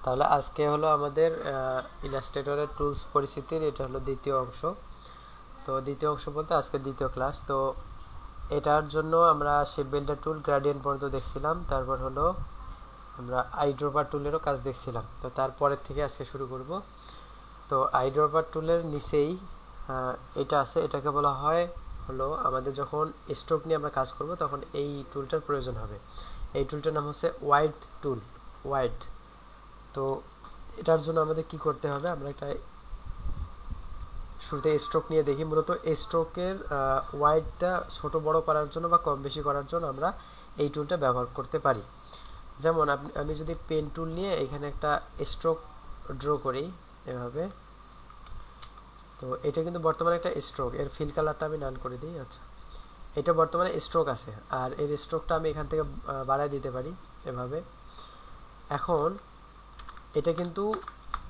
তাহলে আজকে হলো আমাদের ইলাস্ট্রেটরের টুলস পরিচিতির এটা হলো দ্বিতীয় অংশ। তো দ্বিতীয় অংশ বলতে আজকে দ্বিতীয় ক্লাস। তো এটার জন্য আমরা শেপ বিল্ডার টুল গ্রেডিয়েন্ট পর্যন্ত দেখছিলাম, তারপর হলো আমরা আইড্রপার টুলেরও কাজ দেখছিলাম। তো তারপরের থেকে আজকে শুরু করব। তো আইড্রপার টুলের নিচেই এটা আছে, এটাকে বলা হয় হলো আমাদের যখন স্ট্রোক নিয়ে আমরা কাজ করব তখন এই টুলটার প্রয়োজন হবে। এই টুলটার নাম হচ্ছে ওয়াইড টুল, ওয়াইড। তো এটার জন্য আমাদের কি করতে হবে, আমরা একটা শুরুতে স্ট্রোক নিয়ে দেখি। মূলত স্ট্রোকের ওয়াইডটা ছোট বড় করার জন্য বা কম বেশি করার জন্য আমরা এই টুলটা ব্যবহার করতে পারি। যেমন আমি যদি পেন টুল নিয়ে এখানে একটা স্ট্রোক ড্র করি এভাবে, তো এটা কিন্তু বর্তমানে একটা স্ট্রোক, এর ফিল কালারটা আমি নান করে দিই। আচ্ছা, এটা বর্তমানে স্ট্রোক আছে, আর এর স্ট্রোকটা আমি এখান থেকে বাড়ায় দিতে পারি এভাবে। এখন এটা কিন্তু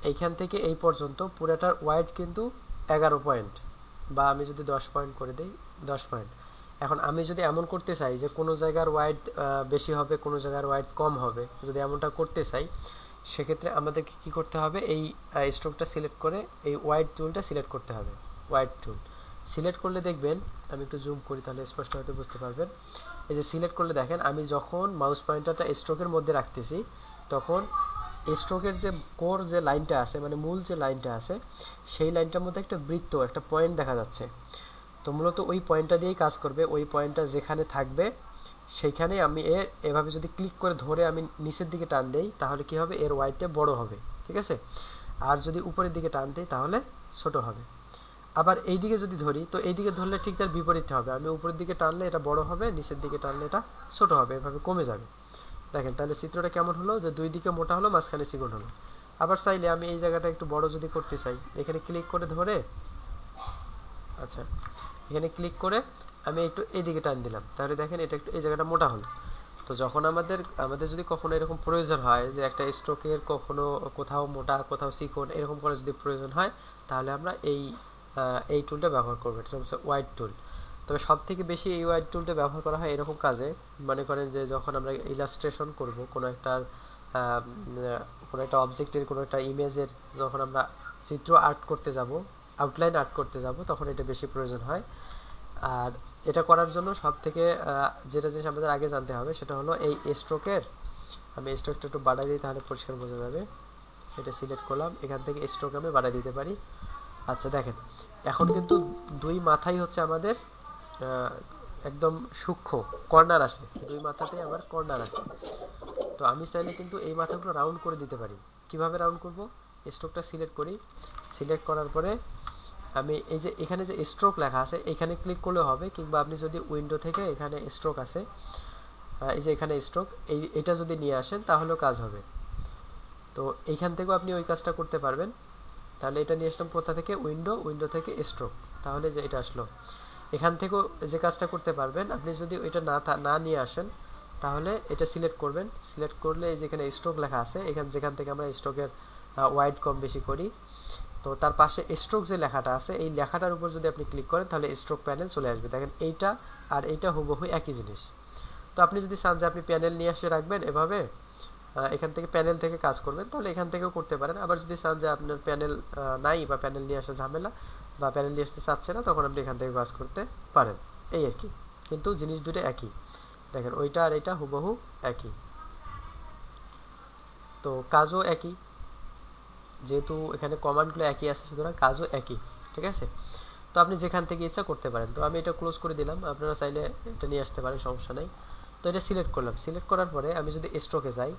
এইখান থেকে এই পর্যন্ত পুরোটার ওয়াইড কিন্তু 11 পয়েন্ট, বা আমি যদি 10 পয়েন্ট করে দিই 10 পয়েন্ট। এখন আমি যদি এমন করতে চাই যে কোনো জায়গার ওয়াইড বেশি হবে, কোনো জায়গার ওয়াইড কম হবে, যদি এমনটা করতে চাই সেক্ষেত্রে আমাদেরকে কী করতে হবে, এই স্ট্রোকটা সিলেক্ট করে এই ওয়াইড টুলটা সিলেক্ট করতে হবে। ওয়াইড টুল সিলেক্ট করলে দেখবেন, আমি একটু জুম করি তাহলে স্পষ্ট হয়তো বুঝতে পারবেন। এই যে সিলেক্ট করলে দেখেন, আমি যখন মাউস পয়েন্টারটা স্ট্রোকের মধ্যে রাখতেছি তখন স্ট্রোকের যে কোর যে লাইনটা আছে, মানে মূল যে লাইনটা আছে, সেই লাইনটার মধ্যে একটা বৃত্ত, একটা পয়েন্ট দেখা যাচ্ছে। তো মূলত ওই পয়েন্টটা দিয়েই কাজ করবে। ওই পয়েন্টটা যেখানে থাকবে সেইখানে আমি এভাবে যদি ক্লিক করে ধরে আমি নিচের দিকে টান দেই তাহলে কি হবে, এর ওয়াইডটা বড় হবে, ঠিক আছে। আর যদি উপরের দিকে টান দেই তাহলে ছোট হবে। আবার এই দিকে যদি ধরি, তো এই দিকে ধরলে ঠিক তার বিপরীতটা হবে, আমি উপরের দিকে টানলে এটা বড় হবে, নিচের দিকে টানলে এটা ছোট হবে, এভাবে কমে যাবে। দেখেন তাহলে চিত্রটা কেমন হলো, যে দুই দিকে মোটা হলো, মাঝখানে চিকন হলো। আবার চাইলে আমি এই জায়গাটা একটু বড় যদি করতে চাই, এখানে ক্লিক করে ধরে, আচ্ছা এখানে ক্লিক করে আমি একটু এইদিকে টান দিলাম, তাহলে দেখেন এটা একটু এই জায়গাটা মোটা হলো। তো যখন আমাদের আমাদের যদি কখনো এরকম প্রয়োজন হয় যে একটা স্ট্রোকের কখনো কোথাও মোটা কোথাও চিকন এরকম করে যদি প্রয়োজন হয়, তাহলে আমরা এই টুলটা ব্যবহার করবো। এটা হচ্ছে ওয়াইড টুল। তবে সব থেকে বেশি এই ওয়াইড টুলটা ব্যবহার করা হয় এরকম কাজে, মনে করেন যে যখন আমরা ইলাস্ট্রেশন করব কোনো একটা অবজেক্টের, কোনো একটা ইমেজের, যখন আমরা চিত্র আর্ট করতে যাব, আউটলাইন আর্ট করতে যাব, তখন এটা বেশি প্রয়োজন হয়। আর এটা করার জন্য সব থেকে যেটা জিনিস আমাদের আগে জানতে হবে সেটা হলো এই স্ট্রোকের, আমি স্ট্রোকটা একটু বাড়াই দিই তাহলে পরিষ্কার বোঝা যাবে। এটা সিলেক্ট করলাম, এখান থেকে স্ট্রোক আমি বাড়াই দিতে পারি। আচ্ছা দেখেন, এখন কিন্তু দুই মাথাই হচ্ছে আমাদের একদম সূক্ষ্ম কর্নার আছে, দুই মাথাতেই আমার কর্নার আছে। তো আমি চাইলে কিন্তু এই মাথাগুলো রাউন্ড করে দিতে পারি। কিভাবে রাউন্ড করব, স্ট্রোকটা সিলেক্ট করি, সিলেক্ট করার পরে আমি এই যে এখানে যে স্ট্রোক লেখা আছে এখানে ক্লিক করলেও হবে, কিংবা আপনি যদি উইন্ডো থেকে এখানে স্ট্রোক আছে, এই যে এখানে স্ট্রোক, এটা যদি নিয়ে আসেন তাহলেও কাজ হবে। তো এইখান থেকেও আপনি ওই কাজটা করতে পারবেন। তাহলে এটা নিয়ে আসলাম কোথা থেকে, উইন্ডো থেকে স্ট্রোক, তাহলে যে এটা আসলো। এখান থেকেও যে কাজটা করতে পারবেন, আপনি যদি ওইটা না নিয়ে আসেন তাহলে এটা সিলেক্ট করবেন, সিলেক্ট করলে এই যেখানে স্ট্রোক লেখা আছে যেখান থেকে আমরা স্ট্রোকের ওয়াইড কম বেশি করি, তো তার পাশে স্ট্রোক যে লেখাটা আছে এই লেখাটার উপর যদি আপনি ক্লিক করেন তাহলে স্ট্রোক প্যানেল চলে আসবে। দেখেন এইটা আর এইটা হুবহু একই জিনিস। তো আপনি যদি চান যে আপনি প্যানেল নিয়ে এসে রাখবেন এভাবে, এখান থেকে প্যানেল থেকে কাজ করবেন, তাহলে এখান থেকেও করতে পারেন। আবার যদি চান যে আপনার প্যানেল নাই বা প্যানেল নিয়ে আসা ঝামেলা, বা প্যানেল নিয়ে আসতে চাচ্ছে না, তখন আপনি এখান থেকে কাজ করতে পারেন, এই আর কি। কিন্তু জিনিস দুটো একই, দেখেন ওইটা আর এটা হুবহু একই, তো কাজও একই, যেহেতু এখানে কমান্ডগুলো একই আছে সুতরাং কাজও একই, ঠিক আছে। তো আপনি যেখান থেকে ইচ্ছা করতে পারেন। তো আমি এটা ক্লোজ করে দিলাম, আপনারা চাইলে এটা নিয়ে আসতে পারেন, সমস্যা নেই। তো এটা সিলেক্ট করলাম, সিলেক্ট করার পরে আমি যদি স্ট্রোকে যাই,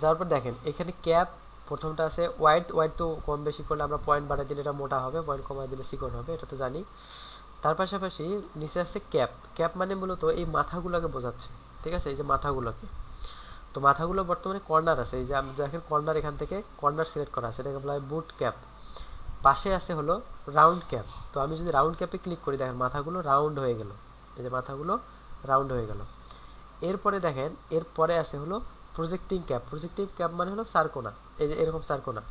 যাওয়ার পর দেখেন এখানে ক্যাপ প্রথমটা আছে, ওয়াইড তো কম বেশি করলে আমরা পয়েন্ট বাড়াই দিলে এটা মোটা হবে, পয়েন্ট কমাই দিলে চিকন হবে, এটা তো জানি। তার পাশাপাশি নিচে আছে ক্যাপ, ক্যাপ মানে মূলত এই মাথাগুলোকে বোঝাচ্ছে, ঠিক আছে, এই যে মাথাগুলোকে। তো মাথাগুলো বর্তমানে কর্নার আছে, এই যে আমি দেখেন কর্নার, এখান থেকে কর্নার সিলেক্ট করা আছে, এটাকে বলা হয় বুট ক্যাপ। পাশে আছে হলো রাউন্ড ক্যাপ। তো আমি যদি রাউন্ড ক্যাপে ক্লিক করি, দেখেন মাথাগুলো রাউন্ড হয়ে গেল, এই যে মাথাগুলো রাউন্ড হয়ে গেল। এরপরে দেখেন এরপরে আছে হলো প্রজেক্টিং ক্যাপ। প্রজেক্টিং ক্যাপ মানে হলো সার্কোনা, এই যে এরকম সার্কোনা।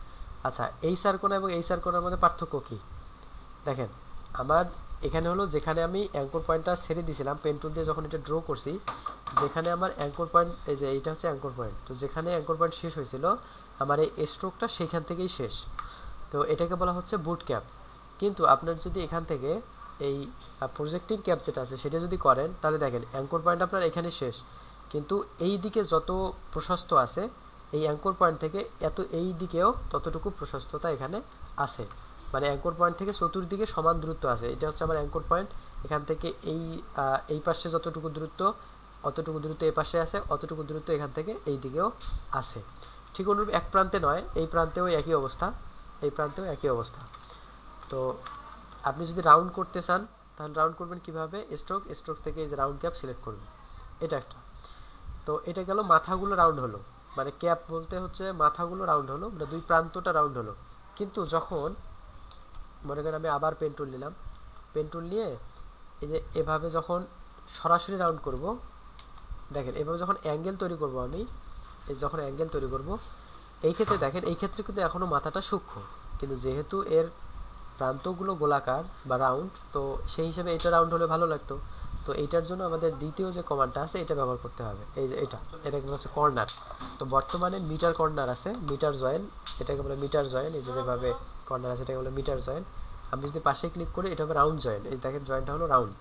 আচ্ছা, এই সার্কোনা এবং এই সার্কোনার মধ্যে পার্থক্য কি, দেখেন আমার এখানে হলো যেখানে আমি অ্যাঙ্কর পয়েন্টটা ছেড়ে দিয়েছিলাম পেন টুল দিয়ে, যখন এটা ড্র করছি, যেখানে আমার অ্যাঙ্কর পয়েন্ট, এই যে এইটা হচ্ছে অ্যাঙ্কর পয়েন্ট, তো যেখানে অ্যাঙ্কর পয়েন্ট শেষ হয়েছিল আমার এই স্ট্রোকটা সেখান থেকেই শেষ। তো এটাকে বলা হচ্ছে বুট ক্যাপ। কিন্তু আপনার যদি এখান থেকে এই প্রজেক্টিং ক্যাপ যেটা আছে সেটা যদি করেন, তাহলে দেখেন অ্যাঙ্কর পয়েন্ট আপনার এখানে শেষ, কিন্তু এই দিকে যত প্রশস্ত আছে এই অ্যাঙ্কর পয়েন্ট থেকে এই দিকেও ততটুকু প্রশস্ততা এখানে আছে। মানে অ্যাঙ্কর পয়েন্ট থেকে চতুর্দিকে সমান দূরত্ব আছে। এটা হচ্ছে আমার অ্যাঙ্কর পয়েন্ট। এখান থেকে এই পাশে যতটুকু দূরত্ব, অতটুকু দূরত্ব এই পাশে আছে, অতটুকু দূরত্ব এখান থেকে এই দিকেও আছে। ঠিক অনুরূপ এক প্রান্তে নয়, এই প্রান্তেও একই অবস্থা, এই প্রান্তেও একই অবস্থা। তো আপনি যদি রাউন্ড করতে চান তাহলে রাউন্ড করবেন কিভাবে? স্ট্রোক থেকে এই যে রাউন্ড ক্যাপ সিলেক্ট করবেন, এটা একটা। তো এটা গেল মাথাগুলো রাউন্ড হলো, মানে ক্যাপ বলতে হচ্ছে মাথাগুলো রাউন্ড হলো, মানে দুই প্রান্তটা রাউন্ড হলো। কিন্তু যখন মনে করেন আমি আবার পেন টুল নিলাম, পেন টুল নিয়ে এই যে এভাবে যখন সরাসরি রাউন্ড করব, দেখেন এভাবে যখন অ্যাঙ্গেল তৈরি করব আমি, এই যখন অ্যাঙ্গেল তৈরি করব এই ক্ষেত্রে দেখেন এই ক্ষেত্রে কিন্তু এখনও মাথাটা সূক্ষ্ম, কিন্তু যেহেতু এর প্রান্তগুলো গোলাকার বা রাউন্ড, তো সেই হিসেবে এটা রাউন্ড হলে ভালো লাগতো। তো এইটার জন্য আমাদের দ্বিতীয় যে কমান্ডটা আছে এটা ব্যবহার করতে হবে, এই যে এটাকে হচ্ছে কর্নার। তো বর্তমানে মিটার কর্নার আছে, মিটার জয়েন, এটাকে বলে মিটার জয়েন। এই যে যেভাবে কর্নার আছে এটাকে বলে মিটার জয়েন। আমি যদি পাশে ক্লিক করি এটা হবে রাউন্ড জয়েন। এই দেখেন জয়েনটা হলো রাউন্ড,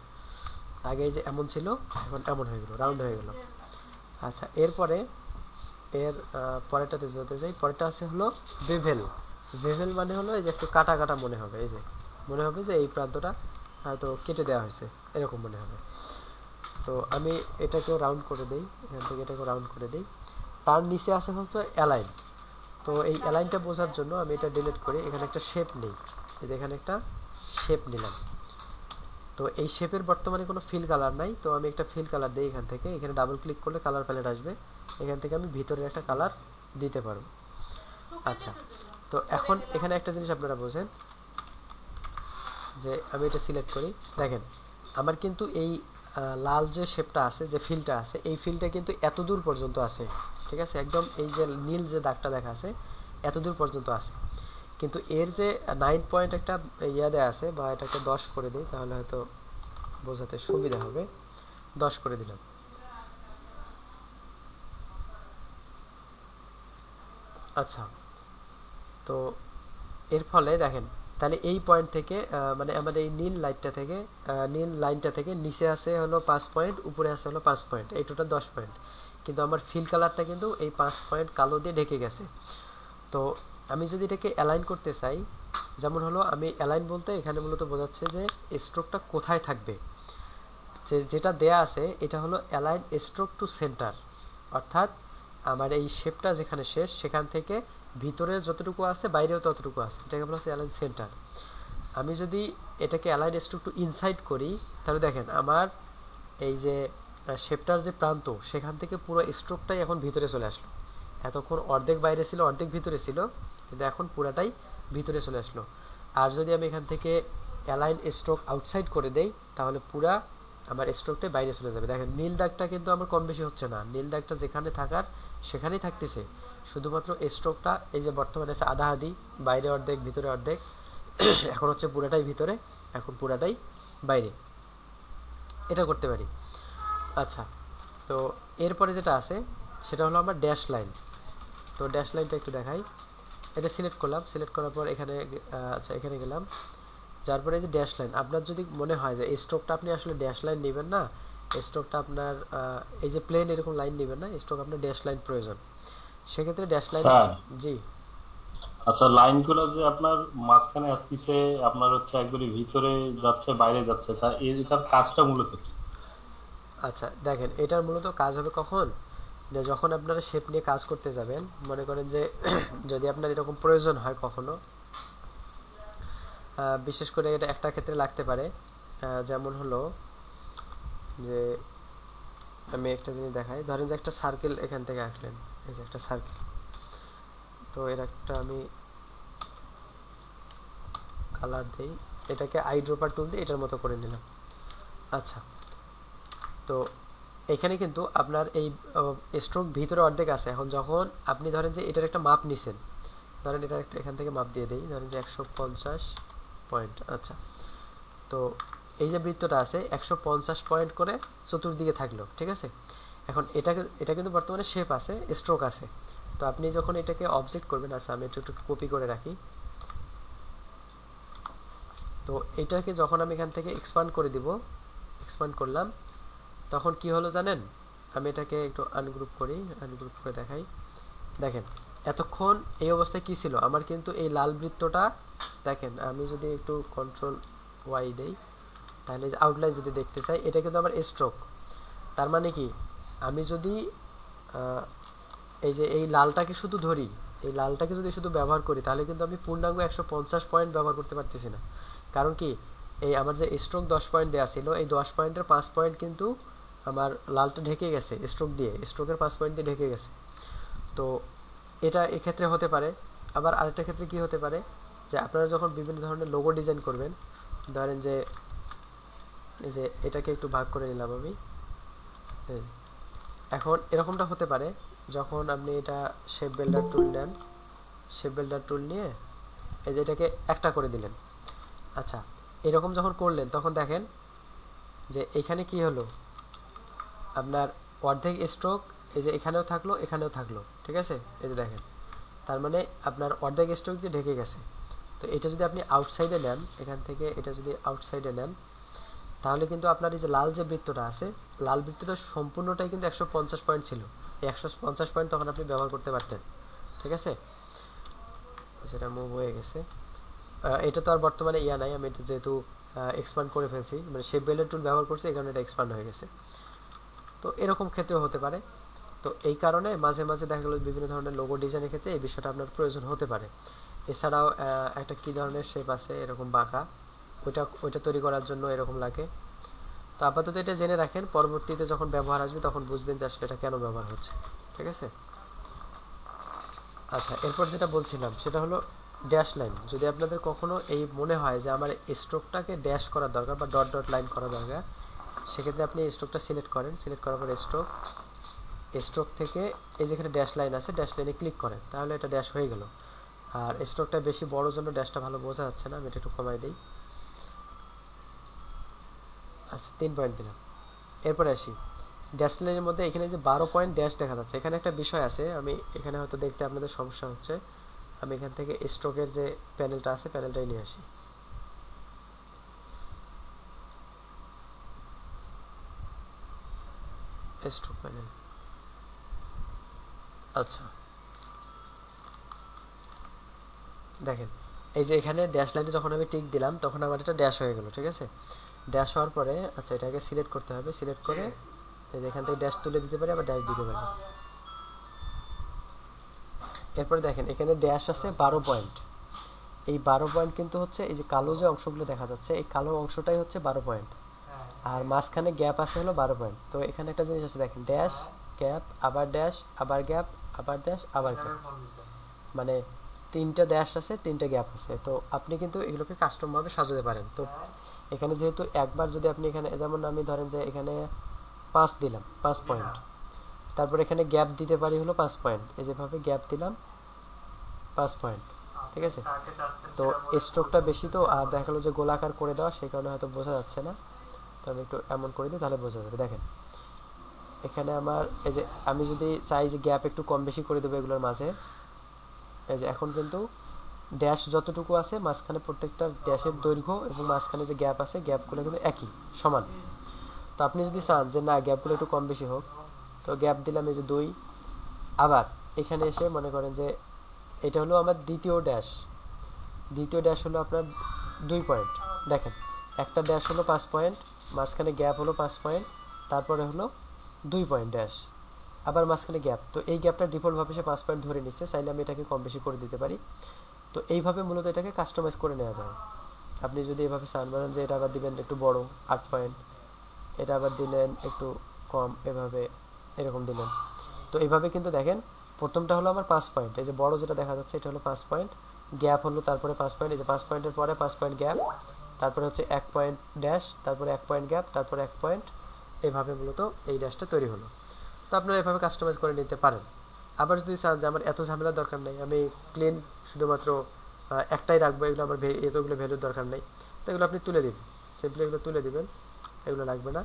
আগে এই যে এমন ছিল এখন এমন হয়ে গেল, রাউন্ড হয়ে গেল। আচ্ছা, এরপরে পরেরটাতে যেতে যাই, পরেরটা আছে হলো বেভেল। বেভেল মানে হলো এই যে একটু কাটা কাটা মনে হবে, এই যে মনে হবে যে এই প্রান্তটা হয়তো কেটে দেওয়া হয়েছে, এরকম মনে হবে। তো আমি এটাকেও রাউন্ড করে দিই, এখান থেকে এটাকেও রাউন্ড করে দিই। তার নিচে আছে হচ্ছে অ্যালাইন। তো এই অ্যালাইনটা বোঝার জন্য আমি এটা ডিলিট করি, এখানে একটা শেপ নেই, এই যে এখানে একটা শেপ নিলাম। তো এই শেপের বর্তমানে কোনো ফিল কালার নাই, তো আমি একটা ফিল কালার দিই এখান থেকে। এখানে ডাবল ক্লিক করলে কালার প্যালেট আসবে, এখান থেকে আমি ভিতরে একটা কালার দিতে পারবো। আচ্ছা, তো এখন এখানে একটা জিনিস আপনারা বোঝেন যে আমি এটা সিলেক্ট করি, দেখেন আমার কিন্তু এই লাল যে শেপটা আছে, যে ফিলটা আছে, এই ফিলটা কিন্তু এত দূর পর্যন্ত আছে, ঠিক আছে, একদম এই যে নীল যে দাগটা দেখা আছে এত দূর পর্যন্ত আছে। কিন্তু এর যে 9 পয়েন্ট একটা দেওয়া আছে, বা এটাকে 10 করে দিই তাহলে হয়তো বোঝাতে সুবিধা হবে। 10 করে দিলাম। আচ্ছা, তো এর ফলে দেখেন তাহলে এই পয়েন্ট থেকে মানে আমাদের এই নীল লাইনটা থেকে নিচে আছে হলো 5 পয়েন্ট, উপরে আছে হলো 5 পয়েন্ট, এই টোটাল 10 পয়েন্ট। কিন্তু আমার ফিল কালারটা কিন্তু এই 5 পয়েন্ট কালো দিয়ে ঢেকে গেছে। তো আমি যদি এটাকে অ্যালাইন করতে চাই, যেমন হলো আমি অ্যালাইন বলতে এখানে মূলত বোঝাচ্ছে যে স্ট্রোকটা কোথায় থাকবে। যেটা দেয়া আছে এটা হলো অ্যালাইন স্ট্রোক টু সেন্টার, অর্থাৎ আমার এই শেপটা যেখানে শেষ সেখান থেকে ভিতরে যতটুকু আছে বাইরেও ততটুকু আছে, এটাকে বলা হচ্ছে অ্যালাইন সেন্টার। আমি যদি এটাকে অ্যালাইন স্ট্রোক টু ইনসাইড করি, তাহলে দেখেন আমার এই যে শেপটার যে প্রান্ত সেখান থেকে পুরো স্ট্রোকটাই এখন ভিতরে চলে আসলো। এতক্ষণ অর্ধেক বাইরে ছিল অর্ধেক ভিতরে ছিল, কিন্তু এখন পুরাটাই ভিতরে চলে আসলো। আর যদি আমি এখান থেকে অ্যালাইন স্ট্রোক আউটসাইড করে দেই তাহলে পুরা আমার স্ট্রোকটাই বাইরে চলে যাবে। দেখেন নীল দাগটা কিন্তু আমার কম বেশি হচ্ছে না, নীল দাগটা যেখানে থাকার সেখানেই থাকতেছে, শুধুমাত্র স্ট্রোকটা এই যে বর্তমানে আছে আধা আধি, বাইরে অর্ধেক ভিতরে অর্ধেক, এখন হচ্ছে পুরাটাই ভিতরে, এখন পুরাটাই বাইরে, এটা করতে পারি। আচ্ছা, তো এরপরে যেটা আছে সেটা হলো আমার ড্যাশ লাইন। তো ড্যাশ লাইনটা একটু দেখাই, এটা সিলেক্ট করলাম, সিলেক্ট করার পর এখানে আচ্ছা এখানে গেলাম, যার পরে এই যে ড্যাশ লাইন, আপনার যদি মনে হয় যে এই স্ট্রোকটা আপনি আসলে ড্যাশ লাইন নেবেন না, স্ট্রোকটা আপনার এই যে প্লেন এরকম লাইন নেবেন না, স্ট্রোক আপনার ড্যাশ লাইন প্রয়োজন, সেক্ষেত্রে ড্যাশ লাইন। স্যার, জি, আচ্ছা লাইনগুলো যে আপনার মাঝখানে আসতেছে, আপনার হচ্ছে একবারে ভিতরে যাচ্ছে বাইরে যাচ্ছে, তা এটার কাজটা মূলত কি? আচ্ছা দেখেন এটার মূলত কাজ হবে কখন, যে যখন আপনারা শেপ নিয়ে কাজ করতে যাবেন, মনে করেন যে যদি আপনার এরকম প্রয়োজন হয় কখনো, বিশেষ করে এটা একটা ক্ষেত্রে লাগতে পারে, যেমন হলো যে আমি একটা জিনিস দেখাই, ধরেন যে একটা সার্কেল এখান থেকে আঁকলেন, এই যে একটা সার্কেল, তো এর একটা আমি কালার দেই, এটাকে আই ড্রপার টুল দিয়ে এটার মতো করে নিলাম। আচ্ছা, তো এখানে কিন্তু আপনার এই স্ট্রোক ভিতরে অর্ধেক আছে। এখন যখন আপনি ধরেন যে এটার একটা মাপ নিছেন, ধরেন এটা একটা এখান থেকে মাপ দিয়ে দেই, ধরেন যে 150 পয়েন্ট। আচ্ছা, তো এই যে বৃত্তটা আছে 150 পয়েন্ট করে চতুর্দিকে থাকলো, ঠিক আছে। এখন এটা কিন্তু বর্তমানে শেপ আছে, স্ট্রোক আছে, তো আপনি যখন এটাকে অবজেক্ট করবেন, আচ্ছা আমি একটু কপি করে রাখি। তো এটাকে যখন আমি এখান থেকে এক্সপান্ড করে দিব, এক্সপান্ড করলাম, তখন কি হলো জানেন? আমি এটাকে একটু আনগ্রুপ করি, আনগ্রুপ করে দেখাই। দেখেন এতক্ষণ এই অবস্থায় কি ছিল, আমার কিন্তু এই লাল বৃত্তটা, দেখেন আমি যদি একটু কন্ট্রোল ওয়াই দেই, তাহলে আউটলাইন যদি দেখতে চাই, এটা কিন্তু আমার স্ট্রোক। তার মানে কি, আমি যদি এই যে এই লালটাকে শুধু ধরি, এই লালটাকে যদি শুধু ব্যবহার করি, তাহলে কিন্তু আমি পূর্ণাঙ্গ 150 পয়েন্ট ব্যবহার করতে পারতেছি না। কারণ কি, এই আমার যে স্ট্রোক 10 পয়েন্ট দেওয়া ছিল, এই 10 পয়েন্টের 5 পয়েন্ট কিন্তু আমার লালটা ঢেকে গেছে স্ট্রোক দিয়ে, স্ট্রোকের 5 পয়েন্ট দিয়ে ঢেকে গেছে। তো এটা এক্ষেত্রে হতে পারে। আবার আরেকটা ক্ষেত্রে কি হতে পারে, যে আপনারা যখন বিভিন্ন ধরনের লোগো ডিজাইন করবেন, ধরেন যে এই যে এটাকে একটু ভাগ করে নিলাম আমি, এখন এরকমটা হতে পারে যখন আপনি এটা শেপ বিল্ডার টুল নেন, শেপ বিল্ডার টুল নিয়ে এই যে এটাকে একটা করে দিলেন। আচ্ছা, এরকম যখন করলেন তখন দেখেন যে এখানে কি হলো, আপনার অর্ধেক স্ট্রোক এই যে এখানেও থাকলো, এখানেও থাকলো, ঠিক আছে? এই যে দেখেন, তার মানে আপনার অর্ধেক স্ট্রোক দিয়ে ঢেকে গেছে। তো এটা যদি আপনি আউটসাইডে নেন, এখান থেকে এটা যদি আউটসাইডে নেন, তাহলে কিন্তু আপনার এই যে লাল যে বৃত্তটা আছে, লাল বৃত্তটা সম্পূর্ণটাই কিন্তু 150 পয়েন্ট ছিল। এই 150 পয়েন্ট তখন আপনি ব্যবহার করতে পারতেন, ঠিক আছে? সেটা মুভ হয়ে গেছে। এটা তো আর বর্তমানে ইয়া নাই, আমি এটা যেহেতু এক্সপান্ড করে ফেলছি, মানে শেপ বেলের টুল ব্যবহার করছি, এই কারণে এটা এক্সপান্ড হয়ে গেছে। তো এরকম ক্ষেত্রেও হতে পারে। তো এই কারণে মাঝে মাঝে দেখা গেলো বিভিন্ন ধরনের লোগো ডিজাইনের ক্ষেত্রে এই বিষয়টা আপনার প্রয়োজন হতে পারে। এছাড়াও একটা কী ধরনের শেপ আছে এরকম বাঁকা, ওইটা তৈরি করার জন্য এরকম লাগে। তো আপাতত এটা জেনে রাখেন, পরবর্তীতে যখন ব্যবহার আসবে তখন বুঝবেন যে আসলে এটা কেন ব্যবহার হচ্ছে, ঠিক আছে? আচ্ছা, এরপর যেটা বলছিলাম সেটা হলো ড্যাশ লাইন। যদি আপনাদের কখনো এই মনে হয় যে আমার স্ট্রোকটাকে ড্যাশ করার দরকার বা ডট ডট লাইন করা দরকার, সেক্ষেত্রে আপনি স্ট্রোকটা সিলেক্ট করেন, সিলেক্ট করার পর স্ট্রোক, স্ট্রোক থেকে এই যেখানে ড্যাশ লাইন আছে, ড্যাশ লাইনে ক্লিক করেন, তাহলে এটা ড্যাশ হয়ে গেল। আর স্ট্রোকটা বেশি বড় জন্য ড্যাশটা ভালো বোঝা যাচ্ছে না, আমি এটা একটু কমাই দিই। আচ্ছা, 3 পয়েন্ট দিলাম। এরপরে আসি ড্যাশ লাইনের মধ্যে, এখানে যে 12 পয়েন্ট ড্যাশ দেখা যাচ্ছে, এখানে একটা বিষয় আছে, আমি এখানে হয়তো দেখতে আপনাদের সমস্যা হচ্ছে, আমি এখান থেকে স্ট্রোকের যে প্যানেলটা আছে প্যানেলটাই নিয়ে আসি। স্ট্রোক প্যানেল, আচ্ছা দেখেন, এই যে এখানে ড্যাশ লাইনে যখন আমি টিক দিলাম তখন আমার এটা ড্যাশ হয়ে গেল, ঠিক আছে? ড্যাশ হওয়ার পরে আচ্ছা এটাকে সিলেক্ট করতে হবে, সিলেক্ট করে এই যে এখান থেকে ড্যাশ তুলে দিতে পারি, আবার ড্যাশ দিতে পারি। এরপরে দেখেন এখানে ড্যাশ আছে 12 পয়েন্ট। এই 12 পয়েন্ট কিন্তু হচ্ছে এই যে কালো যে অংশগুলো দেখা যাচ্ছে, এই কালো অংশটাই হচ্ছে 12 পয়েন্ট, আর মাঝখানে গ্যাপ আছে হলো 12 পয়েন্ট। তো এখানে একটা জিনিস আছে দেখেন, ড্যাশ গ্যাপ আবার ড্যাশ আবার গ্যাপ আবার ড্যাশ আবার গ্যাপ, মানে 3টা ড্যাশ আছে, 3টা গ্যাপ আছে। তো আপনি কিন্তু এগুলোকে কাস্টম ভাবে সাজাতে পারেন। তো এখানে যেহেতু একবার যদি আপনি এখানে, যেমন আমি ধরেন যে এখানে 5 দিলাম, 5 পয়েন্ট, তারপর এখানে গ্যাপ দিতে পারি হলো 5 পয়েন্ট, এই যেভাবে গ্যাপ দিলাম 5 পয়েন্ট, ঠিক আছে? তো স্ট্রোকটা বেশি, তো আর দেখা গেলো যে গোলাকার করে দেওয়া, সেই কারণে হয়তো বোঝা যাচ্ছে না। তো আমি একটু এমন করে দিই, তাহলে বোঝা যাবে। দেখেন এখানে আমার এই যে আমি যদি চাই যে গ্যাপ একটু কম বেশি করে দেবো এগুলোর মাঝে, এই যে এখন কিন্তু ড্যাশ যতটুকু আছে মাঝখানে প্রত্যেকটা ড্যাশের দৈর্ঘ্য এবং মাঝখানে যে গ্যাপ আছে গ্যাপগুলো কিন্তু একই সমান। তো আপনি যদি চান যে না গ্যাপগুলো একটু কম বেশি হোক, তো গ্যাপ দিলাম এই যে 2। আবার এখানে এসে মনে করেন যে এটা হলো আমার দ্বিতীয় ড্যাশ, দ্বিতীয় ড্যাশ হলো আপনার 2 পয়েন্ট। দেখেন একটা ড্যাশ হলো 5 পয়েন্ট, মাঝখানে গ্যাপ হলো 5 পয়েন্ট, তারপরে হলো 2 পয়েন্ট ড্যাশ, আবার মাঝখানে গ্যাপ। তো এই গ্যাপটা ডিফল্টভাবে সে 5 পয়েন্ট ধরে নিচ্ছে, চাইলে আমি এটাকে কম বেশি করে দিতে পারি। তো এইভাবে মূলত এটাকে কাস্টমাইজ করে নেওয়া যায়। আপনি যদি এভাবে চান, বলেন যে এটা আবার দিবেন একটু বড় 8 পয়েন্ট, এটা আবার দিলেন একটু কম, এভাবে এরকম দিলেন। তো এইভাবে কিন্তু দেখেন প্রথমটা হলো আমার 5 পয়েন্ট, এই যে বড় যেটা দেখা যাচ্ছে এটা হলো 5 পয়েন্ট, গ্যাপ হলো তারপরে 5 পয়েন্ট, এই যে 5 পয়েন্টের পরে 5 পয়েন্ট গ্যাপ, তারপরে হচ্ছে 1 পয়েন্ট ড্যাশ, তারপরে 1 পয়েন্ট গ্যাপ, তারপরে 1 পয়েন্ট, এইভাবে মূলত এই ড্যাশটা তৈরি হলো। তো আপনারা এভাবে কাস্টমাইজ করে নিতে পারেন। আবার যদি চান যে আমার এত ঝামেলার দরকার নেই, আমি ক্লিন শুধুমাত্র একটাই রাখবো, এগুলো আমার এতগুলো ভ্যালুর দরকার নেই, তো এগুলো আপনি তুলে দিবেন, সিম্পলি এগুলো তুলে দিবেন, এগুলো লাগবে না।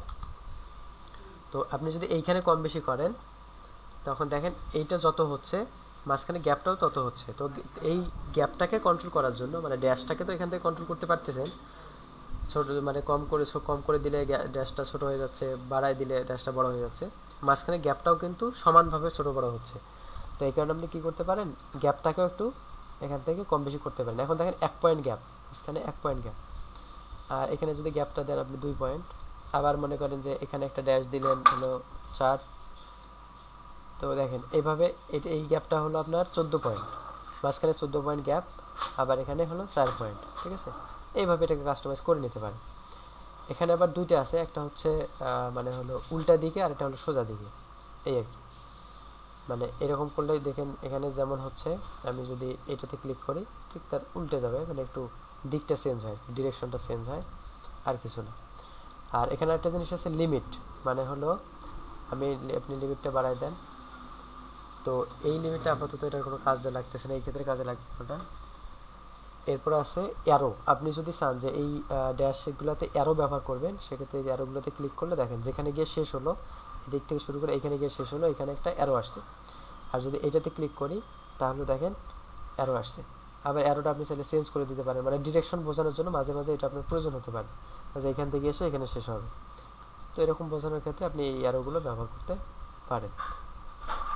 তো আপনি যদি এইখানে কম বেশি করেন তখন দেখেন এইটা যত হচ্ছে মাঝখানে গ্যাপটাও তত হচ্ছে। তো এই গ্যাপটাকে কন্ট্রোল করার জন্য মানে ড্যাশটাকে তো এখান থেকে কন্ট্রোল করতে পারতেছেন, ছোট মানে কম করে দিলে ড্যাশটা ছোট হয়ে যাচ্ছে, বাড়ায় দিলে ড্যাশটা বড় হয়ে যাচ্ছে, মাঝখানে গ্যাপটাও কিন্তু সমানভাবে ছোট বড় হচ্ছে। তো এই কারণে আপনি কি করতে পারেন, গ্যাপটাকেও একটু এখান থেকে কম বেশি করতে পারেন। এখন দেখেন 1 পয়েন্ট গ্যাপ, মাঝখানে 1 পয়েন্ট গ্যাপ, আর এখানে যদি গ্যাপটা দেন আপনি 2 পয়েন্ট, আবার মনে করেন যে এখানে একটা ড্যাশ দিলেন হলো 4, তো দেখেন এইভাবে এই গ্যাপটা হলো আপনার 14 পয়েন্ট, মাঝখানে 14 পয়েন্ট গ্যাপ, আবার এখানে হলো 4 পয়েন্ট, ঠিক আছে। এইভাবে এটাকে কাস্টমাইজ করে নিতে পারেন। এখানে আবার দুইটা আছে, একটা হচ্ছে মানে হলো উল্টা দিকে আর একটা হলো সোজা দিকে, এই আর কি। মানে এরকম করলে দেখেন এখানে যেমন হচ্ছে, আমি যদি এটাতে ক্লিক করি ঠিক তার উল্টে যাবে, মানে একটু দিকটা চেঞ্জ হয়, ডিরেকশনটা চেঞ্জ হয়, আর কিছু না। আর এখানে একটা জিনিস আছে লিমিট, মানে হলো আপনি লিমিটটা বাড়াই দেন, তো এই লিমিটটা আপাতত এটার কোনো কাজে লাগতেছে না, এই ক্ষেত্রে কাজে লাগবে ওটা। এরপর আছে অ্যারো, আপনি যদি চান যে এই ড্যাশগুলোতে অ্যারো ব্যবহার করবেন, সেক্ষেত্রে এই অ্যারোগুলোতে ক্লিক করলে দেখেন যেখানে গিয়ে শেষ হলো, এদিক থেকে শুরু করে এখানে গিয়ে শেষ হলো, এখানে একটা অ্যারো আসছে। আর যদি এটাতে ক্লিক করি তাহলে দেখেন অ্যারো আসছে। আবার অ্যারোটা আপনি চাইলে চেঞ্জ করে দিতে পারেন, মানে ডিরেকশন বোঝানোর জন্য মাঝে মাঝে এটা আপনার প্রয়োজন হতে পারে, যে এখান থেকে এসে এখানে শেষ হবে। তো এরকম বোঝানোর ক্ষেত্রে আপনি এই অ্যারোগুলো ব্যবহার করতে পারেন।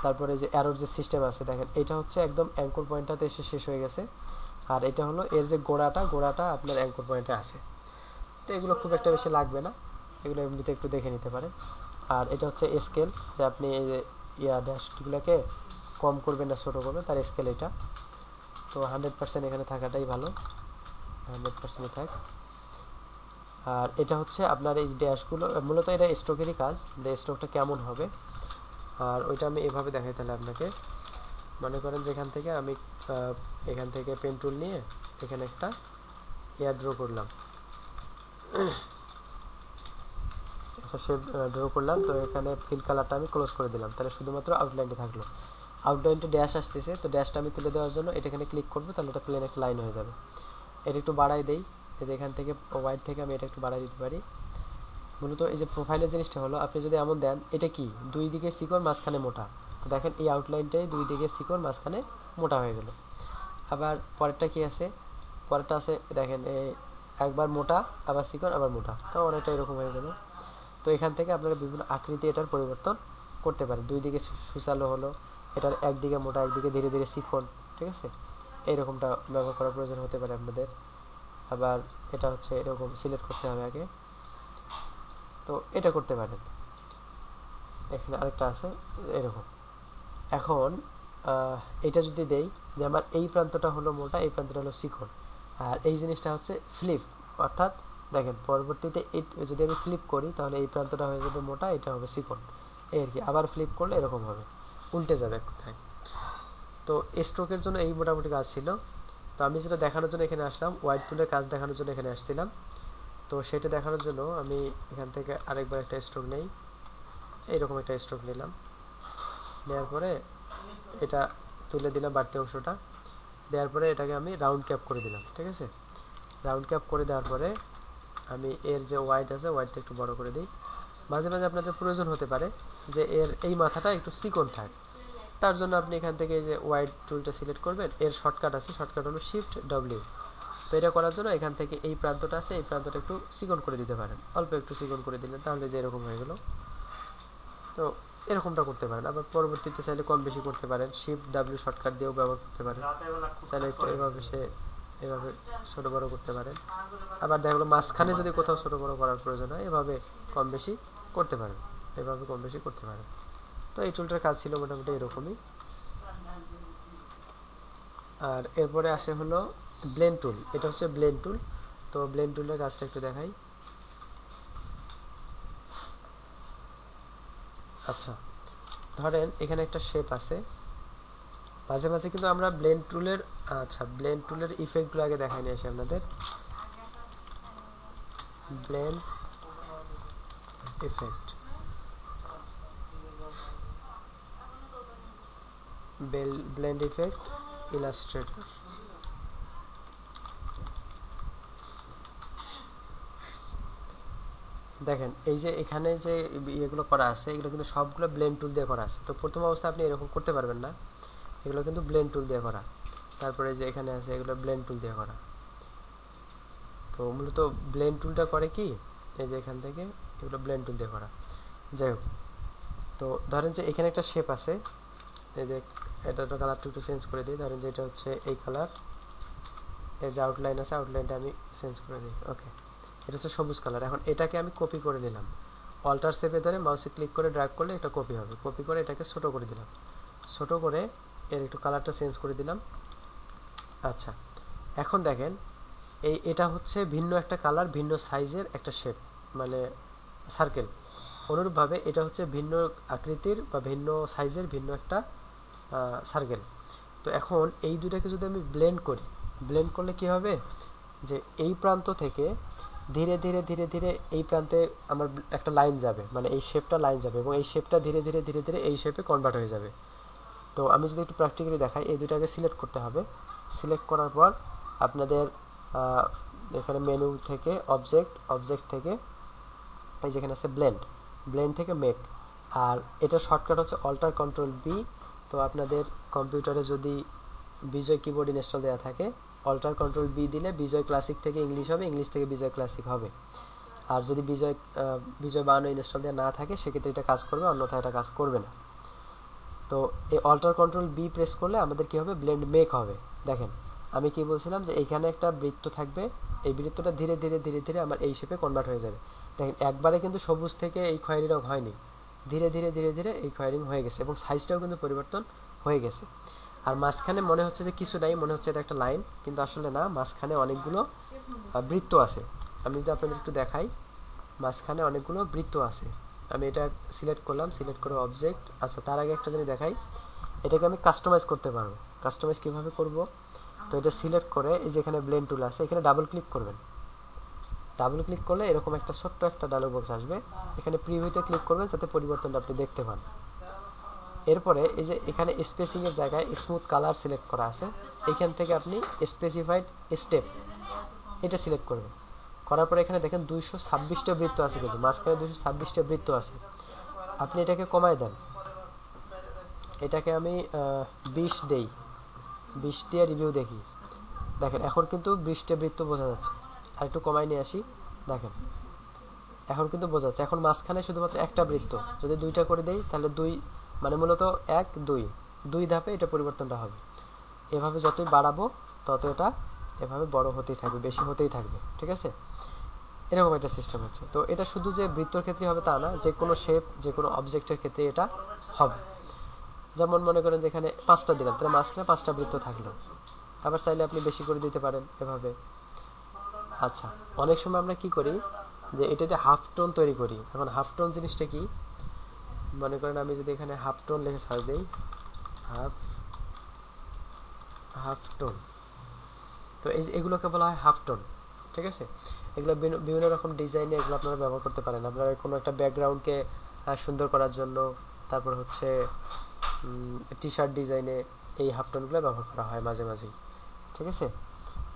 তারপরে যে অ্যারোর যে সিস্টেম আছে দেখেন, এটা হচ্ছে একদম অ্যাঙ্কর পয়েন্টটাতে এসে শেষ হয়ে গেছে, আর এটা হলো এর যে গোড়াটা আপনার অ্যাঙ্কর পয়েন্টে আছে। তো এগুলো খুব একটা বেশি লাগবে না, এগুলো এমনিতে একটু দেখে নিতে পারেন। আর এটা হচ্ছে স্কেল, যে আপনি এই যে ড্যাশগুলোকে কম করবেন না ছোটো করবেন, তার স্কেল এটা। তো 100% এখানে থাকাটাই ভালো, 100%ই থাক। আর এটা হচ্ছে আপনার এই ড্যাশগুলো, মূলত এটা স্ট্রোকেরই কাজ, যে স্ট্রোকটা কেমন হবে। আর ওইটা আমি এভাবে দেখাই তাহলে আপনাকে। মনে করেন যে এখান থেকে আমি এখান থেকে পেন টুল নিয়ে এখানে একটা এয়ার ড্র করলাম, একটা শেপ ড্র করলাম, তো এখানে ফিল কালারটা আমি ক্লোজ করে দিলাম, তাহলে শুধুমাত্র আউটলাইনটা থাকলো। আউটলাইনটা ড্যাশ আসতেছে, তো ড্যাশটা আমি তুলে দেওয়ার জন্য এটা এখানে ক্লিক করবো, তাহলে এটা প্লেন একটা লাইন হয়ে যাবে। এটা একটু বাড়াই দেই, যদি এখান থেকে ওয়াইড থেকে আমি এটা একটু বাড়াই দিতে পারি। মূলত এই যে প্রোফাইলের জিনিসটা হলো, আপনি যদি এমন দেন, এটা কি দুই দিকে চিকন মাঝখানে মোটা, তো দেখেন এই আউটলাইনটাই দুই দিকে চিকন মাঝখানে মোটা হয়ে গেল। আবার পরেরটা কি আছে, পরেরটা আছে দেখেন একবার মোটা আবার চিকন আবার মোটা, তো অনেকটা এরকম হয়ে গেল। তো এখান থেকে আপনারা বিভিন্ন আকৃতি এটার পরিবর্তন করতে পারেন, দুই দিকে সুচালো হলো, এটার একদিকে মোটা একদিকে ধীরে ধীরে চিকন, ঠিক আছে। এইরকমটা ব্যবহার করার প্রয়োজন হতে পারে আপনাদের। আবার এটা হচ্ছে এরকম সিলেক্ট করতে হবে আগে, তো এটা করতে পারেন। এখানে আরেকটা আছে এরকম। এখন এটা যদি দেই যে আমার এই প্রান্তটা হলো মোটা, এই প্রান্তটা হলো চিকন, আর এই জিনিসটা হচ্ছে ফ্লিপ, অর্থাৎ দেখেন পরবর্তীতে যদি আমি ফ্লিপ করি তাহলে এই প্রান্তটা হয়ে যাবে মোটা, এটা হবে চিকন, এই আর কি। আবার ফ্লিপ করলে এরকম হবে, উল্টে যাবে এক কথায়। তো স্ট্রোকের জন্য এই মোটামুটি কাজ ছিল। তো আমি যেটা দেখানোর জন্য এখানে আসলাম, হোয়াইট টুলের কাজ দেখানোর জন্য এখানে আসছিলাম। তো সেটা দেখানোর জন্য আমি এখান থেকে আরেকবার একটা স্ট্রোক নেই, এইরকম একটা স্ট্রোক নিলাম, নেওয়ার পরে এটা তুলে দিলাম বাড়তি অংশটা, দেওয়ার পরে এটাকে আমি রাউন্ড ক্যাপ করে দিলাম, ঠিক আছে। রাউন্ড ক্যাপ করে দেওয়ার পরে আমি এর যে হোয়াইট আছে হোয়াইটটা একটু বড় করে দিই। মাঝে মাঝে আপনাদের প্রয়োজন হতে পারে যে এর এই মাথাটা একটু চিকন থাক, তার জন্য আপনি এখান থেকে যে হোয়াইট টুলটা সিলেক্ট করবেন, এর শর্টকাট আছে, শর্টকাট হলো শিফট ডব্লিউ। তো এটা করার জন্য এখান থেকে এই প্রান্তটা আছে, এই প্রান্তটা একটু চিকন করে দিতে পারেন, অল্প একটু চিকন করে দিলেন, তাহলে যে এরকম হয়ে গেল। তো এরকমটা করতে পারেন। আবার পরবর্তীতে চাইলে কম বেশি করতে পারেন, শিফট ডাব্লিউ শর্টকাট দিয়েও ব্যবহার করতে পারেন, চাইলে একটু এভাবে ছোট বড় করতে পারেন। আবার দেখা গেলো মাঝখানে যদি কোথাও ছোট বড় করার প্রয়োজন হয়, এভাবে কম বেশি করতে পারেন, এভাবে কম বেশি করতে পারেন। তো এই টুলটার কাজ ছিল মোটামুটি এরকমই। আর এরপরে আসে হলো ব্লেন্ড টুল, এটা হচ্ছে ব্লেন্ড টুল। তো ব্লেন্ড টুলের কাজটা একটু দেখাই। আচ্ছা, ধরেন এখানে একটা শেপ আছে, মাঝে মাঝে কিন্তু আমরা ব্লেন্ড টুলের ইফেক্টগুলো আগে দেখাই নিয়ে আসি আপনাদের। Blend effect, blend effect Illustrator. দেখেন এই যে এখানে যে এগুলো করা আছে, এগুলো কিন্তু সবগুলো ব্লেন্ড টুল দিয়ে করা আছে। তো প্রথম অবস্থায় আপনি এরকম করতে পারবেন না, এগুলো কিন্তু ব্লেন্ড টুল দিয়ে করা। তারপরে যে এখানে আছে এগুলো ব্লেন্ড টুল দিয়ে করা। তো মূলত ব্লেন্ড টুলটা করে কি, এই যে এখান থেকে এগুলো ব্লেন্ড টুল দিয়ে করা। যাই হোক, তো ধরেন যে এখানে একটা শেপ আছে, এই যে এটা কালারটা একটু চেঞ্জ করে দিই। ধরেন যে এটা হচ্ছে এই কালার, এই যে আউটলাইন আছে, আউটলাইনটা আমি চেঞ্জ করে দিই। ওকে, এটা হচ্ছে সবুজ কালার। এখন এটাকে আমি কপি করে নিলাম, অল্টার শেপে ধরে মাউসে ক্লিক করে ড্র্যাগ করলে এটা কপি হবে। কপি করে এটাকে ছোট করে দিলাম, ছোট করে এর একটু কালারটা চেঞ্জ করে দিলাম। আচ্ছা, এখন দেখেন এটা হচ্ছে ভিন্ন একটা কালার, ভিন্ন সাইজের একটা শেপ, মানে সার্কেল। অনুরূপভাবে এটা হচ্ছে ভিন্ন আকৃতির বা ভিন্ন সাইজের ভিন্ন একটা সার্কেল। তো এখন এই দুটাকে যদি আমি ব্লেন্ড করি, ব্লেন্ড করলে কি হবে, যে এই প্রান্ত থেকে ধীরে ধীরে ধীরে ধীরে এই প্রান্তে আমার একটা লাইন যাবে, মানে এই শেপটা লাইন যাবে, এবং এই শেপটা ধীরে ধীরে ধীরে ধীরে এই শেপে কনভার্ট হয়ে যাবে। তো আমি যদি একটু প্র্যাকটিক্যালি দেখাই, এই দুটাকে সিলেক্ট করতে হবে। সিলেক্ট করার পর আপনাদের এখানে মেনু থেকে অবজেক্ট থেকে এই যেখানে আছে ব্লেন্ড থেকে মেক, আর এটা শর্টকাট হচ্ছে অল্টার কন্ট্রোল বি। তো আপনাদের কম্পিউটারে যদি বিজয় কিবোর্ড ইনস্টল দেওয়া থাকে, অল্টার কন্ট্রোল বি দিলে বিজয় ক্লাসিক থেকে ইংলিশ হবে, ইংলিশ থেকে বিজয় ক্লাসিক হবে। আর যদি বিজয় 52 ইনস্টল দেওয়া না থাকে সেক্ষেত্রে এটা কাজ করবে, অন্যথায় এটা কাজ করবে না। তো এই অল্টার কন্ট্রোল বি প্রেস করলে আমাদের কি হবে, ব্লেন্ড মেক হবে। দেখেন আমি কি বলছিলাম, যে এইখানে একটা বৃত্ত থাকবে, এই বৃত্তটা ধীরে ধীরে ধীরে ধীরে আমার এই শেপে কনভার্ট হয়ে যাবে। দেখেন একবারে কিন্তু সবুজ থেকে এই খয়েরি রং হয়নি, ধীরে ধীরে ধীরে ধীরে এই খয়েরিং হয়ে গেছে, এবং সাইজটাও কিন্তু পরিবর্তন হয়ে গেছে। আর মাঝখানে মনে হচ্ছে যে কিছু নাই, মনে হচ্ছে এটা একটা লাইন, কিন্তু আসলে না, মাঝখানে অনেকগুলো বৃত্ত আছে। আমি যদি আপনাদের একটু দেখাই, মাঝখানে অনেকগুলো বৃত্ত আছে। আমি এটা সিলেক্ট করলাম, সিলেক্ট করে অবজেক্ট। আচ্ছা, তার আগে একটা জিনিস দেখাই, এটাকে আমি কাস্টমাইজ করতে পারবো। কাস্টমাইজ কিভাবে করব, তো এটা সিলেক্ট করে এই যেখানে ব্লেন্ড টুল আছে, এখানে ডাবল ক্লিক করবেন। ডাবল ক্লিক করলে এরকম একটা ছোট্ট একটা ডায়লগ বক্স আসবে, এখানে প্রিভিউতে ক্লিক করবেন যাতে পরিবর্তনটা আপনি দেখতে পান। এরপরে এই যে এখানে স্পেসিং এর জায়গায় স্মুথ কালার সিলেক্ট করা আছে, এখান থেকে আপনি স্পেসিফাইড স্টেপ এটা সিলেক্ট করবেন। করার পরে এখানে দেখেন 226টা বৃত্ত আছে, কিন্তু মাঝখানে 226টা বৃত্ত আছে। আপনি এটাকে কমায় দেন, এটাকে আমি 20 দেই, 20 দিয়ে রিভিউ দেখি। দেখেন এখন কিন্তু 20টা বৃত্ত বোঝা যাচ্ছে। আর একটু কমাই নিয়ে আসি, দেখেন এখন কিন্তু বোঝা যাচ্ছে। এখন মাঝখানে শুধুমাত্র একটা বৃত্ত, যদি 2টা করে দেই তাহলে 2, মানে মূলত 1 2 ধাপে এটা পরিবর্তনটা হবে। এভাবে যতই বাড়াবো তত এটা এভাবে বড় হতেই থাকবে, বেশি হতেই থাকবে, ঠিক আছে? এরকম একটা সিস্টেম হচ্ছে। তো এটা শুধু যে বৃত্তর ক্ষেত্রে হবে তা না, যে কোনো শেপ, যে কোনো অবজেক্টের ক্ষেত্রে এটা হবে। যেমন মনে করেন যেখানে 5টা দিলাম, তাহলে মাঝখানে 5টা বৃত্ত থাকলো। আবার চাইলে আপনি বেশি করে দিতে পারেন এভাবে। আচ্ছা, অনেক সময় আমরা কি করি, যে এটাতে হাফ টোন তৈরি করি। এখন হাফ টোন জিনিসটা কি, মনে করেন আমি যদি এখানে হাফ টোন লিখে সার্চ দিই, হাফ টোন, তো এই এগুলোকে বলা হয় হাফ টোন, ঠিক আছে? এগুলো বিভিন্ন রকম ডিজাইনে এগুলো আপনারা ব্যবহার করতে পারেন। আপনারা কোনো একটা ব্যাকগ্রাউন্ডকে সুন্দর করার জন্য, তারপর হচ্ছে টি শার্ট ডিজাইনে এই হাফ টোনগুলো ব্যবহার করা হয় মাঝে মাঝেই, ঠিক আছে?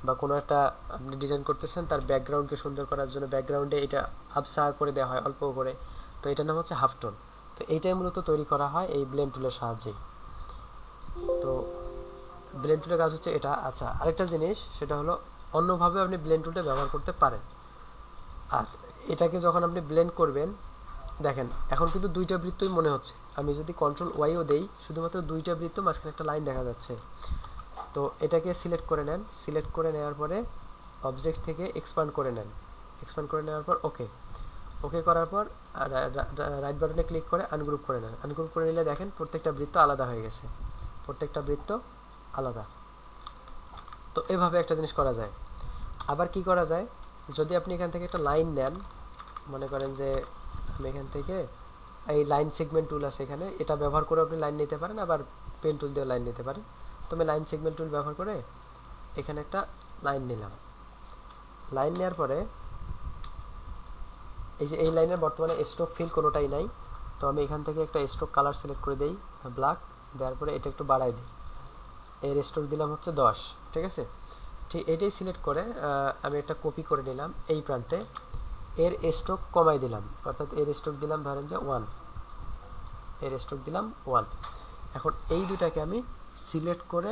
বা কোনো একটা আপনি ডিজাইন করতেছেন, তার ব্যাকগ্রাউন্ডকে সুন্দর করার জন্য ব্যাকগ্রাউন্ডে এটা আবছা করে দেওয়া হয় অল্প করে, তো এটার নাম হচ্ছে হাফ টোন। তো এইটাই মূলত তৈরি করা হয় এই ব্লেন্ড টুলের সাহায্যেই। তো ব্লেন্ড টুলের কাজ হচ্ছে এটা। আচ্ছা, আরেকটা জিনিস, সেটা হলো অন্যভাবে আপনি ব্লেন্ড টুলটা ব্যবহার করতে পারেন। আর এটাকে যখন আপনি ব্লেন্ড করবেন, দেখেন এখন কিন্তু 2টা বৃত্তই মনে হচ্ছে। আমি যদি কন্ট্রোল ওয়াইও দেই, শুধুমাত্র 2টা বৃত্ত, মাঝখানে একটা লাইন দেখা যাচ্ছে। তো এটাকে সিলেক্ট করে নেন, সিলেক্ট করে নেওয়ার পরে অবজেক্ট থেকে এক্সপান্ড করে নেন। এক্সপান্ড করে নেওয়ার পর ওকে করার পর রাইট বাটনে ক্লিক করে আনগ্রুপ করে নেন। আনগ্রুপ করে নিলে দেখেন প্রত্যেকটা বৃত্ত আলাদা হয়ে গেছে, প্রত্যেকটা বৃত্ত আলাদা। তো এভাবে একটা জিনিস করা যায়। আবার কি করা যায়, যদি আপনি এখান থেকে একটা লাইন নেন, মনে করেন যে আমি এখান থেকে এই লাইন সেগমেন্ট টুল আছে এখানে, এটা ব্যবহার করে আপনি লাইন নিতে পারেন, আবার পেন টুল দিয়ে লাইন নিতে পারেন। তো আমি লাইন সেগমেন্ট টুল ব্যবহার করে এখানে একটা লাইন নিলাম। লাইন নেওয়ার পরে এই যে এই লাইনের বর্তমানে স্ট্রোক ফিল কোনোটাই নাই, তো আমি এখান থেকে একটা স্ট্রোক কালার সিলেক্ট করে দেই, ব্ল্যাক, দেওয়ার পরে এটা একটু বাড়াই দিই, এর স্ট্রোক দিলাম হচ্ছে 10, ঠিক আছে? ঠিক এটাই সিলেক্ট করে আমি একটা কপি করে নিলাম এই প্রান্তে, এর স্ট্রোক কমাই দিলাম, অর্থাৎ এর স্ট্রোক দিলাম ধরেন যে 1, এর স্ট্রোক দিলাম 1। এখন এই দুটাকে আমি সিলেক্ট করে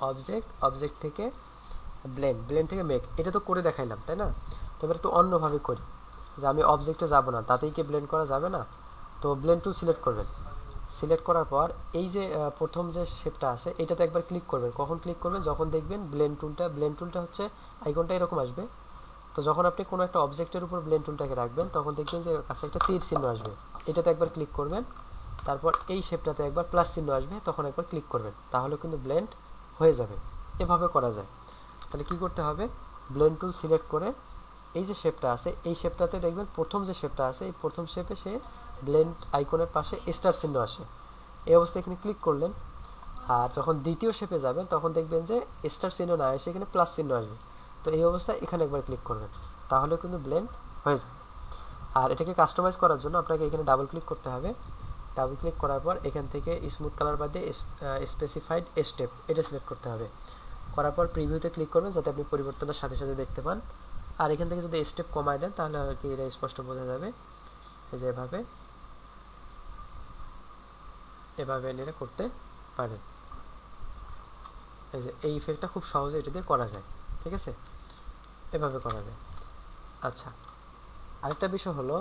অবজেক্ট, অবজেক্ট থেকে ব্লেন্ড, ব্লেন্ড থেকে মেক। এটা তো করে দেখাইলাম তাই না? তবে একটু অন্যভাবে করি, যে আমি অবজেক্টে যাব না, তাতেই কি ব্লেন্ড করা যাবে না? তো ব্লেন্ড টুল সিলেক্ট করবেন, সিলেক্ট করার পর এই যে প্রথম যে শেপটা আছে এটাতে একবার ক্লিক করবেন। কখন ক্লিক করবেন? যখন দেখবেন ব্লেন্ড টুলটা হচ্ছে আইকনটা এরকম আসবে। তো যখন আপনি কোনো একটা অবজেক্টের উপর ব্লেন্ড টুলটাকে রাখবেন তখন দেখবেন যে কাছে একটা তীর চিহ্ন আসবে, এটাতে একবার ক্লিক করবেন। তারপর এই শেপটাতে একবার প্লাস চিহ্ন আসবে, তখন একবার ক্লিক করবেন, তাহলে কিন্তু ব্লেন্ড হয়ে যাবে। এভাবে করা যায়। তাহলে কি করতে হবে? ব্লেন্ড টুল সিলেক্ট করে এই যে শেপটা আছে এই শেপটাতে দেখবেন প্রথম যে শেপটা আছে এই প্রথম শেপে সে ব্লেন্ড আইকনের পাশে স্টার চিহ্ন আসে। এই অবস্থায় এখানে ক্লিক করলেন। আর যখন দ্বিতীয় শেপে যাবেন তখন দেখবেন যে স্টার চিহ্ন না এসে এখানে প্লাস চিহ্ন আসবে। তো এই অবস্থায় এখানে একবার ক্লিক করবেন, তাহলে কিন্তু ব্লেন্ড হয়ে যাবে। আর এটাকে কাস্টমাইজ করার জন্য আপনাকে এখানে ডাবল ক্লিক করতে হবে। ডাবল ক্লিক করার পর এখান থেকে স্মুথ কালার বাদে স্পেসিফাইড স্টেপ এটা সিলেক্ট করতে হবে। করার পর প্রিভিউতে ক্লিক করবেন যাতে আপনি পরিবর্তনের সাথে সাথে দেখতে পান। আর এখান থেকে যদি স্টেপ কমায় দেন তাহলে আর কি এটা স্পষ্ট বোঝা যাবে। এই যে এভাবে এভাবে নিয়ে করতে পারেন। এই যে এই ইফেক্টটা খুব সহজে এটা দিয়ে করা যায়, ঠিক আছে? এভাবে করা যায়। আচ্ছা, আরেকটা বিষয় হলো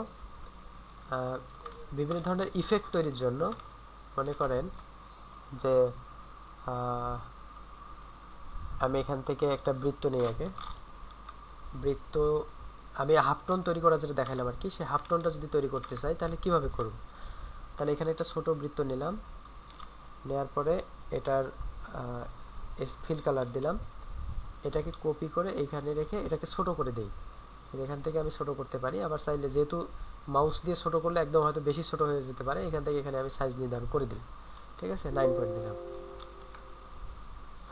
বিভিন্ন ধরনের ইফেক্ট তৈরির জন্য মনে করেন যে আমি এখান থেকে একটা বৃত্ত নিই আগে। বৃত্ত আমি হাফ টোন তৈরি করা যেটা দেখালাম আর কি, সেই হাফ টোনটা যদি তৈরি করতে চাই তাহলে কিভাবে করব? তাহলে এখানে একটা ছোট বৃত্ত নিলাম, নেওয়ার পরে এটার ফিল কালার দিলাম, এটাকে কপি করে এইখানে রেখে এটাকে ছোট করে দেই। এখান থেকে আমি ছোট করতে পারি, আবার চাইলে যেহেতু মাউস দিয়ে ছোট করলে একদম হয়তো বেশি ছোট হয়ে যেতে পারে, এখান থেকে এখানে আমি সাইজ নির্ধারণ করে দিই, ঠিক আছে? 9 পয়েন্ট দিলাম।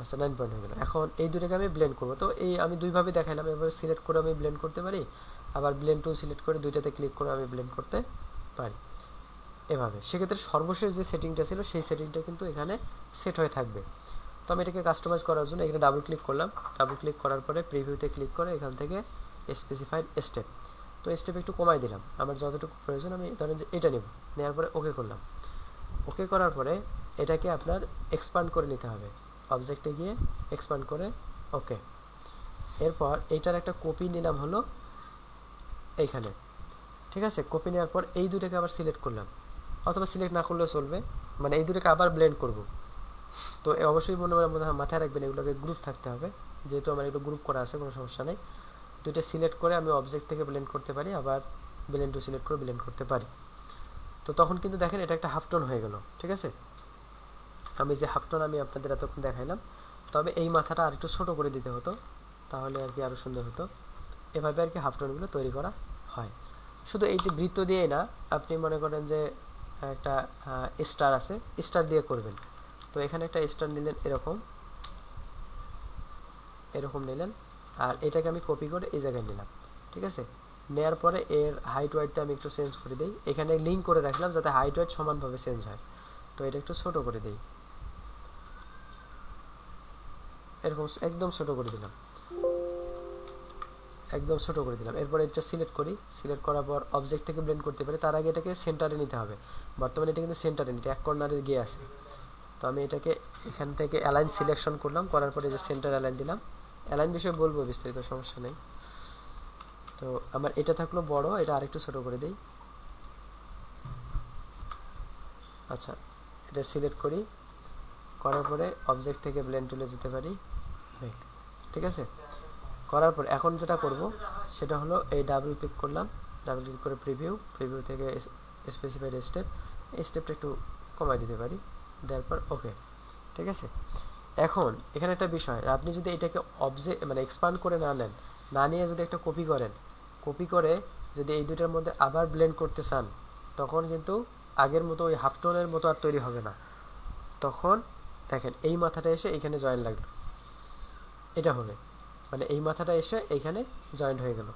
আচ্ছা 9 পয়েন্ট হয়ে গেল। এখন এই দুটোকে আমি ব্লেন্ড করবো। তো এই আমি দুইভাবে দেখাইলাম, এভাবে সিলেক্ট করে আমি ব্লেন্ড করতে পারি, আবার ব্লেন্ড টুল সিলেক্ট করে দুইটাতে ক্লিক করে আমি ব্লেন্ড করতে পারি এভাবে। সেক্ষেত্রে সর্বশেষ যে সেটিংটা ছিল সেই সেটিংটা কিন্তু এখানে সেট হয়ে থাকবে। তো আমি এটাকে কাস্টমাইজ করার জন্য এখানে ডাবল ক্লিক করলাম। ডাবল ক্লিক করার পরে প্রিভিউতে ক্লিক করে এখান থেকে স্পেসিফাইড স্টেপ, তো স্টেপ একটু কমাই দিলাম, আমার যতটুকু প্রয়োজন আমি ধরেন যে এটা নেব। নেওয়ার পরে ওকে করলাম। ওকে করার পরে এটাকে আপনার এক্সপান্ড করে নিতে হবে, অবজেক্টে গিয়ে এক্সপান্ড করে ওকে। এরপর এইটার একটা কপি নিলাম হলো এইখানে, ঠিক আছে? কপি নেওয়ার পর এই দুটোকে আবার সিলেক্ট করলাম, অথবা সিলেক্ট না করলেও চলবে, মানে এই দুটোকে আবার ব্লেন্ড করব। তো অবশ্যই মাথায় রাখবেন এগুলোকে গ্রুপ থাকতে হবে, যেহেতু আমার এগুলো গ্রুপ করা আছে কোনো সমস্যা নেই। দুইটা সিলেক্ট করে আমি অবজেক্ট থেকে ব্লেন্ড করতে পারি, আবার ব্লেন্ড টু সিলেক্ট করে ব্লেন্ড করতে পারি। তো তখন কিন্তু দেখেন এটা একটা হাফ টোন হয়ে গেল, ঠিক আছে? আমি যে হাফ টোন আমি আপনাদের এতক্ষণ দেখাইলাম, তবে এই মাথাটা আর একটু ছোটো করে দিতে হতো, তাহলে আর কি আরও সুন্দর হতো। এভাবে আর কি হাফ টোনগুলো তৈরি করা হয়। শুধু এইটি বৃত্ত দিয়েই না, আপনি মনে করেন যে একটা স্টার আছে, স্টার দিয়ে করবেন। তো এখানে একটা স্টার নিলেন, এরকম এরকম নিলেন, আর এটাকে আমি কপি করে এই জায়গায় নিলাম, ঠিক আছে? নেওয়ার পরে এর হাইট ওয়াইটটা আমি একটু চেঞ্জ করে দিই, এখানে লিঙ্ক করে রাখলাম যাতে হাইট ওয়াইট সমানভাবে চেঞ্জ হয়। তো এটা একটু ছোটো করে দিই, এরকম একদম ছোটো করে দিলাম, একদম ছোটো করে দিলাম। এরপর এটা সিলেক্ট করি, সিলেক্ট করার পর অবজেক্ট থেকে ব্লেন্ড করতে পারি, তার আগে এটাকে সেন্টারে নিতে হবে। বর্তমানে এটা কিন্তু সেন্টারে নিতে এক কর্নারে গিয়ে আছে। তো আমি এটাকে এখান থেকে অ্যালাইন সিলেকশন করলাম, করার পরে যে সেন্টার অ্যালাইন দিলাম। অ্যালাইন বিষয়ে বলবো বিস্তারিত, সমস্যা নেই। তো আমার এটা থাকলো বড়, এটা আরেকটু ছোট করে দিই। আচ্ছা, এটা সিলেক্ট করি, করার পরে অবজেক্ট থেকে ব্লেন্ড টুলে যেতে পারি, ঠিক আছে? করার পর এখন যেটা করব সেটা হলো এই ডাবল ক্লিক করলাম, ডাবল ক্লিক করে প্রিভিউ থেকে স্পেসিফাইড স্টেপ, এই স্টেপটা একটু কমাই দিতে পারি, দেওয়ার পর ওকে, ঠিক আছে? এখন এখানে একটা বিষয়, আপনি যদি এটাকে অবজেক্ট মানে এক্সপান্ড করে না নেন, না নিয়ে যদি একটা কপি করেন, কপি করে যদি এই দুটার মধ্যে আবার ব্লেন্ড করতে চান, তখন কিন্তু আগের মতো ওই হাফ টোনের মতো আর তৈরি হবে না। তখন দেখেন এই মাথাটা এসে এখানে জয়েন লাগলো, এটা হবে, মানে এই মাথাটা এসে এইখানে জয়েন্ট হয়ে গেল।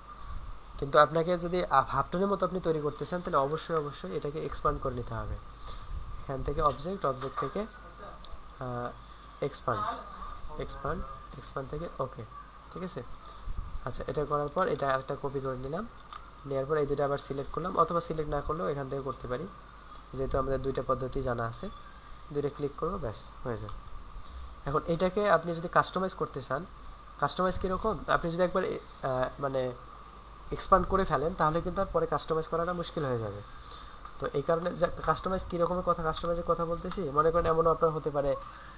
কিন্তু আপনাকে যদি হাফ টোনের মতো আপনি তৈরি করতে চান তাহলে অবশ্যই এটাকে এক্সপান্ড করে নিতে হবে। এখান থেকে অবজেক্ট থেকে এক্সপান্ড থেকে ওকে, ঠিক আছে? আচ্ছা, এটা করার পর এটা আরেকটা কপি করে নিলাম, নেওয়ার পর এই দুটো আবার সিলেক্ট করলাম, অথবা সিলেক্ট না করলেও এখান থেকে করতে পারি, যেহেতু আমাদের দুইটা পদ্ধতি জানা আছে। দুইটা ক্লিক করবো, ব্যাস হয়ে যাবে। এখন এটাকে আপনি যদি কাস্টমাইজ করতে চান, কাস্টমাইজ কীরকম, আপনি যদি একবার মানে এক্সপান্ড করে ফেলেন তাহলে কিন্তু আর পরে কাস্টমাইজ করাটা মুশকিল হয়ে যাবে। তো এই কারণে কাস্টমাইজ কীরকমের কথা, কাস্টমাইজের কথা বলতেছি, মনে করেন এমনও আপনার হতে পারে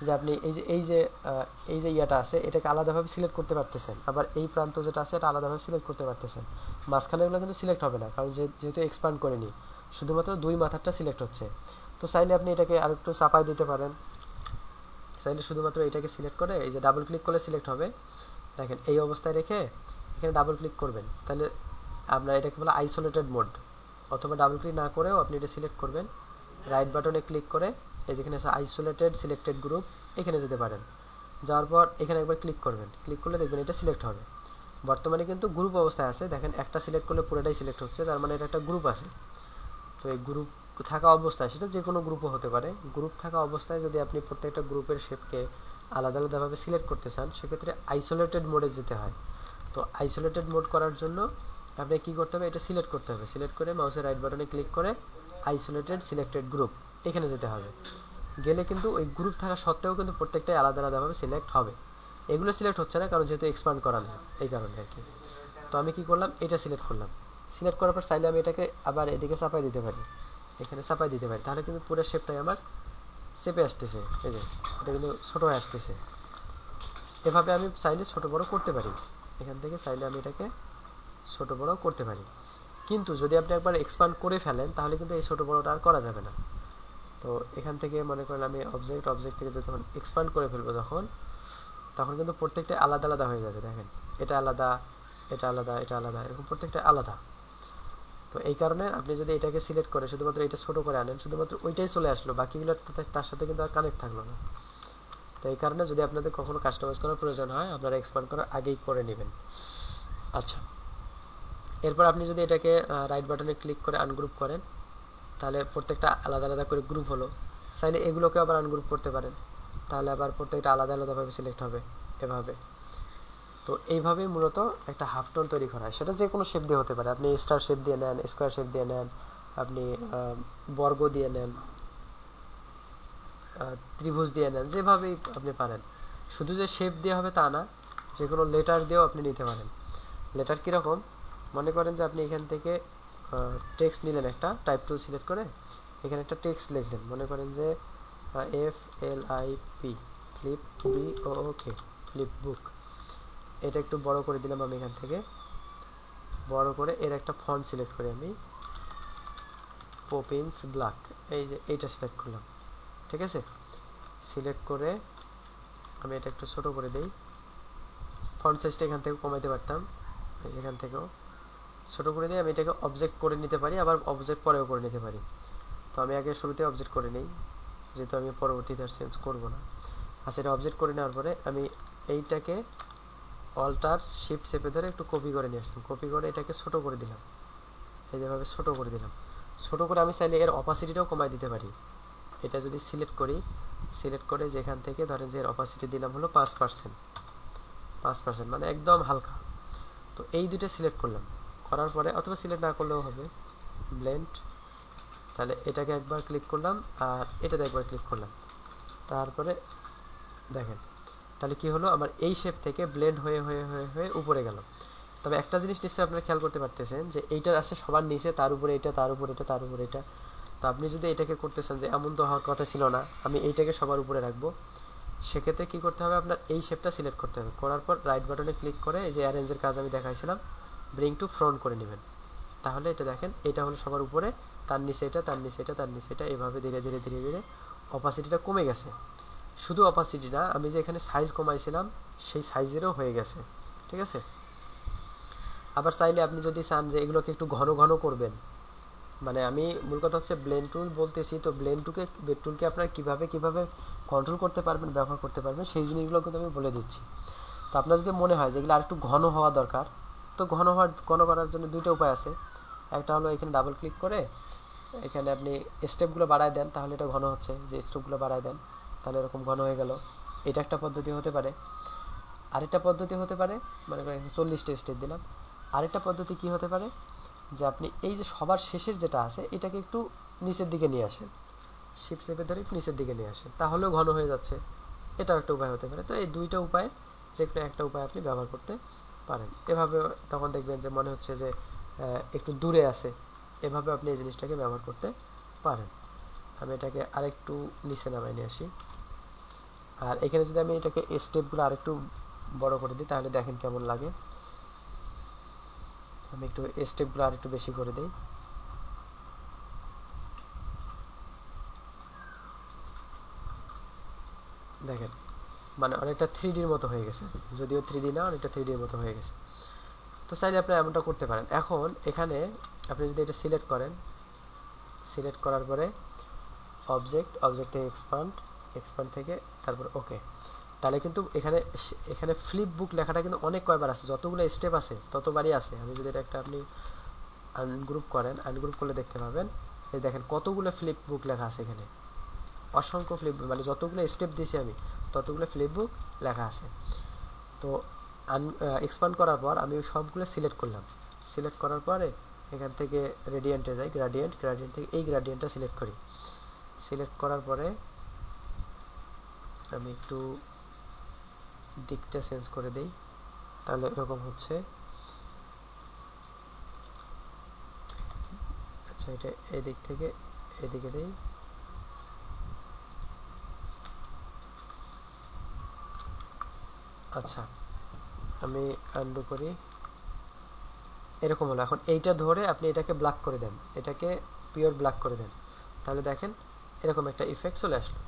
যে আপনি এই যে ইয়াটা আছে এটাকে আলাদাভাবে সিলেক্ট করতে পারতেছেন, আবার এই প্রান্ত যেটা আছে এটা আলাদাভাবে সিলেক্ট করতে পারতেছেন। মাঝখানেরগুলো কিন্তু সিলেক্ট হবে না, কারণ যেহেতু এক্সপান্ড করেনি, শুধুমাত্র দুই মাথারটা সিলেক্ট হচ্ছে। তো চাইলে আপনি এটাকে আরেকটু চাপাই দিতে পারেন, চাইলে শুধুমাত্র এটাকে সিলেক্ট করে এই যে ডাবল ক্লিক করলে সিলেক্ট হবে, দেখেন এই অবস্থায় রেখে এখানে ডাবল ক্লিক করবেন, তাহলে আপনার এটাকে বলে আইসোলেটেড মোড। অথবা ডাবল ক্লিক না করেও আপনি এটা সিলেক্ট করবেন, রাইট বাটনে ক্লিক করে এই যেখানে আছে আইসোলেটেড সিলেক্টেড গ্রুপ, এখানে যেতে পারেন। যাওয়ার পর এখানে একবার ক্লিক করবেন, ক্লিক করলে দেখবেন এটা সিলেক্ট হবে। বর্তমানে কিন্তু গ্রুপ অবস্থায় আছে, দেখেন একটা সিলেক্ট করলে পুরোটাই সিলেক্ট হচ্ছে, তার মানে এটা একটা গ্রুপ আছে। তো এই গ্রুপ থাকা অবস্থায়, সেটা যে কোনো গ্রুপও হতে পারে, গ্রুপ থাকা অবস্থায় যদি আপনি প্রত্যেকটা গ্রুপের শেপকে আলাদা আলাদাভাবে সিলেক্ট করতে চান সেক্ষেত্রে আইসোলেটেড মোডে যেতে হয়। তো আইসোলেটেড মোড করার জন্য আপনি কী করতে হবে, এটা সিলেক্ট করতে হবে, সিলেক্ট করে মাউসের রাইট বাটনে ক্লিক করে আইসোলেটেড সিলেক্টেড গ্রুপ এখানে যেতে হবে। গেলে কিন্তু ওই গ্রুপ থাকা সত্ত্বেও কিন্তু প্রত্যেকটাই আলাদা আলাদাভাবে সিলেক্ট হবে। এগুলো সিলেক্ট হচ্ছে না কারণ যেহেতু এক্সপান্ড করা নেই, এই কারণে আর কি। তো আমি কি করলাম, এটা সিলেক্ট করলাম, সিলেক্ট করার পর চাইলে আমি এটাকে আবার এদিকে চাপাই দিতে পারি, এখানে চাপাই দিতে পারি, তাহলে কিন্তু পুরো শেপটাই আমার চেপে আসতেছে, এই যে এটা কিন্তু ছোটো হয়ে আসতেছে। এভাবে আমি চাইলে ছোটো বড়ো করতে পারি, এখান থেকে চাইলে আমি এটাকে ছোটো বড়ো করতে পারি। কিন্তু যদি আপনি একবার এক্সপান্ড করে ফেলেন তাহলে কিন্তু এই ছোটো বড়োটা আর করা যাবে না। তো এখান থেকে মনে করেন আমি অবজেক্ট থেকে যখন এক্সপান্ড করে ফেলবো তখন কিন্তু প্রত্যেকটা আলাদা আলাদা হয়ে যাবে। দেখেন এটা আলাদা, এটা আলাদা, এটা আলাদা, এরকম প্রত্যেকটা আলাদা। তো এই কারণে আপনি যদি এটাকে সিলেক্ট করে শুধুমাত্র এটা ছোটো করে আনেন, শুধুমাত্র ওইটাই চলে আসলো, বাকিগুলো তার সাথে কিন্তু আর কানেক্ট থাকলো না। তো এই কারণে যদি আপনাদের কখনো কাস্টমাইজ করার প্রয়োজন হয় আপনারা এক্সপান্ড করার আগেই করে নেবেন। আচ্ছা, এরপর আপনি যদি এটাকে রাইট বাটনে ক্লিক করে আনগ্রুপ করেন তাহলে প্রত্যেকটা আলাদা আলাদা করে গ্রুপ হলো। চাইলে এগুলোকে আবার আনগ্রুপ করতে পারেন, তাহলে আবার প্রত্যেকটা আলাদা আলাদাভাবে সিলেক্ট হবে এভাবে। তো এইভাবেই মূলত একটা হাফ টোন তৈরি করা হয়, সেটা যে কোনো শেপ দিয়ে হতে পারে। আপনি স্টার শেপ দিয়ে নেন, স্কোয়ার শেপ দিয়ে নেন, আপনি বর্গ দিয়ে নেন, ত্রিভুজ দিয়ে নেন, যেভাবেই আপনি পারেন। শুধু যে শেপ দিয়ে হবে তা না, যে কোনো লেটার দিয়েও আপনি নিতে পারেন। লেটার কীরকম, মনে করেন যে আপনি এখান থেকে টেক্সট নিলেন, একটা টাইপ টুল সিলেক্ট করে এখানে একটা টেক্সট লিখলেন, মনে করেন যে FLIP ফ্লিপ BOOK ফ্লিপ বুক। এটা একটু বড় করে দিলাম আমি, এখান থেকে বড় করে এর একটা ফন্ট সিলেক্ট করে আমি পপিন্স ব্ল্যাক, এই যে এইটা সিলেক্ট করলাম, ঠিক আছে। সিলেক্ট করে আমি এটা একটু ছোটো করে দিই, ফন্ট সাইজটা এখান থেকে কমাইতে পারতাম, এখান থেকেও ছোটো করে দিয়ে আমি এটাকে অবজেক্ট করে নিতে পারি, আবার অবজেক্ট পরেও করে নিতে পারি। তো আমি আগে শুরুতে অবজেক্ট করে নিই, যেহেতু আমি পরবর্তীতে আর চেঞ্জ করবো না। আচ্ছা, এটা অবজেক্ট করে নেওয়ার পরে আমি এইটাকে অল্টার শিফট চেপে ধরে একটু কপি করে নিয়ে আসলাম, কপি করে এটাকে ছোটো করে দিলাম, এই যেভাবে ছোটো করে দিলাম। ছোটো করে আমি চাইলে এর অপাসিটিটাও কমাই দিতে পারি। এটা যদি সিলেক্ট করি, সিলেক্ট করে যেখান থেকে ধরেন যে এর অপাসিটি দিলাম হলো 5%, মানে একদম হালকা। তো এই দুটো সিলেক্ট করলাম, করার পরে অথবা সিলেক্ট না করলেও হবে, ব্লেন্ড, তাহলে এটাকে একবার ক্লিক করলাম আর এটাতে একবার ক্লিক করলাম, তারপরে দেখেন তাহলে কি হলো, আমার এই শেপ থেকে ব্লেন্ড হয়ে হয়ে হয়ে হয়ে উপরে গেল। তবে একটা জিনিস নিশ্চয়ই আপনারা খেয়াল করতে পারতেছেন যে এইটা আছে সবার নিচে, তার উপরে এটা, তার উপরে এটা, তার উপরে এটা। তো আপনি যদি এটাকে করতেছেন যে এমন তো হওয়ার কথা ছিল না, আমি এইটাকে সবার উপরে রাখবো, সেক্ষেত্রে কী করতে হবে, আপনার এই শেপটা সিলেক্ট করতে হবে, করার পর রাইট বাটনে ক্লিক করে এই যে অ্যারেঞ্জের কাজ আমি দেখাইছিলাম, ব্রিং টু ফ্রন্ট করে নেবেন। তাহলে এটা দেখেন এটা হলো সবার উপরে, তার নিচে এটা, তার নিচে এটা, তার নিচে এটা, এভাবে ধীরে ধীরে ধীরে ধীরে অপাসিটিটা কমে গেছে। শুধু অপাসিটি না, আমি যে এখানে সাইজ কমাইছিলাম সেই সাইজেরও হয়ে গেছে, ঠিক আছে। আবার চাইলে আপনি যদি চান যে এগুলোকে একটু ঘন ঘন করবেন, মানে আমি মূল কথা হচ্ছে ব্লেন্ড টুল বলতেছি, তো ব্লেন্ড টুলকে আপনারা কীভাবে কন্ট্রোল করতে পারবেন, ব্যবহার করতে পারবেন, সেই জিনিসগুলো কিন্তু আমি বলে দিচ্ছি। তো আপনার যদি মনে হয় যেগুলো আর একটু ঘন হওয়া দরকার, তো ঘন করার জন্য দুইটা উপায় আছে। একটা হলো এখানে ডাবল ক্লিক করে এখানে আপনি স্টেপগুলো বাড়ায় দেন, তাহলে এটা ঘন হচ্ছে, যে স্টেপগুলো বাড়ায় দেন তাহলে এরকম ঘন হয়ে গেল, এটা একটা পদ্ধতি হতে পারে। আরেকটা পদ্ধতি হতে পারে, মানে 40টা স্টেপ দিলাম। আরেকটা পদ্ধতি কি হতে পারে, যে আপনি এই যে সবার শেষের যেটা আছে এটাকে একটু নিচের দিকে নিয়ে আসেন, শিফট চেপে ধরে একটু নিচের দিকে নিয়ে আসেন, তাহলেও ঘন হয়ে যাচ্ছে, এটাও একটা উপায় হতে পারে। তো এই দুইটা উপায় যে কোনো একটা উপায় আপনি ব্যবহার করতে পারেন। এভাবে তখন দেখবেন যে মনে হচ্ছে যে একটু দূরে আছে, এভাবে আপনি এই জিনিসটাকে ব্যবহার করতে পারেন। আমি এটাকে আরেকটু নিচে নামাই নিয়ে আসি। আর এখানে যদি আমি এটাকে স্টেপগুলো আরেকটু বড় করে দিই তাহলে দেখেন কেমন লাগে। আমি একটু স্টেপগুলো আরেকটু বেশি করে দিই। দেখেন মানে অনেকটা 3Dর মতো হয়ে গেছে, যদিও 3D না, অনেকটা 3Dর মতো হয়ে গেছে। তো চাইলে আপনি এমনটা করতে পারেন। এখন এখানে আপনি যদি এটা সিলেক্ট করেন, সিলেক্ট করার পরে অবজেক্ট, অবজেক্ট থেকে এক্সপান্ড, এক্সপান্ড থেকে তারপর ওকে, তাহলে কিন্তু এখানে এখানে ফ্লিপ বুক লেখাটা কিন্তু অনেক কয়বার আছে, যতগুলো স্টেপ আছে ততবারই আছে। আমি যদি এটা একটা আপনি আনগ্রুপ করেন, আনগ্রুপ করলে দেখতে পাবেন এই দেখেন কতগুলো ফ্লিপ বুক লেখা আছে এখানে, অসংখ্য ফ্লিপ, মানে যতগুলো স্টেপ দিয়েছি আমি ততগুলো ফ্লিপ বুক লেখা আছে। তো এক্সপান্ড করার পর আমি সবগুলো সিলেক্ট করলাম, সিলেক্ট করার পরে এখান থেকে রেডিয়েন্টে যাই, গ্রাডিয়েন্ট, গ্রাডিয়েন্ট থেকে এই গ্রাডিয়েন্টটা সিলেক্ট করি। সিলেক্ট করার পরে আমি একটু দিকটা চেঞ্জ করে দেই, তাহলে এরকম হচ্ছে। আচ্ছা এটা এদিক থেকে এদিকে দেই। আচ্ছা আমি আনডু করি, এরকম হলো। এখন এইটা ধরে আপনি এটাকে ব্ল্যাক করে দেন, এটাকে পিওর ব্ল্যাক করে দেন, তাহলে দেখেন এরকম একটা ইফেক্ট চলে আসলো।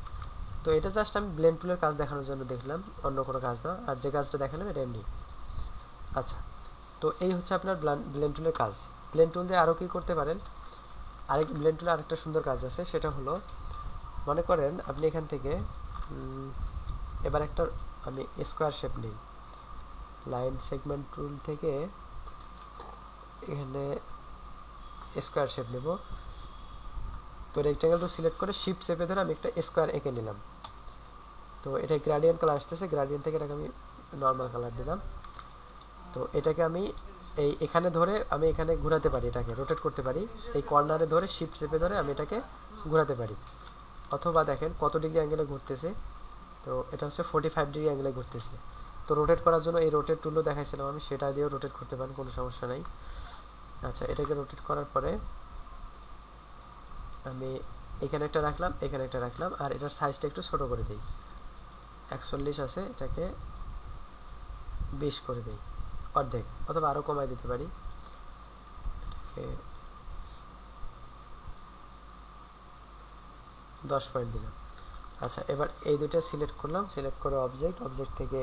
তো এটা জাস্ট আমি ব্লেন্ড টুলের কাজ দেখানোর জন্য দেখলাম, অন্য কোনো কাজ না। আর যে কাজটা দেখালাম এটা এমনি। আচ্ছা তো এই হচ্ছে আপনার ব্লেন্ড টুলের কাজ। ব্লেন্ড টুল দিয়ে আরও কী করতে পারেন, আরেক ব্লেন্ড টুলে আরেকটা সুন্দর কাজ আছে, সেটা হলো মনে করেন আপনি এখান থেকে এবার একটা আমি স্কোয়ার শেপ নিই, লাইন সেগমেন্ট টুল থেকে এখানে স্কোয়ার শেপ নেব। তো রেক্টেঙ্গেল টুল সিলেক্ট করে শিফট চেপে ধরে আমি একটা স্কোয়ার এঁকে নিলাম। তো এটা গ্রাডিয়েন্ট কালার আসতেছে, গ্রাডিয়েন্ট থেকে এটাকে আমি নর্মাল কালার দিলাম। তো এটাকে আমি এখানে ধরে আমি এখানে ঘোরাতে পারি, এটাকে রোটেট করতে পারি, এই কর্নারে ধরে শিফট চেপে ধরে আমি এটাকে ঘোরাতে পারি। অথবা দেখেন কত ডিগ্রি অ্যাঙ্গেলে ঘুরতেছে, তো এটা হচ্ছে 45 ডিগ্রি অ্যাঙ্গেলে ঘুরতেছে। তো রোটেট করার জন্য এই রোটেট টুলও দেখাইছিলাম আমি, সেটা দিয়েও রোটেট করতে পারেন, কোনো সমস্যা নাই। আচ্ছা এটাকে রোটেট করার পরে আমি এখানে একটা রাখলাম, এখানে একটা রাখলাম, আর এটার সাইজটা একটু ছোট করে দিই, 41 আছে, এটাকে 20 করে দিই, অর্ধেক, অথবা আরও কমাই দিতে পারি, 10 পয়েন্ট দিলাম। আচ্ছা এবার এই দুটো সিলেক্ট করলাম, সিলেক্ট করে অবজেক্ট, অবজেক্ট থেকে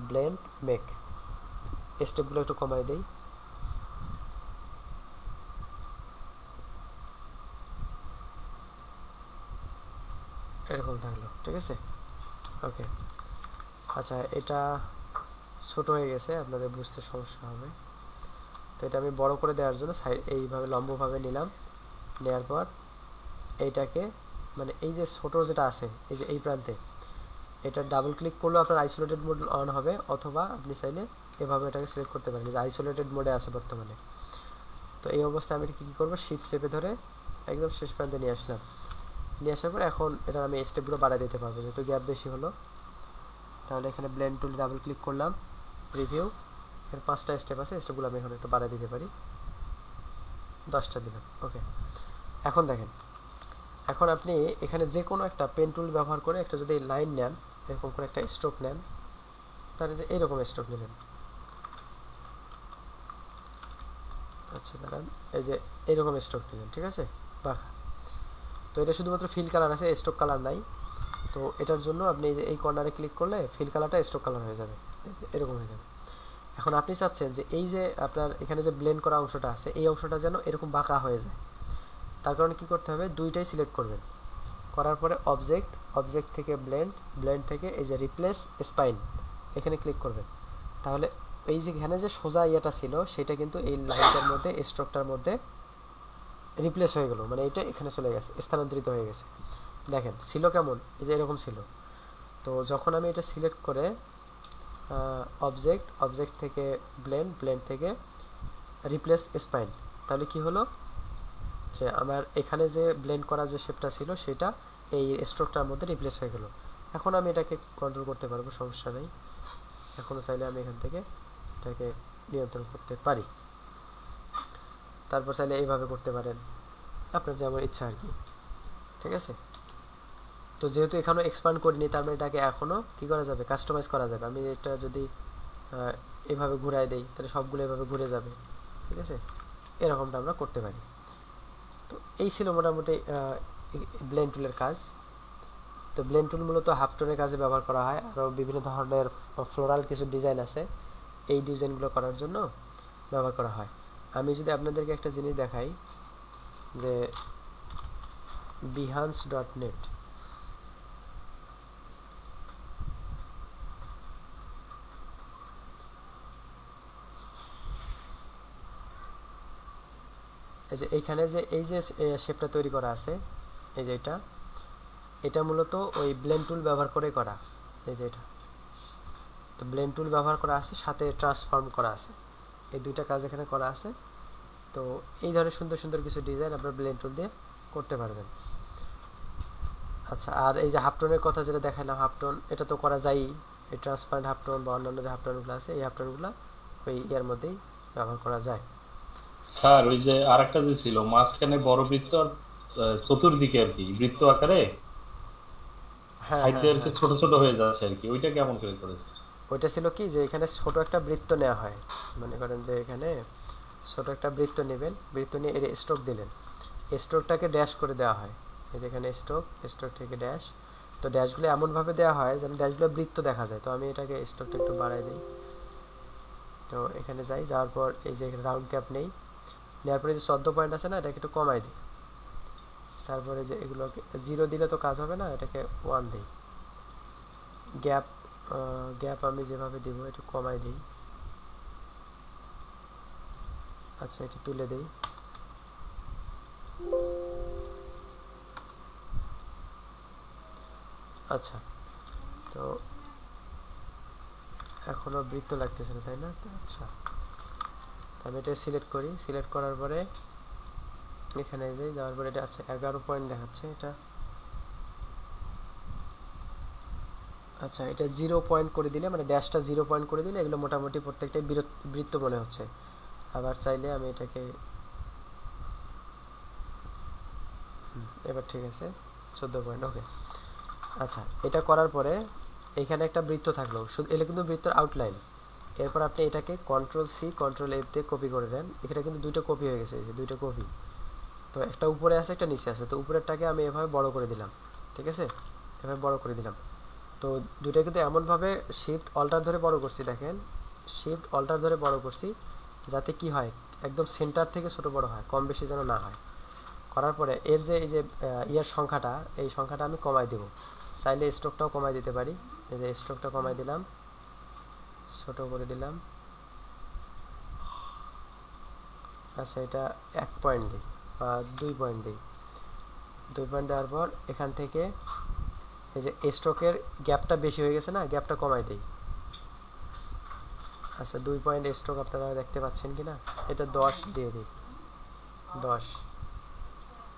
ব্লেন্ড, মেক, স্টেপগুলো একটু কমাই দেই। এরকম থাকলো, ঠিক আছে, ওকে। আচ্ছা এটা ছোট হয়ে গেছে, আপনাদের বুঝতে সমস্যা হবে, তো এটা আমি বড় করে দেওয়ার জন্য সাইড এইভাবে লম্বভাবে নিলাম, নেওয়ার পর এইটাকে মানে এই যে ছোট যেটা আছে এই যে এই প্রান্তে, এটা ডাবল ক্লিক করলেও আপনার আইসোলেটেড মোড অন হবে, অথবা আপনি চাইলে এভাবে এটাকে সিলেক্ট করতে পারেন, যে আইসোলেটেড মোডে আছে বর্তমানে। তো এই অবস্থায় আমি কী করবো, শিফট চেপে ধরে একদম শেষ প্রান্তে নিয়ে আসলাম, নিয়ে আসার পর এখন এটা আমি স্টেপগুলো বাড়াই দিতে পারবো, যেহেতু গ্যাপ বেশি হলো। তাহলে এখানে ব্লেন্ড টুল ডাবল ক্লিক করলাম, প্রিভিউ, এর 5টা স্টেপ আছে, স্টেপগুলো আমি এখন একটু বাড়াই দিতে পারি, 10টা দিলাম, ওকে। এখন দেখেন, এখন আপনি এখানে যে কোনো একটা পেন টুল ব্যবহার করে একটা যদি লাইন নেন, এরকম করে একটা স্ট্রোক নেন, তাহলে যে এইরকম স্ট্রোক নেবেন। আচ্ছা দাঁড়ান, এই যে এইরকম স্ট্রোক নেবেন, ঠিক আছে, বাহ। তো এটা শুধুমাত্র ফিল কালার আছে, স্ট্রোক কালার নাই। তো এটার জন্য আপনি এই কর্নারে ক্লিক করলে ফিল কালারটা স্ট্রোক কালার হয়ে যাবে, এরকম হয়ে যাবে। এখন আপনি চাচ্ছেন যে এই যে আপনার এখানে যে ব্লেন্ড করা অংশটা আছে, এই অংশটা যেন এরকম বাঁকা হয়ে যায়, তার কারণে কী করতে হবে, দুইটাই সিলেক্ট করবেন, করার পরে অবজেক্ট, অবজেক্ট থেকে ব্লেন্ড, ব্লেন্ড থেকে এই যে রিপ্লেস স্পাইন, এখানে ক্লিক করবেন। তাহলে এই যে এখানে যে সোজা ইয়েটা ছিল সেটা কিন্তু এই লাইনটার মধ্যে, স্ট্রোকটার মধ্যে রিপ্লেস হয়ে গেল, মানে এটা এখানে চলে গেছে, স্থানান্তরিত হয়ে গেছে। দেখেন ছিল কেমন, এই যে এরকম ছিল। তো যখন আমি এটা সিলেক্ট করে অবজেক্ট, অবজেক্ট থেকে ব্লেন্ড, ব্লেন্ড থেকে রিপ্লেস স্পাইন, তাহলে কি হলো যে আমার এখানে যে ব্লেন্ড করা যে শেপটা ছিল সেটা এই স্ট্রোকটার মধ্যে রিপ্লেস হয়ে গেল। এখন আমি এটাকে কন্ট্রোল করতে পারবো, সমস্যা নেই। এখনও চাইলে আমি এখান থেকে এটাকে নিয়ন্ত্রণ করতে পারি। তারপর চাইলে এইভাবে করতে পারেন, আপনার যেমন ইচ্ছা আর কি, ঠিক আছে। তো যেহেতু এখনও এক্সপান্ড করিনি, তার মানে এটাকে এখনও কী করা যাবে, কাস্টমাইজ করা যাবে। আমি এটা যদি এভাবে ঘুরাই দেই, তাহলে সবগুলো এভাবে ঘুরে যাবে, ঠিক আছে। এরকমটা আমরা করতে পারি। তো এই ছিল মোটামুটি ব্লেন্ড টুলের কাজ। তো ব্লেন্ড টুল মূলত হাফ টোনের কাজে ব্যবহার করা হয়। আরও বিভিন্ন ধরনের ফ্লোরাল কিছু ডিজাইন আছে, এই ডিজাইনগুলো করার জন্য ব্যবহার করা হয়। আমি যদি আপনাদেরকে একটা জিনিস দেখাই, যে behance.net, এই যে এইখানে যে এই যে শেপটা তৈরি করা আছে, এই যে এটা মূলত ওই ব্লেন্ড টুল ব্যবহার করে করা। এই যে এটা, তো ব্লেন্ড টুল ব্যবহার করা আছে, সাথে ট্রান্সফর্ম করা আছে, এই দুইটা কাজ এখানে করা আছে। তো এই ধরনের সুন্দর সুন্দর কিছু ডিজাইন আপনার ব্লেন্ড টুল দিয়ে করতে পারবেন। আচ্ছা, আর এই যে হাফটোনের কথা যেটা দেখালাম, হাফটোন এটা তো করা যায়ই, এই ট্রান্সপারেন্ট হাফটোন বা অন্যান্য যে হাফটোনগুলো আছে, এই হাফটোনগুলো ওই ইয়ার মধ্যেই ব্যবহার করা যায়। স্যার ওই যে আরেকটা যে ছিল মাঝখানে বড় বৃত্ত আর চতুর্দিকে আর কি বৃত্ত আকারে হ্যাঁ সাইড হ্যাঁ দিয়ে আর কি হ্যাঁ, ছোট ছোট হয়ে যাচ্ছে আর কি, ওইটা কেমন করে করেছে? ওইটা ছিল কি, যে এখানে ছোট একটা বৃত্ত নেওয়া হয়। মনে করেন যে এখানে ছোট একটা বৃত্ত নেবেন, বৃত্ত নিয়ে এর স্ট্রোক দিলেন, স্ট্রোকটাকে ড্যাশ করে দেওয়া হয়। এই যেখানে স্ট্রোক থেকে ড্যাশ, তো ড্যাশগুলো এমনভাবে দেওয়া হয় যেন ড্যাশগুলো বৃত্ত দেখা যায়। তো আমি এটাকে স্ট্রোকটা একটু বাড়াই দিই। তো এখানে যাই, যাওয়ার পর এই যে রাউন্ড ক্যাপ নেই, নেওয়ার পরে যে 14 পয়েন্ট আছে না, এটাকে একটু কমাই দিই। তারপরে যে এগুলোকে 0 দিলে তো কাজ হবে না, এটাকে 1 দিই। গ্যাপ গ্যাপ আমি যেভাবে দিব একটু কমাই দিই। আচ্ছা, এটা তুলে দিই। আচ্ছা, তো এখনো বৃত্ত লাগতেছে না, তাই না? আচ্ছা, আমি এটা সিলেক্ট করি, সিলেক্ট করার পরে এখানে যাই, যাওয়ার পরে এটা আছে 11 পয়েন্ট দেখাচ্ছে এটা। আচ্ছা, এটা 0 পয়েন্ট করে দিলে, মানে ড্যাশটা 0 পয়েন্ট করে দিলে এগুলো মোটামুটি প্রত্যেকটাই বৃত্ত মনে হচ্ছে। আবার চাইলে আমি এটাকে, এবার ঠিক আছে, 14 পয়েন্ট, ওকে। আচ্ছা, এটা করার পরে এখানে একটা বৃত্ত থাকলো, শুধু এটা কিন্তু বৃত্তের আউটলাইন। এরপর আপনি এটাকে Ctrl+C Ctrl+F দিয়ে কপি করে দেন। এখানে কিন্তু দুইটা কপি হয়ে গেছে, এই যে দুইটা কপি। তো একটা উপরে আছে, একটা নিচে আছে। তো উপরেরটাকে আমি এভাবে বড় করে দিলাম, ঠিক আছে, এভাবে বড় করে দিলাম। তো দুইটা কিন্তু এমনভাবে শিফট অল্টার ধরে বড় করছি, দেখেন, শিফট অল্টার ধরে বড় করছি, যাতে কি হয়, একদম সেন্টার থেকে ছোট বড় হয়, কম বেশি যেন না হয়। করার পরে এর যে এই যে ইয়ার সংখ্যাটা, এই সংখ্যাটা আমি কমাই দেব। চাইলে স্ট্রোকটাও কমাই দিতে পারি। এই যে স্ট্রোকটা কমাই দিলাম, ছোট করে দিলাম। আচ্ছা, এটা 1 পয়েন্ট দিই বা 2 পয়েন্ট দিই। 2 পয়েন্ট দেওয়ার পর এখান থেকে এই যে স্ট্রোকের গ্যাপটা বেশি হয়ে গেছে না, গ্যাপটা কমাই দিই। আচ্ছা, 2 পয়েন্ট স্ট্রোক আপনারা দেখতে পাচ্ছেন কি না, এটা 10 দিয়ে দিই, 10।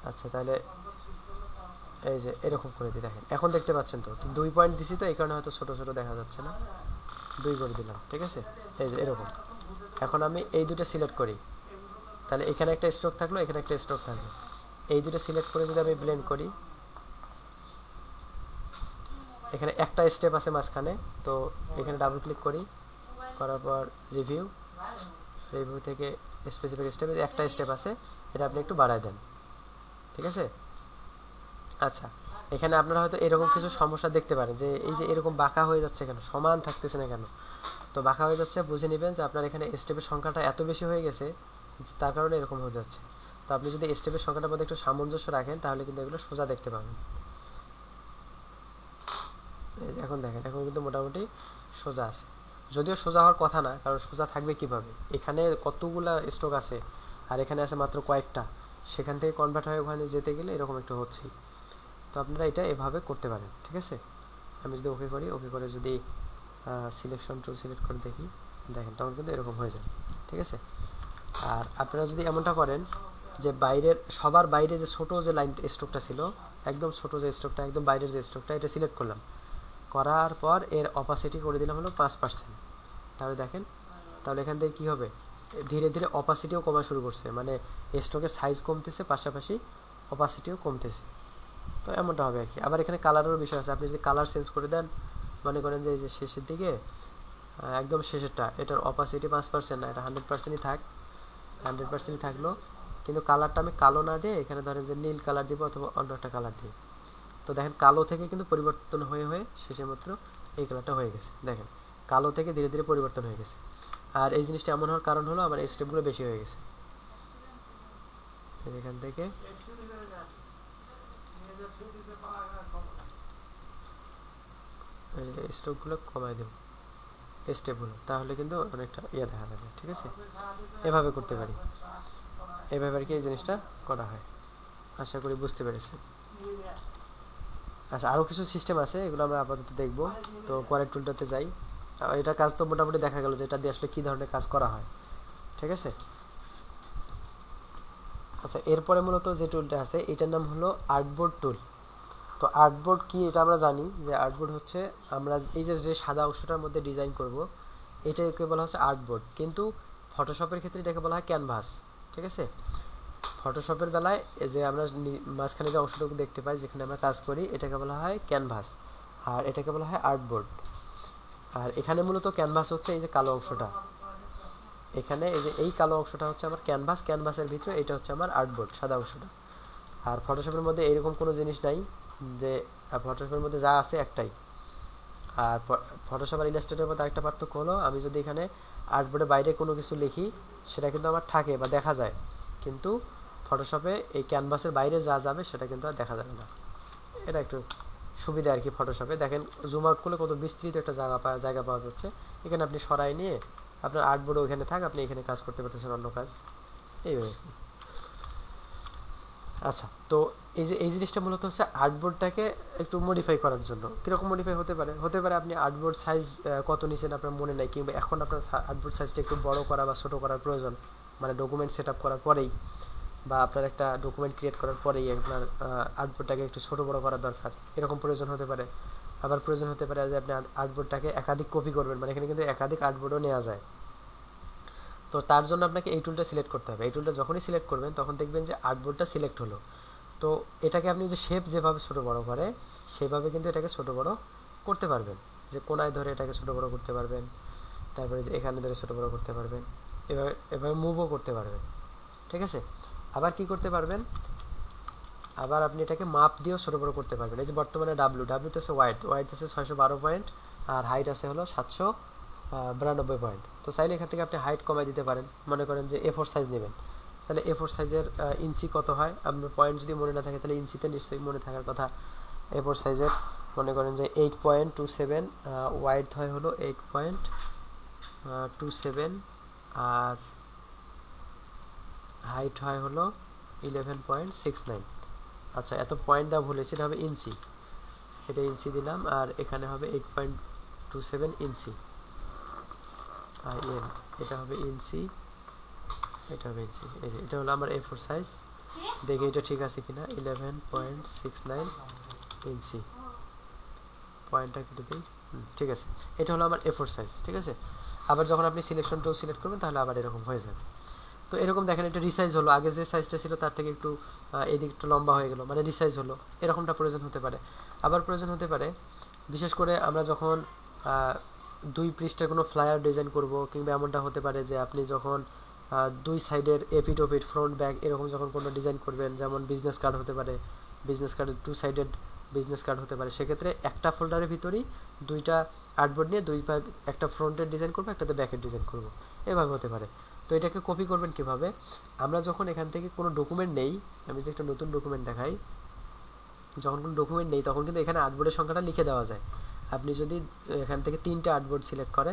আচ্ছা, তাহলে এই যে এরকম করে দিই, দেখেন এখন দেখতে পাচ্ছেন। তো 2 পয়েন্ট দিছি, তো এই কারণে হয়তো ছোট ছোট দেখা যাচ্ছে না, 2 করে দিলাম, ঠিক আছে। এই যে এরকম। এখন আমি এই দুটো সিলেক্ট করি, তাহলে এখানে একটা স্ট্রোক থাকলো, এখানে একটা স্ট্রোক থাকলো। এই দুটো সিলেক্ট করে যদি আমি ব্লেন্ড করি, এখানে একটা স্টেপ আছে মাঝখানে, তো এখানে ডাবল ক্লিক করি, করার পর রিভিউ থেকে স্পেসিফিক স্টেপে একটা স্টেপ আছে, এটা আপনি একটু বাড়ায় দেন, ঠিক আছে। আচ্ছা, এখানে আপনারা হয়তো এরকম কিছু সমস্যা দেখতে পারেন, যে এই যে এরকম বাঁকা হয়ে যাচ্ছে কেন, সমান থাকতেছে না কেন। তো বাঁকা হয়ে যাচ্ছে, বুঝে নেবেন যে আপনার এখানে স্টেপের সংখ্যাটা এত বেশি হয়ে গেছে, তার কারণে এরকম হয়ে যাচ্ছে। তো আপনি যদি স্টেপের সংখ্যাটার মধ্যে একটু সামঞ্জস্য রাখেন, তাহলে কিন্তু এগুলো সোজা দেখতে পাবেন। এখন দেখেন, এখন কিন্তু মোটামুটি সোজা আছে, যদিও সোজা হওয়ার কথা না, কারণ সোজা থাকবে কিভাবে, এখানে কতগুলা স্ট্রোক আছে আর এখানে আছে মাত্র কয়েকটা, সেখান থেকে কনভার্ট হয়ে ওখানে যেতে গেলে এরকম একটু হচ্ছেই। তো আপনারা এটা এভাবে করতে পারেন, ঠিক আছে। আমি যদি ওকে করি, ওকে করে যদি সিলেকশন টুল সিলেক্ট করে দেখি, দেখেন তখন কিন্তু এরকম হয়ে যায়, ঠিক আছে। আর আপনারা যদি এমনটা করেন যে বাইরের, সবার বাইরে যে ছোটো যে লাইন স্ট্রোকটা ছিল, একদম ছোটো যে স্ট্রোকটা, একদম বাইরের যে স্ট্রোকটা, এটা সিলেক্ট করলাম, করার পর এর অপাসিটি করে দিলাম হলো 5%। তাহলে দেখেন, তাহলে এখান থেকে কী হবে, ধীরে ধীরে অপাসিটিও কমা শুরু করছে, মানে স্ট্রোকের সাইজ কমতেছে, পাশাপাশি অপাসিটিও কমতেছে। তো এমনটা হবে আর কি। আবার এখানে কালারেরও বিষয় আছে, আপনি যদি কালার চেঞ্জ করে দেন, মনে করেন যে এই যে শেষের দিকে একদম শেষেরটা, এটার অপাসিটি 5% না, এটা 100%ই থাক, 100%ই থাকলো, কিন্তু কালারটা আমি কালো না দিয়ে এখানে ধরেন যে নীল কালার দিব অথবা অন্য একটা কালার দিই। তো দেখেন কালো থেকে কিন্তু পরিবর্তন হয়ে হয়ে শেষে মাত্র এই কালারটা হয়ে গেছে। দেখেন কালো থেকে ধীরে ধীরে পরিবর্তন হয়ে গেছে। আর এই জিনিসটা এমন হওয়ার কারণ হলো আমার স্টেপগুলো বেশি হয়ে গেছে। এখান থেকে স্ট্রোকগুলো কমাই দেব, স্টেপগুলো, তাহলে কিন্তু অনেকটা দেখা যাবে। ঠিক আছে, এভাবে করতে পারি, এভাবে আর কি এই জিনিসটা করা হয়। আশা করি বুঝতে পেরেছি। আচ্ছা, আরও কিছু সিস্টেম আছে, এগুলো আমরা আপাতত দেখব। তো পরের টুলটাতে যাই। এটা কাজ তো মোটামুটি দেখা গেল যে এটা দিয়ে আসলে কী ধরনের কাজ করা হয়। ঠিক আছে। আচ্ছা, এরপরে মূলত যে টুলটা আছে এটার নাম হলো আর্টবোর্ড টুল। তো আর্টবোর্ড কি এটা আমরা জানি যে আর্টবোর্ড হচ্ছে আমরা এই যে সাদা অংশটার মধ্যে ডিজাইন করব, এটাকে বলা হচ্ছে আর্টবোর্ড, কিন্তু ফটোশপের ক্ষেত্রে এটাকে বলা হয় ক্যানভাস। ঠিক আছে, ফটোশপের বেলায় যে আমরা মাঝখানে যে অংশটুকু দেখতে পাই যেখানে আমরা কাজ করি, এটাকে বলা হয় ক্যানভাস, আর এটাকে বলা হয় আর্টবোর্ড। আর এখানে মূলত ক্যানভাস হচ্ছে এই যে কালো অংশটা, এখানে এই যে এই কালো অংশটা হচ্ছে আমার ক্যানভাস, ক্যানভাসের ভিতরে এটা হচ্ছে আমার আর্টবোর্ড, সাদা অংশটা। আর ফটোশপের মধ্যে এরকম কোনো জিনিস নাই, যে ফটোশপের মধ্যে যা আছে একটাই। আর ফটোশপ আর ইলাস্ট্রেটরের মধ্যে আরেকটা পার্থক্য হলো, আমি যদি এখানে আর্টবোর্ডের বাইরে কোনো কিছু লিখি সেটা কিন্তু আমার থাকে বা দেখা যায়, কিন্তু ফটোশপে এই ক্যানভাসের বাইরে যা যাবে সেটা কিন্তু আর দেখা যাবে না। এটা একটু সুবিধা আর কি ফটোশপে। দেখেন জুম আউট করলে কত বিস্তৃত একটা জায়গা পাওয়া যাচ্ছে। এখানে আপনি সরাই নিয়ে আপনার আর্টবোর্ডও ওইখানে থাক, আপনি এখানে কাজ করতে পারতেছেন অন্য কাজ, এইভাবে। আচ্ছা, তো এই জিনিসটা মূলত হচ্ছে আর্টবোর্ডটাকে একটু মডিফাই করার জন্য। কীরকম মডিফাই হতে পারে, আপনি আর্টবোর্ড সাইজ কত নিছেন আপনার মনে নাই, কিংবা এখন আপনার আর্টবোর্ড সাইজটা একটু বড় করা বা ছোটো করার প্রয়োজন, মানে ডকুমেন্ট সেট আপ করার পরেই বা আপনার একটা ডকুমেন্ট ক্রিয়েট করার পরেই আপনার আর্টবোর্ডটাকে একটু ছোটো বড়ো করার দরকার, এরকম প্রয়োজন হতে পারে। আবার প্রয়োজন হতে পারে যে আপনি আর্টবোর্ডটাকে একাধিক কপি করবেন, মানে এখানে কিন্তু একাধিক আর্টবোর্ডও নেওয়া যায়। তো তার জন্য আপনাকে এই টুলটা সিলেক্ট করতে হবে। এই টুলটা যখনই সিলেক্ট করবেন তখন দেখবেন যে আর্টবোর্ডটা সিলেক্ট হলো। তো এটাকে আপনি যে শেপ যেভাবে ছোটো বড়ো করে সেভাবে কিন্তু এটাকে ছোটো বড়ো করতে পারবেন, যে কোনায় ধরে এটাকে ছোটো বড়ো করতে পারবেন, তারপরে যে এখানে ধরে ছোটো বড়ো করতে পারবেন, এভাবে মুভও করতে পারবেন। ঠিক আছে, আবার কি করতে পারবেন, আবার আপনি এটাকে মাপ দিয়েও ছোটো বড়ো করতে পারবেন। এই যে বর্তমানে ডাব্লিউতে আছে ওয়াইড আছে 612 পয়েন্ট, আর হাইট আছে হলো 792 পয়েন্ট। তো চাইলে এখান থেকে আপনি হাইট কমাই দিতে পারেন। মনে করেন যে A4 সাইজ নেবেন, তাহলে A4 সাইজের ইঞ্চি কত হয়, আপনার পয়েন্ট যদি মনে না থাকে তাহলে ইঞ্চিতে নিশ্চয়ই মনে থাকার কথা। A4 সাইজের মনে করেন যে 8.27, ওয়াইড হয় হলো 8.27, আর হাইট হয় হলো 11.69। আচ্ছা, এত পয়েন্ট দেওয়া ভুলেছি, এটা হবে ইঞ্চি, এটা ইঞ্চি দিলাম, আর এখানে হবে 8.27 ইঞ্চি, এটা হবে ইঞ্চি, এটা হবে ইঞ্চি। এটা হলো আমার A4 সাইজ, দেখে এটা ঠিক আছে কিনা। 11.69 ইঞ্চি, পয়েন্টটা কেটে দিই, ঠিক আছে। এটা হলো আমার A4 সাইজ। ঠিক আছে, আবার যখন আপনি সিলেকশন টুল সিলেক্ট করবেন তাহলে আবার এরকম হয়ে যাবে। তো এরকম দেখেন এটা রিসাইজ হলো, আগে যে সাইজটা ছিল তার থেকে একটু এদিকটা লম্বা হয়ে গেল, মানে রিসাইজ হলো, এরকমটা প্রয়োজন হতে পারে। আবার প্রয়োজন হতে পারে বিশেষ করে আমরা যখন 2 পৃষ্ঠার কোনো ফ্লায়ার ডিজাইন করব, কিংবা এমনটা হতে পারে যে আপনি যখন 2 সাইডের এপিট ওপিট ফ্রন্ট ব্যাক এরকম যখন কোনো ডিজাইন করবেন, যেমন বিজনেস কার্ড হতে পারে, বিজনেস কার্ডের 2 সাইডেড বিজনেস কার্ড হতে পারে, সেক্ষেত্রে একটা ফোল্ডারের ভিতরেই 2টা আর্টবোর্ড নিয়ে একটা ফ্রন্টের ডিজাইন করবো, একটাতে ব্যাকের ডিজাইন করব, এভাবে হতে পারে। তো এটাকে কপি করবেন কিভাবে, আমরা যখন এখান থেকে কোনো ডকুমেন্ট নেই, আমি যদি একটা নতুন ডকুমেন্ট দেখাই, যখন কোনো ডকুমেন্ট নেই তখন কিন্তু এখানে আর্টবোর্ডের সংখ্যাটা লিখে দেওয়া যায়। আপনি যদি এখান থেকে 3টা আর্টবোর্ড সিলেক্ট করে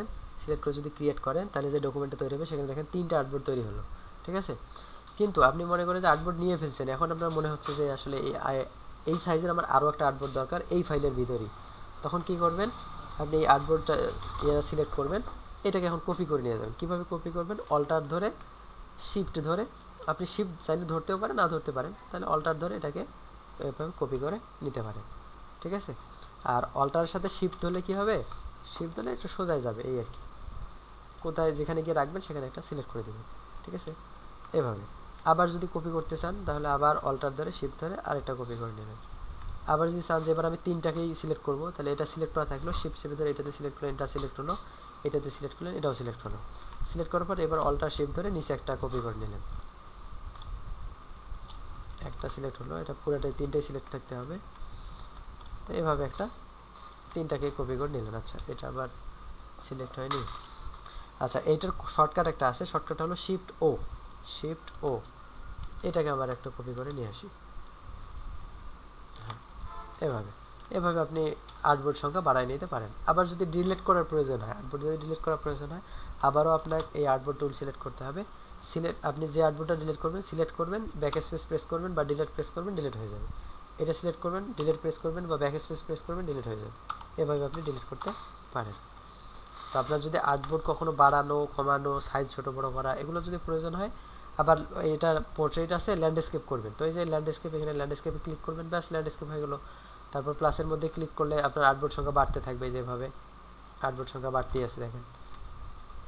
যদি ক্রিয়েট করেন, তাহলে যে ডকুমেন্টটা তৈরি হবে সেখানে দেখেন 3টা আর্টবোর্ড তৈরি হলো। ঠিক আছে, কিন্তু আপনি মনে করেন যে আর্টবোর্ড নিয়ে ফেলছেন, এখন আপনার মনে হচ্ছে যে আসলে এই সাইজের আমার আরও একটা আর্টবোর্ড দরকার এই ফাইলের ভিতরেই, তখন কি করবেন, আপনি এই আর্টবোর্ডটা সিলেক্ট করবেন, এটাকে এখন কপি করে নিয়ে যাবেন। কীভাবে কপি করবেন, অল্টার ধরে শিফট ধরে, আপনি শিফট চাইলে ধরতেও পারেন, না ধরতে পারেন, তাহলে অল্টার ধরে এটাকে এভাবে কপি করে নিতে পারেন। ঠিক আছে, আর অল্টারের সাথে শিফট হলে কি হবে, শিফট হলে একটু সোজাই যাবে এই আর কি, কোথায় যেখানে গিয়ে রাখবেন সেখানে একটা সিলেক্ট করে দেবেন, ঠিক আছে এভাবে। আবার যদি কপি করতে চান তাহলে আবার অল্টার ধরে শিফট ধরে আরেকটা কপি করে নেবেন। আবার যদি চান যে এবার আমি তিনটাকেই সিলেক্ট করবো, তাহলে এটা সিলেক্ট করা থাকলো, শিফট চেপে ধরে এটাতে সিলেক্ট করলেন, এটা সিলেক্ট হলো, এটাতে সিলেক্ট করলেন, এটাও সিলেক্ট হলো। সিলেক্ট করার পর এবার অল্টার শিফট ধরে নিচে একটা কপি করে নিলেন, একটা সিলেক্ট হলো, এটা পুরোটাই তিনটাই সিলেক্ট থাকতে হবে। তো এভাবে একটা তিনটাকে কপি করে নিলেন। আচ্ছা এটা আবার সিলেক্ট হয়নি। আচ্ছা এইটার শর্টকাট একটা আছে, শর্টকাট হলো শিফট ও, শিফট ও, এটাকে আবার একটা কপি করে নিয়ে আসি। হ্যাঁ এভাবে, এভাবে আপনি আর্টবোর্ড সংখ্যা বাড়ায় নিতে পারেন। আবার যদি ডিলিট করার প্রয়োজন হয়, আর্টবোর্ড যদি ডিলিট করার প্রয়োজন হয়, আবারও আপনার এই আর্টবোর্ড টুল সিলেক্ট করতে হবে। সিলেক্ট, আপনি যে আর্টবোর্ডটা ডিলিট করবেন সিলেক্ট করবেন, ব্যাক স্পেস প্রেস করবেন বা ডিলিট প্রেস করবেন, ডিলিট হয়ে যাবে। এটা সিলেক্ট করবেন, ডিলিট প্রেস করবেন বা ব্যাক স্পেস প্রেস করবেন, ডিলিট হয়ে যাবে। এভাবে আপনি ডিলিট করতে পারেন। তো আপনার যদি আর্টবোর্ড কখনো বাড়ানো কমানো, সাইজ ছোট বড় করা, এগুলো যদি প্রয়োজন হয়, আবার এটা পোর্ট্রেট আছে, ল্যান্ডস্কেপ করবেন, তো এই যে ল্যান্ডস্কেপ, এখানে ল্যান্ডস্কেপে ক্লিক করবেন, ব্যাস ল্যান্ডস্কেপ হয়ে গেল। তারপর প্লাসের মধ্যে ক্লিক করলে আপনার আর্টবোর্ড সংখ্যা বাড়তে থাকবে, যেভাবে আর্টবোর্ড সংখ্যা বাড়তেই আছে দেখেন।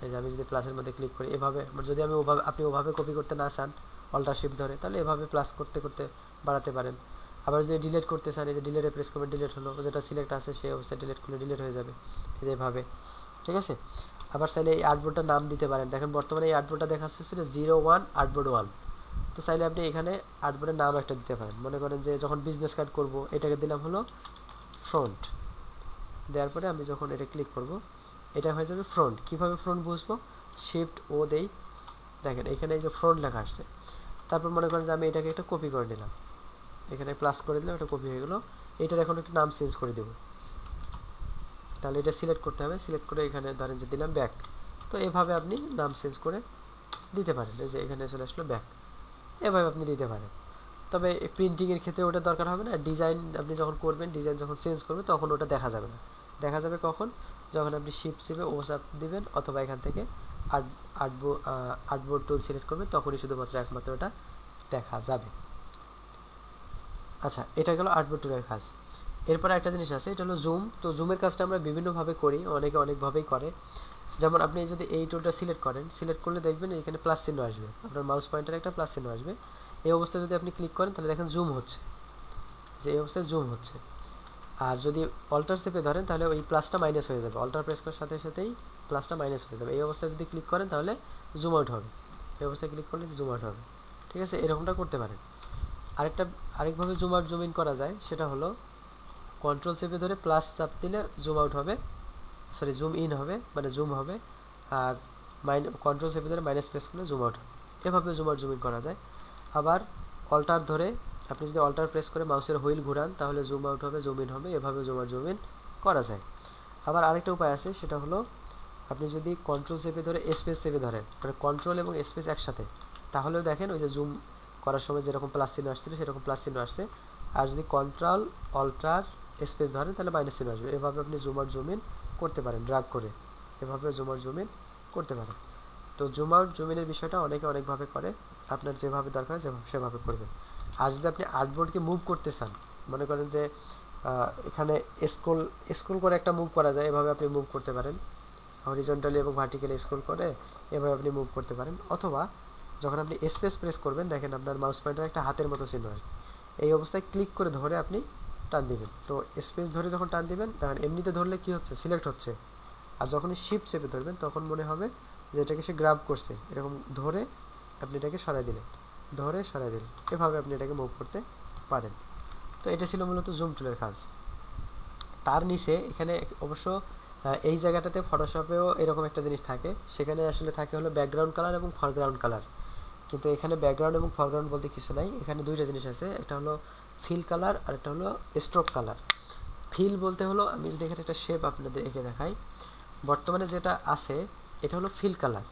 এই যে আমি যদি প্লাসের মধ্যে ক্লিক করি এভাবে, যদি আমি ওভাবে, আপনি ওভাবে কপি করতে না চান অল্টার শিফট ধরে, তাহলে এভাবে প্লাস করতে করতে বাড়াতে পারেন। আবার যদি ডিলিট করতে চান, এই যে ডিলিটে প্রেস করবেন, ডিলিট হলো, যেটা সিলেক্ট আছে সেই অবস্থায় ডিলিট করলে ডিলিট হয়ে যাবে, এই যে এভাবে, ঠিক আছে। আবার চাইলে এই আর্টবোর্ডটার নাম দিতে পারেন, দেখেন বর্তমানে এই আর্টবোর্ডটা দেখা যাচ্ছে 01 আর্টবোর্ড 1, তো চাইলে আপনি এখানে আর্টবোর্ডের নাম একটা দিতে পারেন। মনে করেন যে যখন বিজনেস কার্ড করব, এটাকে দিলাম হলো ফ্রন্ট, দেওয়ার পরে আমি যখন এটা ক্লিক করব এটা হয়ে যাবে ফ্রন্ট। কীভাবে ফ্রন্ট বুঝবো, শিফট ও দেই, দেখেন এখানে এই যে ফ্রন্ট লেখা আসছে। তারপর মনে করেন যে আমি এটাকে একটা কপি করে নিলাম, এখানে প্লাস করে দিলাম, এটা কপি হয়ে গেলো। এটার এখন একটু নাম চেঞ্জ করে দেবো, তাহলে এটা সিলেক্ট করতে হবে, সিলেক্ট করে এখানে ধরেন যে দিলাম ব্যাক। তো এভাবে আপনি নাম চেঞ্জ করে দিতে পারেন, এই যে এখানে চলে আসলো ব্যাক, এভাবে আপনি দিতে পারেন। তবে প্রিন্টিংয়ের ক্ষেত্রে ওটা দরকার হবে না, ডিজাইন আপনি যখন করবেন, ডিজাইন যখন চেঞ্জ করবেন তখন ওটা দেখা যাবে না। দেখা যাবে কখন, যখন আপনি শিফট চেপে ও চাপ দিবেন, অথবা এখান থেকে আর্টবোর্ড টুল সিলেক্ট করবেন, তখনই শুধুমাত্র একমাত্র ওটা দেখা যাবে। আচ্ছা এটা গেল আর্টবোর্ড টুলের কাজ। এরপরে একটা জিনিস আছে, এটা হলো জুম। তো জুমের কাজটা আমরা বিভিন্নভাবে করি, অনেকে অনেকভাবেই করে। যেমন আপনি যদি এই টুলটা সিলেক্ট করেন, সিলেক্ট করলে দেখবেন এখানে প্লাস চিহ্ন আসবে, আপনার মাউস পয়েন্টারে একটা প্লাস চিহ্ন আসবে। এই অবস্থায় যদি আপনি ক্লিক করেন তাহলে দেখেন জুম হচ্ছে, যে এই অবস্থায় জুম হচ্ছে। আর যদি অল্টার চেপে ধরেন তাহলে ওই প্লাসটা মাইনাস হয়ে যাবে, অল্টার প্রেস করার সাথে সাথেই প্লাসটা মাইনাস হয়ে যাবে। এই অবস্থায় যদি ক্লিক করেন তাহলে জুম আউট হবে, এই অবস্থায় ক্লিক করলে জুম আউট হবে, ঠিক আছে, এরকমটা করতে পারেন। আরেকভাবে জুম আউট জুম ইন করা যায়, সেটা হলো কন্ট্রোল চেপে ধরে প্লাস চাপ দিলে জুম আউট হবে, সরি জুম ইন হবে, মানে জুম হবে। আর কন্ট্রোল চেপে ধরে মাইনাস প্রেস করলে জুম আউট হবে, এভাবে জুম আউট জুম ইন করা যায়। আবার অল্টার ধরে আপনি যদি অল্টার প্রেস করে মাউসের হুইল ঘুরান তাহলে জুম আউট হবে, জুম ইন হবে, এভাবে জুম আউট জুম ইন করা যায়। আবার আরেকটা উপায় আছে, সেটা হলো আপনি যদি কন্ট্রোল চেপে ধরে স্পেস চেপে ধরেন, মানে কন্ট্রোল এবং স্পেস একসাথে, তাহলেও দেখেন ওই যে জুম করার সময় যেরকম প্লাস চিহ্ন আসছিল সেরকম প্লাস চিহ্ন আসছে। আর যদি কন্ট্রোল অল্টার স্পেস ধরেন তাহলে মাইনাস চিহ্ন আসবে। এভাবে আপনি জুম আউট জুম ইন করতে পারেন ড্র্যাগ করে, এভাবে জুম আউট জুম ইন করতে পারেন। তো জুম আউট জুম ইনের বিষয়টা অনেকে অনেকভাবে করে, আপনার যেভাবে দরকার সেভাবে করবেন। আর যদি আপনি আর্টবোর্ডকে মুভ করতে চান, মনে করেন যে এখানে স্ক্রল স্ক্রল করে একটা মুভ করা যায়, এভাবে আপনি মুভ করতে পারেন, হরিজন্টালি এবং ভার্টিক্যালি স্ক্রল করে এভাবে আপনি মুভ করতে পারেন। অথবা যখন আপনি স্পেস প্রেস করবেন, দেখেন আপনার মাউস পয়েন্টার একটা হাতের মতো চিহ্ন আসবে, এই অবস্থায় ক্লিক করে ধরে আপনি টান দিবেন। তো স্পেস ধরে যখন টান দিবেন, তখন এমনিতে ধরলে কি হচ্ছে, সিলেক্ট হচ্ছে। আর যখনই শিফট চেপে ধরবেন তখন মনে হবে যে এটাকে সে গ্রাব করছে, এরকম ধরে আপনি এটাকে সরাই দিলেন, ধরে সরাই দিলেন, এভাবে আপনি এটাকে মুভ করতে পারেন। তো এটা ছিল মূলত জুম টুলের কাজ। তার নিচে এখানে অবশ্য এই জায়গাটাতে ফটোশপেও এরকম একটা জিনিস থাকে, সেখানে আসলে থাকে হলো ব্যাকগ্রাউন্ড কালার এবং ফরগ্রাউন্ড কালার। কিন্তু এখানে ব্যাকগ্রাউন্ড এবং ফরগ্রাউন্ড বলতে কিছু নাই, এখানে দুইটা জিনিস আছে, একটা হলো ফিল কালার আর একটা হলো স্ট্রোক কালার। ফিল বলতে হলো, আমি যদি এখানে একটা শেপ আপনাদের এঁকে দেখাই, বর্তমানে যেটা আছে এটা হলো ফিল কালার।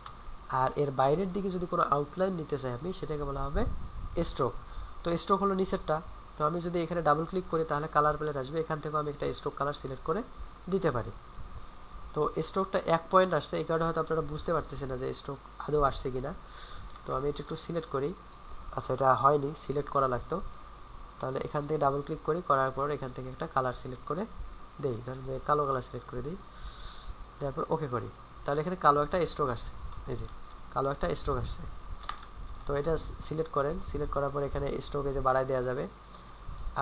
আর এর বাইরের দিকে যদি কোনো আউটলাইন নিতে চাই আপনি, সেটাকে বলা হবে স্ট্রোক। তো স্ট্রোক হলো নিচেরটা, তো আমি যদি এখানে ডাবল ক্লিক করি তাহলে কালার প্যালেট আসবে, এখান থেকেও আমি একটা স্ট্রোক কালার সিলেক্ট করে দিতে পারি। তো স্ট্রোকটা 1 পয়েন্ট আসছে, এই কারণে হয়তো আপনারা বুঝতে পারতেছেন না যে স্ট্রোক আদৌ আসছে কিনা। তো আমি এটা একটু সিলেক্ট করি, আচ্ছা এটা হয়নি, সিলেক্ট করা লাগতো, তাহলে এখান থেকে ডাবল ক্লিক করি, করার পর এখান থেকে একটা কালার সিলেক্ট করে দেই, ধরেন যে কালো কালার সিলেক্ট করে দিই, তারপর ওকে করি, তাহলে এখানে কালো একটা স্ট্রোক আসছে, এই যে কালো একটা স্ট্রোক আসছে। তো এটা সিলেক্ট করেন, সিলেক্ট করার পর এখানে স্ট্রোকে যে বাড়ায় দেওয়া যাবে।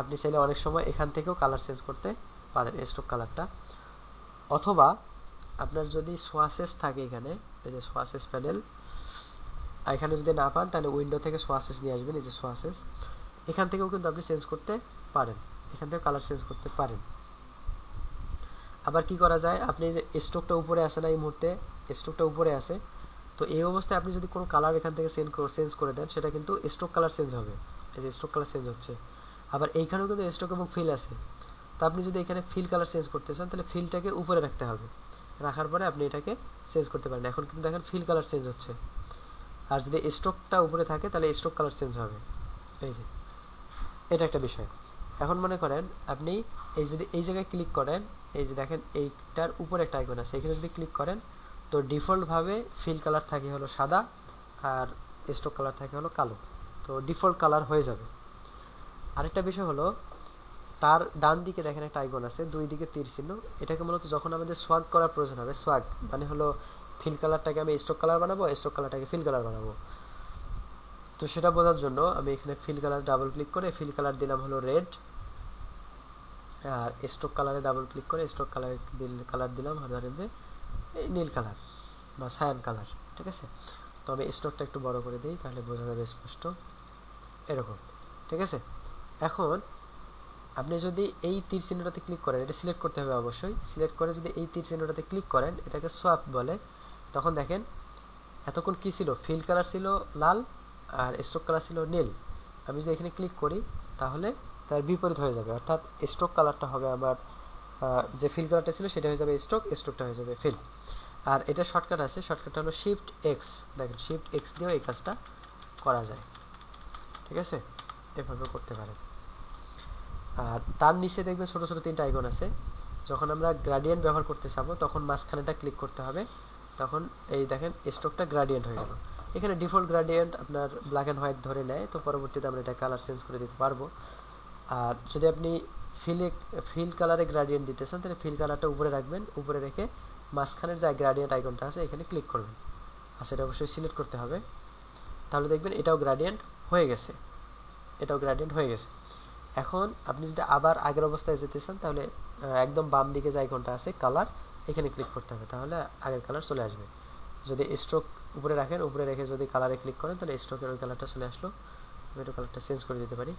আপনি চাইলে অনেক সময় এখান থেকেও কালার চেঞ্জ করতে পারেন স্ট্রোক কালারটা, অথবা আপনার যদি সোয়াসেস থাকে এখানে, এই যে সোয়াসেস প্যানেল, এখানে যদি না পান তাহলে উইন্ডো থেকে সোয়াসেস নিয়ে আসবেন, এই যে সোয়াসেস, এখান থেকেও কিন্তু আপনি চেঞ্জ করতে পারেন, এখান থেকে কালার চেঞ্জ করতে পারেন। আবার কি করা যায়, আপনি যে স্ট্রোকটা উপরে আসে না এই মুহূর্তে, স্ট্রোকটা উপরে আসে, তো এই অবস্থায় আপনি যদি কোনো কালার এখান থেকে চেঞ্জ করে দেন সেটা কিন্তু স্ট্রোক কালার চেঞ্জ হবে, এই যে স্ট্রোক কালার চেঞ্জ হচ্ছে। আবার এইখানেও কিন্তু স্ট্রোক এবং ফিল আছে, তো আপনি যদি এখানে ফিল কালার চেঞ্জ করতে চান তাহলে ফিলটাকে উপরে রাখতে হবে, রাখার পরে আপনি এটাকে চেঞ্জ করতে পারেন। এখন কিন্তু দেখেন ফিল কালার চেঞ্জ হচ্ছে, আর যদি স্ট্রোকটা উপরে থাকে তাহলে স্ট্রোক কালার চেঞ্জ হবে, এই যে এটা একটা বিষয়। এখন মনে করেন আপনি এই যদি এই জায়গায় ক্লিক করেন, এই যে দেখেন এইটার উপরে একটা আইকন আছে, এখানে যদি ক্লিক করেন তো ডিফল্টভাবে ফিল কালার থাকে হলো সাদা আর স্ট্রোক কালার থাকে হলো কালো, তো ডিফল্ট কালার হয়ে যাবে। আরেকটা বিষয় হলো তার ডান দিকে দেখেন একটা আইকন আছে, দুই দিকে তীর চিহ্ন, এটাকে মূলত যখন আমাদের সোয়াগ করার প্রয়োজন হবে, সোয়াগ মানে হলো ফিল কালারটাকে আমি স্ট্রোক কালার বানাবো, স্ট্রোক কালারটাকে ফিল কালার বানাবো, তো সেটা বোঝার জন্য আমি এখানে ফিল কালার ডাবল ক্লিক করে ফিল কালার দিলাম হলো রেড, আর স্ট্রোক কালারে ডাবল ক্লিক করে স্ট্রোক কালার দিলাম ধরেন যে এই নীল কালার বা সায়ান কালার, ঠিক আছে। তো আমি স্ট্রোকটা একটু বড় করে দিই তাহলে বোঝা যাবে স্পষ্ট, এরকম, ঠিক আছে। এখন আপনি যদি এই তীর চিহ্নটাতে ক্লিক করেন, এটা সিলেক্ট করতে হবে অবশ্যই, সিলেক্ট করে যদি এই তীর চিহ্নটাতে ক্লিক করেন, এটাকে সোয়াপ বলে, তখন দেখেন এতক্ষণ কি ছিল, ফিল কালার ছিল লাল আর স্ট্রোক কালার ছিল নীল, আমি যদি এখানে ক্লিক করি তাহলে তার বিপরীত হয়ে যাবে, অর্থাৎ স্ট্রোক কালারটা হবে আমার যে ফিল কালারটা ছিল সেটা হয়ে যাবে স্ট্রোক, স্ট্রোকটা হয়ে যাবে ফিল। আর এটা শর্টকাট আছে, শর্টকাটটা হলো শিফট এক্স, দেখেন শিফট এক্স দিয়েও এই কাজটা করা যায়, ঠিক আছে, এভাবে করতে পারেন। আর তার নিচে দেখবেন ছোটো ছোটো তিনটা আইকন আছে, যখন আমরা গ্রাডিয়েন্ট ব্যবহার করতে চাবো তখন মাঝখানেটা ক্লিক করতে হবে, তখন এই দেখেন স্ট্রোকটা গ্রাডিয়েন্ট হয়ে গেল। এখানে ডিফল্ট গ্রাডিয়েন্ট আপনার ব্ল্যাক অ্যান্ড হোয়াইট ধরে নেয়, তো পরবর্তীতে আমরা এটা কালার চেঞ্জ করে দিতে পারবো। আর যদি আপনি ফিল কালারে গ্রাডিয়েন্ট দিতে চান তাহলে ফিল কালারটা উপরে রাখবেন, উপরে রেখে মাঝখানের যে গ্রাডিয়েন্ট আইকনটা আছে এখানে ক্লিক করবেন, আর সেটা অবশ্যই সিলেক্ট করতে হবে, তাহলে দেখবেন এটাও গ্রাডিয়েন্ট হয়ে গেছে, এটাও গ্রাডিয়েন্ট হয়ে গেছে। এখন আপনি যদি আবার আগের অবস্থায় যেতে চান তাহলে একদম বাম দিকে যে আইকনটা আছে কালার, এখানে ক্লিক করতে হবে, তাহলে আগের কালার চলে আসবে। যদি স্ট্রোক উপরে রাখেন, উপরে রেখে যদি কালারে ক্লিক করেন তাহলে স্ট্রোকের ওই কালারটা চলে আসলো, আমি একটু কালারটা চেঞ্জ করে দিতে পারি।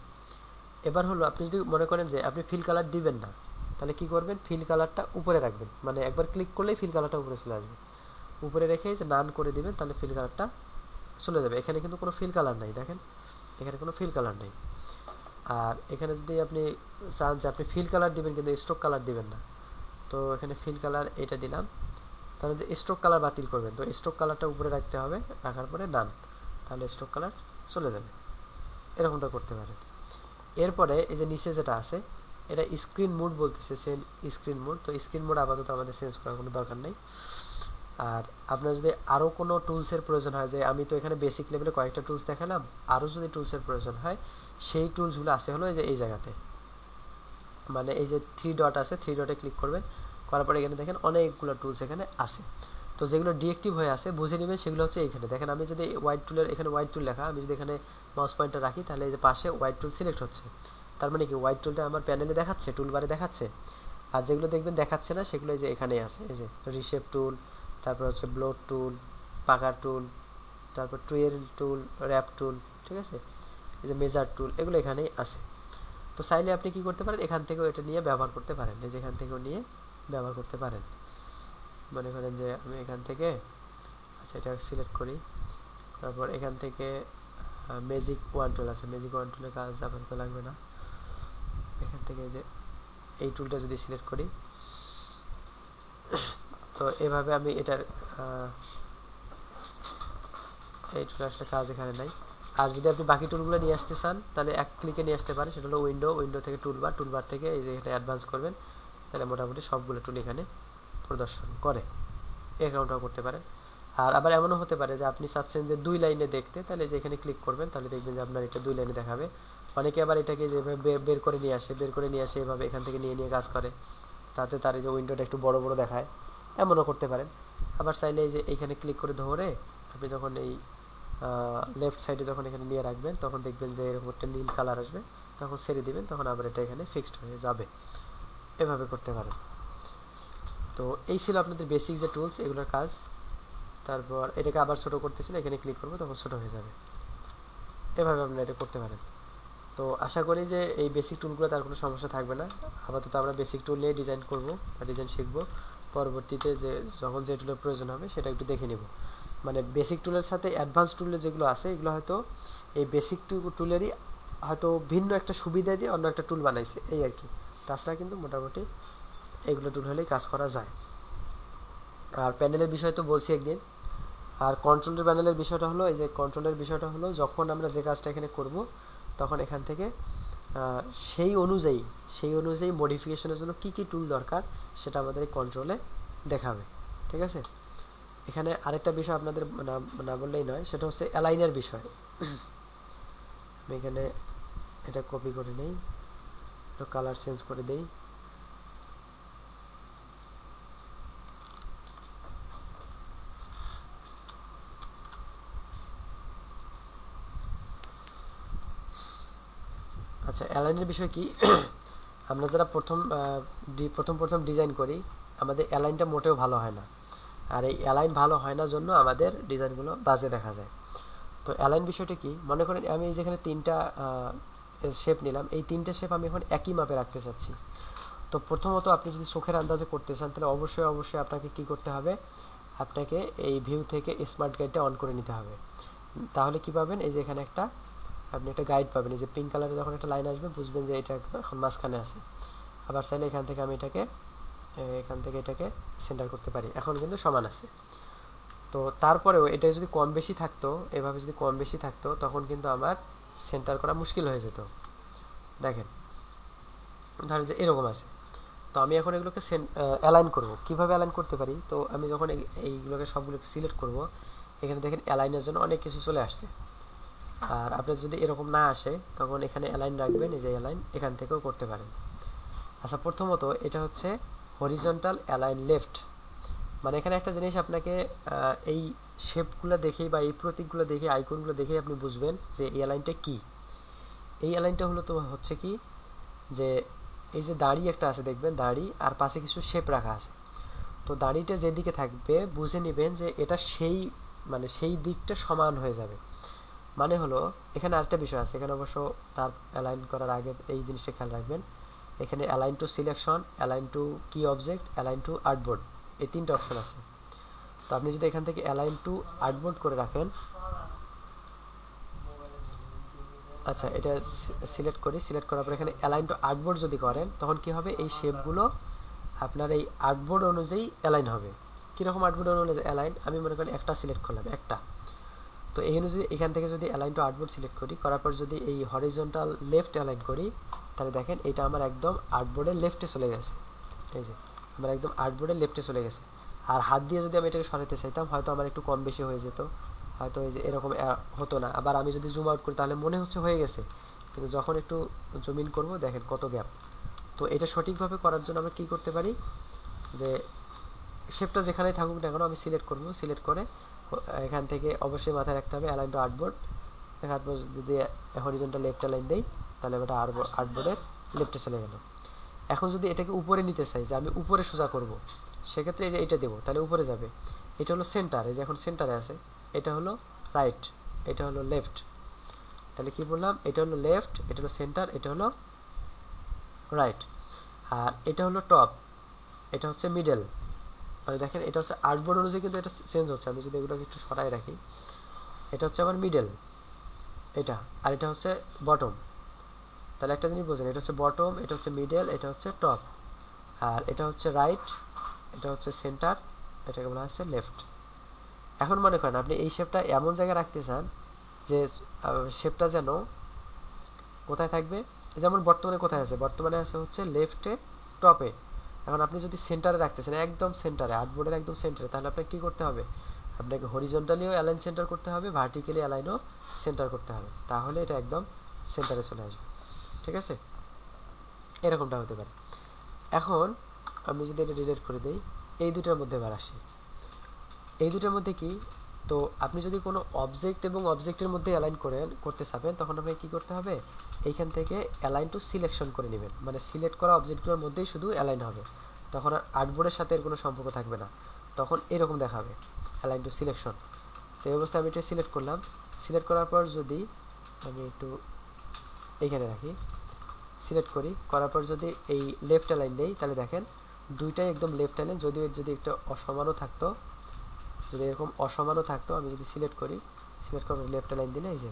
এবার হলো আপনি যদি মনে করেন যে আপনি ফিল কালার দিবেন না, তাহলে কি করবেন, ফিল কালারটা উপরে রাখবেন, মানে একবার ক্লিক করলেই ফিল কালারটা উপরে চলে আসবে, উপরে রেখে যে নান করে দিবেন তাহলে ফিল কালারটা চলে যাবে। এখানে কিন্তু কোনো ফিল কালার নাই, দেখেন এখানে কোনো ফিল কালার নেই। আর এখানে যদি আপনি চান যে আপনি ফিল কালার দিবেন কিন্তু স্ট্রোক কালার দিবেন না, তো এখানে ফিল কালার এটা দিলাম, তাহলে যে স্ট্রোক কালার বাতিল করবেন তো স্ট্রোক কালারটা উপরে রাখতে হবে, রাখার পরে ডান, তাহলে স্ট্রোক কালার চলে যাবে, এরকমটা করতে পারেন। এরপরে এই যে নিচে যেটা আছে এটা স্ক্রিন মোড বলতেছে, সেম স্ক্রিন মোড, তো স্ক্রিন মোড আপাতত আমাদের চেঞ্জ করার কোনো দরকার নেই। আর আপনার যদি আরও কোনো টুলসের প্রয়োজন হয়, যে আমি তো এখানে বেসিক লেভেলে কয়েকটা টুলস দেখালাম, আরও যদি টুলসের প্রয়োজন হয় সেই টুলসগুলো আছে হলো এই জায়গাতে, মানে এই যে থ্রি ডট আছে, থ্রি ডটে ক্লিক করবেন, করার পরে এখানে দেখেন অনেকগুলো টুলস এখানে আছে, তো যেগুলো ডিএক্টিভ হয়ে আছে বুঝে নেবেন সেগুলো হচ্ছে এইখানে দেখেন। আমি যদি হোয়াইট টুলের এখানে হোয়াইট টুল লেখা, আমি যদি এখানে মাউস পয়েন্টার রাখি তাহলে এই যে পাশে হোয়াইট টুল সিলেক্ট হচ্ছে, তার মানে কি হোয়াইট টুলটা আমার প্যানেলে দেখাচ্ছে, টুলবারে দেখাচ্ছে। আর যেগুলো দেখবেন দেখাচ্ছে না সেগুলো এই যে এখানেই আছে, এই যে রিশেপ টুল, তারপর হচ্ছে ব্লোড টুল, পাকার টুল, তারপর টুয়েল টুল, র্যাপ টুল, ঠিক আছে, এই যে মেজার টুল, এগুলো এখানেই আছে। তো চাইলে আপনি কি করতে পারেন, এখান থেকেও এটা নিয়ে ব্যবহার করতে পারেন, এই যে এখান থেকেও নিয়ে ব্যবহার করতে পারেন। মনে করেন যে আমি এখান থেকে, আচ্ছা এটা সিলেক্ট করি, তারপর এখান থেকে ম্যাজিক ওয়ান টুল আছে, ম্যাজিক ওয়ান টুলের কাজ আপাতত লাগবে না, এখান থেকে যে এই টুলটা যদি সিলেক্ট করি, তো এভাবে আমি এটার এই টুল আসলে কাজ এখানে নাই। আর যদি আপনি বাকি টুলগুলো নিয়ে আসতে চান তাহলে এক ক্লিকে নিয়ে আসতে পারেন, সেটা হলো উইন্ডো থেকে টুলবার, টুলবার থেকে এই যে এটা অ্যাডভান্স করবেন, তাহলে মোটামুটি সবগুলো টুল এখানে প্রদর্শন করে, অ্যাকাউন্টটাও করতে পারেন। আর আবার এমনও হতে পারে যে আপনি চাচ্ছেন যে 2 লাইনে দেখতে, তাহলে যে এখানে ক্লিক করবেন তাহলে দেখবেন যে আপনার এটা 2 লাইনে দেখাবে। অনেকে আবার এটাকে যেভাবে বের করে নিয়ে আসে, এভাবে এখান থেকে নিয়ে কাজ করে, তাতে তার এই যে উইন্ডোটা একটু বড় বড় দেখায়, এমনও করতে পারেন। আবার চাইলে এই যে এইখানে ক্লিক করে ধরে আপনি যখন এই লেফট সাইডে যখন এখানে নিয়ে রাখবেন তখন দেখবেন যে এরকম একটা নীল কালার আসবে, তখন ছেড়ে দিবেন, তখন আবার এটা এখানে ফিক্সড হয়ে যাবে। এভাবে করতে পারেন। তো এই ছিল আপনাদের বেসিক যে টুলস, এগুলোর কাজ। তারপর এটাকে আবার ছোটো করতেছি না, এখানে ক্লিক করবো তখন ছোটো হয়ে যাবে। এভাবে আপনারা এটা করতে পারেন। তো আশা করি যে এই বেসিক টুলগুলো তার কোনো সমস্যা থাকবে না। আপাতত আমরা বেসিক টুল নিয়ে ডিজাইন করব বা ডিজাইন শিখবো। পরবর্তীতে যে যখন যে টুলের প্রয়োজন হবে সেটা একটু দেখে নিব। মানে বেসিক টুলের সাথে অ্যাডভান্স টুলে যেগুলো আছে এগুলো হয়তো এই বেসিক টুলেরই হয়তো ভিন্ন একটা সুবিধা দিয়ে অন্য একটা টুল বানাইছে, এই আর কি। তাছাড়া কিন্তু মোটামুটি এগুলো টুল হলেই কাজ করা যায়। আর প্যানেলের বিষয় তো বলছি একদিন। আর কন্ট্রোলের প্যানেলের বিষয়টা হলো, এই যে কন্ট্রোলের বিষয়টা হলো যখন আমরা যে কাজটা এখানে করব তখন এখান থেকে সেই অনুযায়ী মডিফিকেশনের জন্য কি কি টুল দরকার সেটা আমাদের এই কন্ট্রোলে দেখাবে। ঠিক আছে। এখানে আরেকটা বিষয় আপনাদের না বললেই নয়, সেটা হচ্ছে অ্যালাইনের বিষয়। আমি এখানে এটা কপি করে নেই, একটু কালার চেঞ্জ করে দেই। আচ্ছা, অ্যালাইনের বিষয় কি? আমরা যারা প্রথম ডিজাইন করি আমাদের অ্যালাইনটা মোটেও ভালো হয় না। আর এই অ্যালাইন ভালো হয় না জন্য আমাদের ডিজাইনগুলো বাজে দেখা যায়। তো অ্যালাইন বিষয়টা কি? মনে করেন আমি যেখানে 3টা শেপ নিলাম, এই 3টে শেপ আমি এখন একই মাপে রাখতে চাচ্ছি। তো প্রথমত আপনি যদি চোখের আন্দাজে করতে চান তাহলে অবশ্যই আপনাকে কি করতে হবে, আপনাকে এই ভিউ থেকে স্মার্ট গাইডটা অন করে নিতে হবে। তাহলে কি পাবেন, এই যে এখানে আপনি একটা গাইড পাবেন। এই যে পিঙ্ক কালারে যখন একটা লাইন আসবে বুঝবেন যে এটা এখন মাঝখানে আছে। আবার চাইলে এখান থেকে আমি এটাকে সেন্টার করতে পারি, এখন কিন্তু সমান আছে। তো তারপরেও এটা যদি কম বেশি থাকতো, এভাবে যদি কম বেশি থাকতো তখন কিন্তু আমার সেন্টার করা মুশকিল হয়ে যেত। দেখেন ধরেন যে এরকম আছে, তো আমি এখন এগুলোকে অ্যালাইন করব। কিভাবে অ্যালাইন করতে পারি? তো আমি যখন এইগুলোকে সবগুলোকে সিলেক্ট করব, এখানে দেখেন অ্যালাইনের জন্য অনেক কিছু চলে আসছে। আর আপনার যদি এরকম না আসে তখন এখানে অ্যালাইন রাখবেন, এই যে অ্যালাইন এখান থেকেও করতে পারেন। আচ্ছা, প্রথমত এটা হচ্ছে হরিজন্টাল অ্যালাইন লেফট। মানে এখানে একটা জিনিস আপনাকে এই শেপগুলো দেখেই বা এই প্রতীকগুলো দেখে আইকনগুলো দেখেই আপনি বুঝবেন যে এই অ্যালাইনটা কি। এই অ্যালাইনটা হচ্ছে কি, যে এই যে দাড়ি একটা আছে দেখবেন, দাড়ি আর পাশে কিছু শেপ রাখা আছে। তো দাড়িটা যেদিকে থাকবে বুঝে নেবেন যে এটা সেই দিকটা সমান হয়ে যাবে। মানে হলো এখানে আরেকটা বিষয় আছে, এখানে অবশ্য তার অ্যালাইন করার আগে এই জিনিসটা খেয়াল রাখবেন। এখানে align two selection, align two কি অবজেক্ট, অ্যালাইন টু আর্টবোর্ড, এই 3টে অপশন আছে। তো আপনি যদি এখান থেকে অ্যালাইন টু আর্টবোর্ড করে রাখেন, আচ্ছা এটা সিলেক্ট করার পর এখানে অ্যালাইন টু আর্টবোর্ড যদি করেন তখন কি হবে, এই শেপগুলো আপনার এই আর্টবোর্ড অনুযায়ী অ্যালাইন হবে। কীরকম আর্টবোর্ড অনুযায়ী অ্যালাইন? আমি মনে করি একটা সিলেক্ট করলাম, একটা। তো এই অনুযায়ী এখান থেকে যদি অ্যালাইন টু আর্টবোর্ড সিলেক্ট করার পর যদি এই হরিজন্টাল লেফট অ্যালাইন করি, তাহলে দেখেন এটা আমার একদম আর্টবোর্ডের লেফটে চলে গেছে। এই যে আমার একদম আর্টবোর্ডের লেফটে চলে গেছে। আর হাত দিয়ে যদি আমি এটাকে সরাতে চাইতাম হয়তো আমার একটু কম বেশি হয়ে যেত, হয়তো এই যে এরকম হতো না। আবার আমি যদি জুম আউট করি তাহলে মনে হচ্ছে হয়ে গেছে, কিন্তু যখন একটু জুম ইন করবো দেখেন কত গ্যাপ। তো এটা সঠিকভাবে করার জন্য আমরা কী করতে পারি, যে শেপটা যেখানেই থাকুক না কেন আমি সিলেক্ট করে এখান থেকে অবশ্যই মাথায় রাখতে হবে অ্যালাইন টু আর্টবোর্ড। তারপর যদি হরিজন্টাল লেফট অ্যালাইন দেই তাহলে ওটা আর্টবোর্ডের লেফটে চলে গেল। এখন যদি এটাকে উপরে নিতে চাই, যে আমি উপরে সোজা করব, সেক্ষেত্রে এই যে এটা দেবো, তাহলে উপরে যাবে। এটা হলো সেন্টার, এই যে এখন সেন্টারে আছে। এটা হলো রাইট, এটা হলো লেফট। তাহলে কি বললাম, এটা হলো লেফট, এটা হলো সেন্টার, এটা হলো রাইট। আর এটা হলো টপ, এটা হচ্ছে মিডল। মানে দেখেন এটা হচ্ছে আর্টবোর্ড অনুযায়ী কিন্তু এটা চেঞ্জ হচ্ছে। আমি যদি এগুলোকে একটু সরাই রাখি, এটা হচ্ছে আমার মিডল এটা, আর এটা হচ্ছে বটম। তাহলে একটা জিনিস বোঝেন, এটা হচ্ছে বটম, এটা হচ্ছে মিডল, এটা হচ্ছে টপ, আর এটা হচ্ছে রাইট, এটা হচ্ছে সেন্টার, এটাকে বলা হচ্ছে লেফট। এখন মনে করেন আপনি এই শেপটা এমন জায়গায় রাখতে চান যে শেপটা যেন কোথায় থাকবে, যেমন বর্তমানে আছে হচ্ছে লেফটে টপে। এখন আপনি যদি সেন্টারে রাখতে চান, একদম সেন্টারে, আর্টবোর্ডের একদম সেন্টারে, তাহলে আপনাকে কী করতে হবে, আপনাকে হরিজন্টালিও অ্যালাইন সেন্টার করতে হবে, ভার্টিক্যালি অ্যালাইনও সেন্টার করতে হবে, তাহলে এটা একদম সেন্টারে চলে আসবে। ঠিক আছে, এরকমটা হতে পারে। এখন আমি যদি এটা ডিলিট করে দেই, এই দুটার মধ্যে এবার আসি। এই দুটার মধ্যে কি, তো আপনি যদি কোনো অবজেক্ট এবং অবজেক্টের মধ্যে অ্যালাইন করতে চাবেন, তখন আপনাকে কী করতে হবে, এইখান থেকে অ্যালাইন টু সিলেকশন করে নেবেন, মানে সিলেক্ট করা অবজেক্টগুলোর মধ্যেই শুধু অ্যালাইন হবে, তখন আর আর্টবোর্ডের সাথে এর কোনো সম্পর্ক থাকবে না, তখন এরকম দেখাবে অ্যালাইন টু সিলেকশন। তো এই অবস্থায় আমি এটা সিলেক্ট করলাম। সিলেক্ট করার পর যদি আমি একটু এইখানে রাখি, সিলেক্ট করার পর যদি এই লেফট অ্যালাইন দেই, তাহলে দেখেন দুইটাই একদম লেফট অ্যালাইন, যদিও যদি একটু অসমানও থাকতো, যদি এরকম অসমানও থাকতো, আমি যদি সিলেক্ট করি, সিলেক্ট করার লেফট অ্যালাইন দিলে এই যে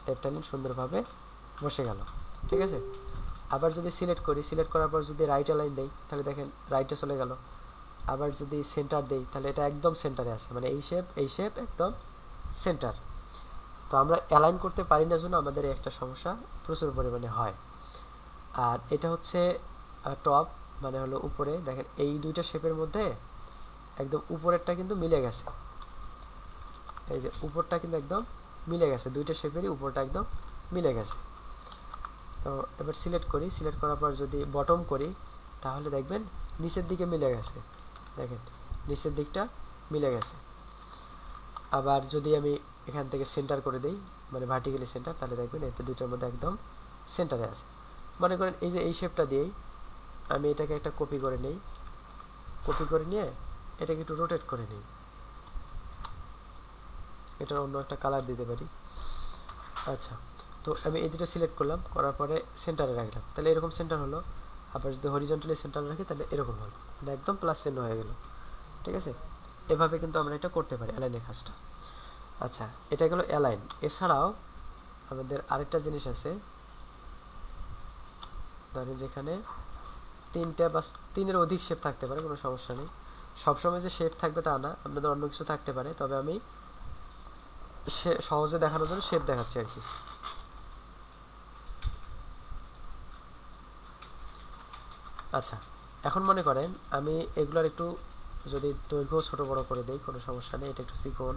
লেফট অ্যালাইন সুন্দরভাবে বসে গেল, ঠিক আছে। আবার যদি সিলেক্ট করি, সিলেক্ট করার পর যদি রাইট অ্যালাইন দেই, তাহলে দেখেন রাইটে চলে গেল। আবার যদি সেন্টার দেই, তাহলে এটা একদম সেন্টারে আছে, মানে এই শেপ একদম সেন্টার। তো আমরা অ্যালাইন করতে পারি না জন্য আমাদের একটা সমস্যা প্রচুর পরিমাণে হয়। আর এটা হচ্ছে টপ, মানে হলো উপরে, দেখেন এই দুইটা শেপের মধ্যে একদম উপরেরটা কিন্তু মিলে গেছে, এই যে উপরটা কিন্তু একদম মিলে গেছে, দুইটা শেপেরই উপরটা একদম মিলে গেছে। তো এবার সিলেক্ট করি, সিলেক্ট করার পর যদি বটম করি, তাহলে দেখবেন নিচের দিকে মিলে গেছে, দেখেন নিচের দিকটা মিলে গেছে। আবার যদি আমি এখান থেকে সেন্টার করে দেই, মানে ভার্টিক্যালি সেন্টার, তাহলে দেখবেন এটা দুইটার মধ্যে একদম সেন্টারে আছে। মনে করেন এই যে এই শেপটা দিয়েই আমি এটাকে একটা কপি করে নিই, কপি করে নিয়ে এটাকে একটু রোটেট করে নিই, এটার অন্য একটা কালার দিতে পারি। আচ্ছা, তো আমি এই দুটো সিলেক্ট করলাম, করার পরে সেন্টারে রাখলাম, তাহলে এরকম সেন্টার হলো। আবার যদি হরিজন্টালি সেন্টারে রাখি, তাহলে এরকম হলো, মানে একদম প্লাস চিহ্ন হয়ে গেল, ঠিক আছে। এভাবে কিন্তু আমরা এটা করতে পারি অ্যালাইনের কাজটা। আচ্ছা, এটা গেলো অ্যালাইন। এছাড়াও আমাদের আরেকটা জিনিস আছে, ধরেন যেখানে তিনটা বা তিনের অধিক শেপ থাকতে পারে, কোনো সমস্যা নেই, সবসময় যে শেপ থাকবে তা না, আপনাদের অন্য কিছু থাকতে পারে, তবে আমি সহজে দেখানোর জন্য শেপ দেখাচ্ছি আর কি। আচ্ছা, এখন মনে করেন আমি এগুলোর একটু যদি দৈর্ঘ্য ছোট বড় করে দেই, কোনো সমস্যা নেই, এটা একটু চিকন,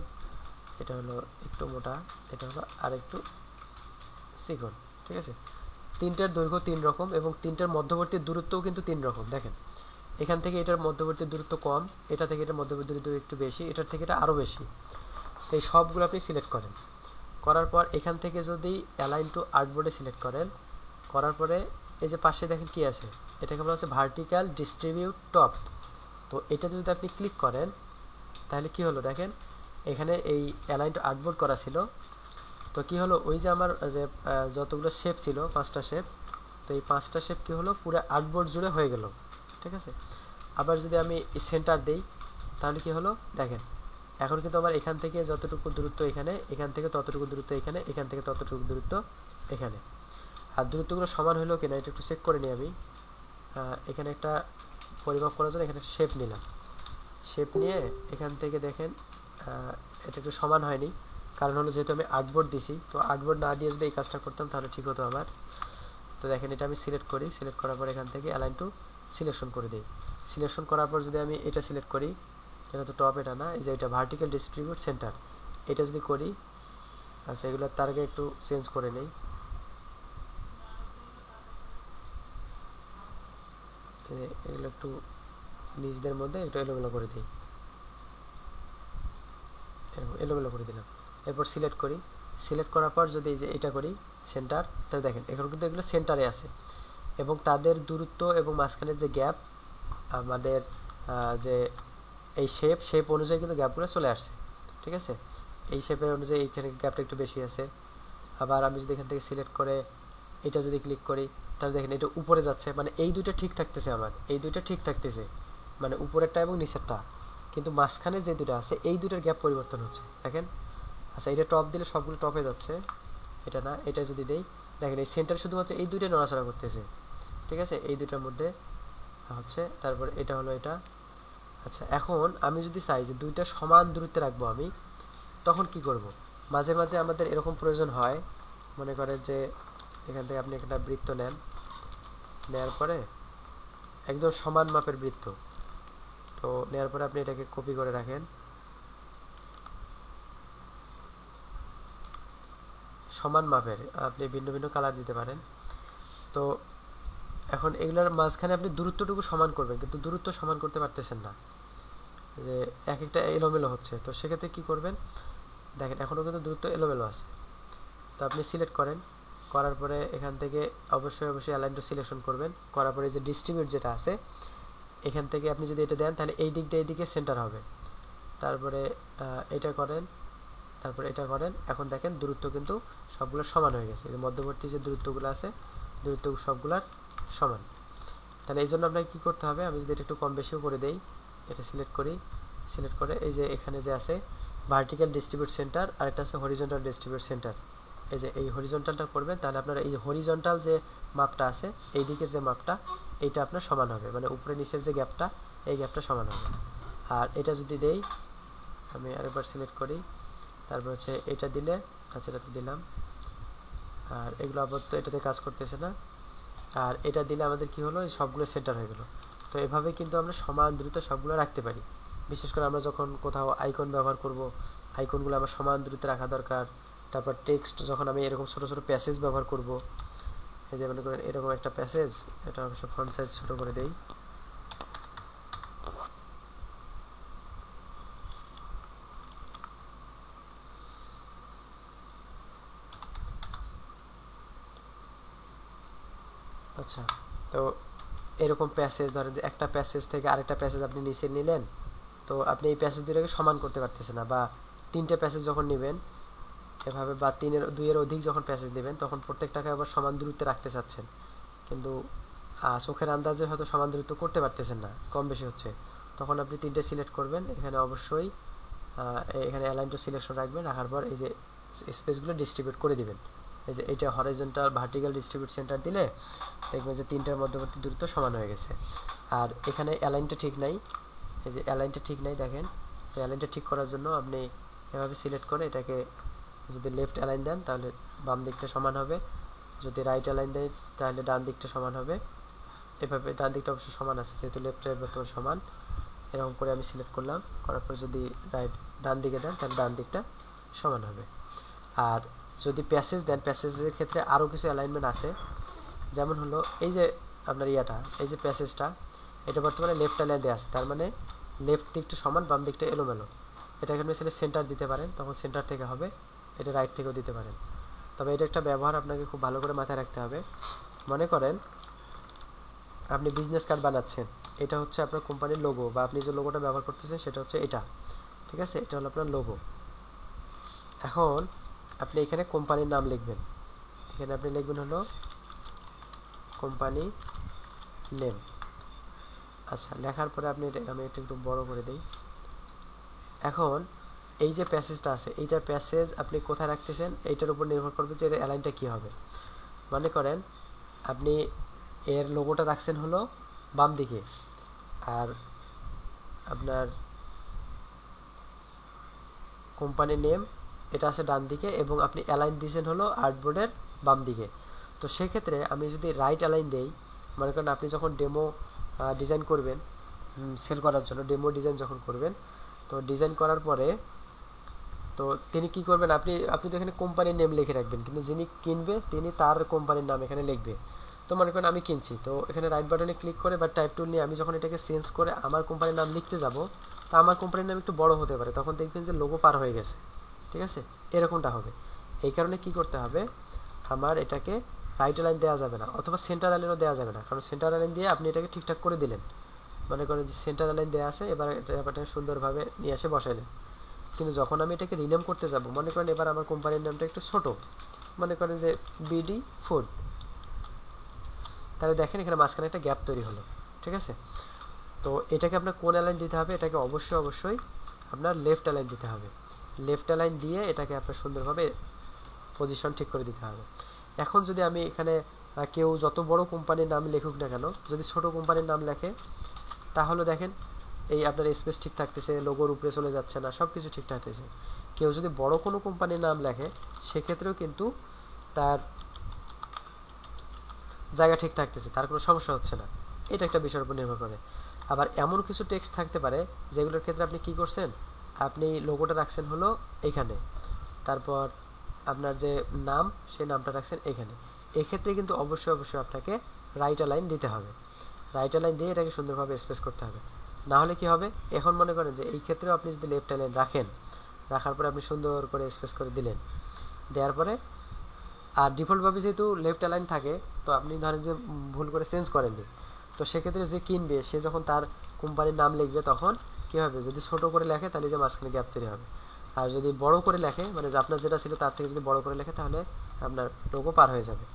এটা হলো একটু মোটা, এটা হলো আর একটু চিকন, ঠিক আছে। তিনটার দৈর্ঘ্য তিন রকম এবং তিনটার মধ্যবর্তী দূরত্বও কিন্তু তিন রকম। দেখেন এখান থেকে এটার মধ্যবর্তী দূরত্ব কম, এটা থেকে এটার মধ্যবর্তী দূরত্ব একটু বেশি, এটার থেকে এটা আরও বেশি। এই সবগুলো আপনি সিলেক্ট করেন, করার পর এখান থেকে যদি অ্যালাইন টু আর্টবোর্ডে সিলেক্ট করেন, করার পরে এই যে পাশে দেখেন কি আছে, এটাকে বলা হচ্ছে ভার্টিক্যাল ডিস্ট্রিবিউট টপ। তো এটাতে যদি আপনি ক্লিক করেন, তাহলে কি হলো দেখেন, এখানে এই অ্যালাইন টু আর্টবোর্ড করা ছিল, তো কি হলো, ওই যে আমার যে যতগুলো শেপ ছিল, পাঁচটা শেপ, তো এই পাঁচটা শেপ কি হলো, পুরো আর্টবোর্ড জুড়ে হয়ে গেল, ঠিক আছে। আবার যদি আমি সেন্টার দেই, তাহলে কি হলো দেখেন, এখন কিন্তু আমার এখান থেকে যতটুকু দূরত্ব এখানে, এখান থেকে ততটুকু দূরত্ব এখানে, এখান থেকে ততটুকু দূরত্ব এখানে। আর দূরত্বগুলো সমান হলো কিনা এটা একটু চেক করে নিই আমি। এখানে একটা পরিমাপ করার জন্য এখানে শেপ নিলাম, শেপ নিয়ে এখান থেকে দেখেন এটা একটু সমান হয়নি, কারণ হলো যেহেতু আমি আর্টবোর্ড দিছি, তো আর্টবোর্ড না দিয়ে যদি এই কাজটা করতাম তাহলে ঠিক হতো আমার। তো দেখেন এটা আমি সিলেক্ট করি, সিলেক্ট করার পর এখান থেকে অ্যালাইন টু সিলেকশন করে দিই। সিলেকশন করার পর যদি আমি এটা সিলেক্ট করি, এটা তো টপ, এটা না, এই যে এটা ভার্টিক্যাল ডিস্ট্রিবিউট সেন্টার, এটা যদি করি, আচ্ছা এগুলোর তার আগে একটু চেঞ্জ করে নেই, এগুলো একটু নিজেদের মধ্যে একটু এলোমেলো করে দিই, এলোমেলো করে দিলাম। এরপর সিলেক্ট করি, সিলেক্ট করার পর যদি এই যে এটা করি সেন্টার, তাহলে দেখেন এখন কিন্তু এগুলো সেন্টারে আছে এবং তাদের দূরত্ব এবং মাঝখানের যে গ্যাপ, আমাদের যে এই শেপ অনুযায়ী কিন্তু গ্যাপগুলো চলে আসছে, ঠিক আছে। এই শেপের অনুযায়ী এইখানে গ্যাপটা একটু বেশি আছে। আবার আমি যদি এখান থেকে সিলেক্ট করে এটা যদি ক্লিক করি, তাহলে দেখেন এটা উপরে যাচ্ছে, মানে এই দুইটা ঠিক থাকতেছে, আমার এই দুইটা ঠিক থাকতেছে, মানে উপরেরটা এবং নিচেরটা, কিন্তু মাঝখানে যে দুটো আছে এই দুটোর গ্যাপ পরিবর্তন হচ্ছে, দেখেন। আচ্ছা, এটা টপ দিলে সবগুলো টপে যাচ্ছে, এটা না, এটা যদি দেই, দেখেন এই সেন্টার শুধুমাত্র এই দুইটা নড়াচড়া করতেছে, ঠিক আছে, এই দুইটার মধ্যে হচ্ছে। তারপর এটা হলো এটা। আচ্ছা, এখন আমি যদি চাই যে দুইটা সমান দূরত্বে রাখবো আমি, তখন কি করব, মাঝে মাঝে আমাদের এরকম প্রয়োজন হয়, মনে করেন যে এখান থেকে আপনি একটা বৃত্ত নেন, নেওয়ার পরে একদম সমান মাপের বৃত্ত, তো নেওয়ার পরে আপনি এটাকে কপি করে রাখেন, সমান মাপের, আপনি ভিন্ন ভিন্ন কালার দিতে পারেন। তো এখন এগুলোর মাঝখানে আপনি দূরত্বটুকু সমান করবেন, কিন্তু দূরত্ব সমান করতে পারতেছেন না, যে এক একটা এলোমেলো হচ্ছে। তো সেক্ষেত্রে কি করবেন, দেখেন এখনও কিন্তু দূরত্ব এলোমেলো আছে। তো আপনি সিলেক্ট করেন, করার পরে এখান থেকে অবশ্যই অ্যালাইন টু সিলেকশন করবেন। করার পরে যে ডিস্ট্রিবিউট যেটা আছে এখান থেকে আপনি যদি এটা দেন তাহলে এই দিক দিয়ে এই দিকে সেন্টার হবে। তারপরে এটা করেন, তারপরে এটা করেন। এখন দেখেন দূরত্ব কিন্তু সবগুলো সমান হয়ে গেছে, যে মধ্যবর্তী যে দূরত্বগুলো আছে দূরত্ব সবগুলার সমান। তাহলে এই জন্য আপনাকে কী করতে হবে, আমি যদি এটা একটু কম বেশিও করে দেই, এটা সিলেক্ট করি, সিলেক্ট করে এই যে এখানে যে আছে ভার্টিক্যাল ডিস্ট্রিবিউট সেন্টার আর একটা আছে হরিজন্টাল ডিস্ট্রিবিউট সেন্টার, এই যে এই হরিজন্টালটা করবেন, তাহলে আপনার এই হরিজন্টাল যে মাপটা আছে এই দিকের যে মাপটা এইটা আপনার সমান হবে, মানে উপরে নিচের যে গ্যাপটা এই গ্যাপটা সমান হবে। আর এটা যদি দেই, আমি আরেকবার সিলেক্ট করি, তারপর হচ্ছে এটা দিলে, আচ্ছা এটাতে দিলাম, আর এগুলো আপাতত এটাতে কাজ করতেছে না। আর এটা দিলে আমাদের কি হলো, সবগুলো সেন্টার হয়ে গেল। তো এভাবে কিন্তু আমরা সমান দূরত্ব সবগুলো রাখতে পারি। বিশেষ করে আমরা যখন কোথাও আইকন ব্যবহার করব, আইকনগুলো আমার সমান দূরত্বে রাখা দরকার। তারপর টেক্সট যখন আমি এরকম ছোটো ছোটো প্যাসেজ ব্যবহার করব, এই যে মনে করেন এরকম একটা প্যাসেজ, এটা অবশ্য ফন্ট সাইজ ছোটো করে দেই, আচ্ছা। তো এরকম প্যাসেজ ধরেন যে একটা প্যাসেজ থেকে আরেকটা প্যাসেজ আপনি নিচে নিলেন, তো আপনি এই প্যাসেজ দুটোকে সমান করতে পারতেছেন না, বা তিনটে প্যাসেজ যখন নেবেন এভাবে, বা দুইয়ের অধিক যখন প্যাসেজ নেবেন তখন প্রত্যেকটাকে আবার সমান দূরত্বে রাখতে চাচ্ছেন, কিন্তু চোখের আন্দাজে হয়তো সমান দূরত্ব করতে পারতেছেন না, কম বেশি হচ্ছে। তখন আপনি তিনটে সিলেক্ট করবেন, এখানে অবশ্যই এখানে অ্যালাইন টু সিলেকশন রাখবেন, রাখার পর এই যে স্পেসগুলো ডিস্ট্রিবিউট করে দিবেন। এই যে এইটা হরিজন্টাল ভার্টিক্যাল ডিস্ট্রিবিউট সেন্টার দিলে দেখবেন যে তিনটার মধ্যবর্তী দূরত্ব সমান হয়ে গেছে। আর এখানে অ্যালাইনটা ঠিক নাই, এই যে অ্যালাইনটা ঠিক নাই দেখেন। তো অ্যালাইনটা ঠিক করার জন্য আপনি এভাবে সিলেক্ট করে এটাকে যদি লেফট অ্যালাইন দেন তাহলে বাম দিকটা সমান হবে, যদি রাইট অ্যালাইন দেয় তাহলে ডান দিকটা সমান হবে। এভাবে ডান দিকটা অবশ্যই সমান আছে, যেহেতু লেফট রাইট বর্তমান সমান। এরকম করে আমি সিলেক্ট করলাম, করার পর যদি ডান দিকে দেন তাহলে ডান দিকটা সমান হবে। আর যদি প্যাসেজ দেন, প্যাসেজের ক্ষেত্রে আরও কিছু অ্যালাইনমেন্ট আছে, যেমন হলো এই যে আপনার এই যে প্যাসেজটা, এটা বর্তমানে লেফট অ্যালাইন দেওয়া আছে, তার মানে লেফট দিকটা সমান, বাম দিকটা এলোমেলো। এটাকে আপনি সেন্টার দিতে পারেন, তখন সেন্টার থেকে হবে, এটা রাইট থেকেও দিতে পারেন। তবে এটা একটা ব্যবহার আপনাকে খুব ভালো করে মাথায় রাখতে হবে। মনে করেন আপনি বিজনেস কার্ড বানাচ্ছেন, এটা হচ্ছে আপনার কোম্পানির লোগো, বা আপনি যে লোগোটা ব্যবহার করতেছেন সেটা হচ্ছে এটা, ঠিক আছে, এটা হলো আপনার লোগো। এখন আপনি এখানে কোম্পানির নাম লিখবেন, এখানে আপনি লিখবেন হলো কোম্পানি নেম। আচ্ছা, লেখার পরে আপনি আমি এটা একটু বড় করে দিই। এখন এই যে প্যাসেজটা আছে, এইটার প্যাসেজ আপনি কোথায় রাখতেছেন এইটার উপর নির্ভর করবে যে এর অ্যালাইনটা কী হবে। মনে করেন আপনি এর লোগোটা রাখছেন হলো বাম দিকে, আর আপনার কোম্পানি নেম এটা আছে ডান দিকে, এবং আপনি অ্যালাইন দিয়েছেন হলো আর্টবোর্ডের বাম দিকে। তো সেক্ষেত্রে আমি যদি রাইট অ্যালাইন দেই, মনে করেন আপনি যখন ডেমো ডিজাইন করবেন সেল করার জন্য, ডেমো ডিজাইন যখন করবেন, তো ডিজাইন করার পরে তো তিনি কি করবেন, আপনি তো এখানে কোম্পানির নেম লিখে রাখবেন, কিন্তু যিনি কিনবে তিনি তার কোম্পানির নাম এখানে লিখবে। তো মনে করেন আমি কিনছি, তো এখানে রাইট বাটনে ক্লিক করে বা টাইপ টুল নিয়ে আমি যখন এটাকে চেঞ্জ করে আমার কোম্পানির নাম লিখতে যাব, তো আমার কোম্পানির নাম একটু বড় হতে পারে, তখন দেখবেন যে লোগো পার হয়ে গেছে, ঠিক আছে, এরকমটা হবে। এই কারণে কি করতে হবে, আমার এটাকে রাইট লাইন দেওয়া যাবে না, অথবা সেন্টার লাইনও দেওয়া যাবে না, কারণ সেন্টার লাইন দিয়ে আপনি এটাকে ঠিকঠাক করে দিলেন, মনে করেন যে সেন্টার লাইন দেওয়া আছে, এবার এটা সুন্দরভাবে নিয়ে এসে বসাইলেন। কিন্তু যখন আমি এটাকে রিনেম করতে যাব, মনে করেন এবার আমার কোম্পানির নামটা একটু ছোট, মনে করেন যে বিডি ফুড, তাহলে দেখেন এখানে মাঝখানে একটা গ্যাপ তৈরি হলো, ঠিক আছে। তো এটাকে আপনার কোন অ্যালাইন দিতে হবে, এটাকে অবশ্যই আপনার লেফট অ্যালাইন দিতে হবে। লেফট অ্যালাইন দিয়ে এটাকে আপনার সুন্দরভাবে পজিশন ঠিক করে দিতে হবে। এখন যদি আমি এখানে কেউ যত বড় কোম্পানির নাম লেখুক না কেন, যদি ছোট কোম্পানির নাম লেখে তাহলে দেখেন এই আপনার স্পেস ঠিক থাকতেছে, লোগোর উপরে চলে যাচ্ছে না, সব কিছু ঠিক থাকতেছে। কেউ যদি বড় কোনো কোম্পানির নাম লেখে সেক্ষেত্রেও কিন্তু তার জায়গা ঠিক থাকতেছে, তার কোনো সমস্যা হচ্ছে না। এটা একটা বিষয়ের উপর নির্ভর করে। আবার এমন কিছু টেক্সট থাকতে পারে যেগুলোর ক্ষেত্রে আপনি কি করছেন, আপনি লোগোটা রাখছেন হলো এইখানে, তারপর আপনার যে নাম সেই নামটা রাখছেন এখানে, এক্ষেত্রে কিন্তু অবশ্যই আপনাকে রাইট অ্যালাইন দিতে হবে। রাইট অ্যালাইন দিয়ে এটাকে সুন্দরভাবে স্পেস করতে হবে। না হলে কি হবে, এখন মনে করেন যে এই ক্ষেত্রেও আপনি যদি লেফট অ্যালাইন রাখেন, রাখার পরে আপনি সুন্দর করে স্পেস করে দিলেন, দেওয়ার পরে আর ডিফল্টভাবে যেহেতু লেফট অ্যালাইন থাকে, তো আপনি ধরেন যে ভুল করে চেঞ্জ করেননি, তো সেক্ষেত্রে যে কিনবে সে যখন তার কোম্পানির নাম লিখবে তখন কী হবে, যদি ছোট করে লেখে তাহলে যে মাঝখানে গ্যাপ তৈরি হবে, আর যদি বড় করে লেখে মানে যে আপনার যেটা ছিল তার থেকে যদি বড় করে লেখে তাহলে আপনার লোগো পার হয়ে যাবে।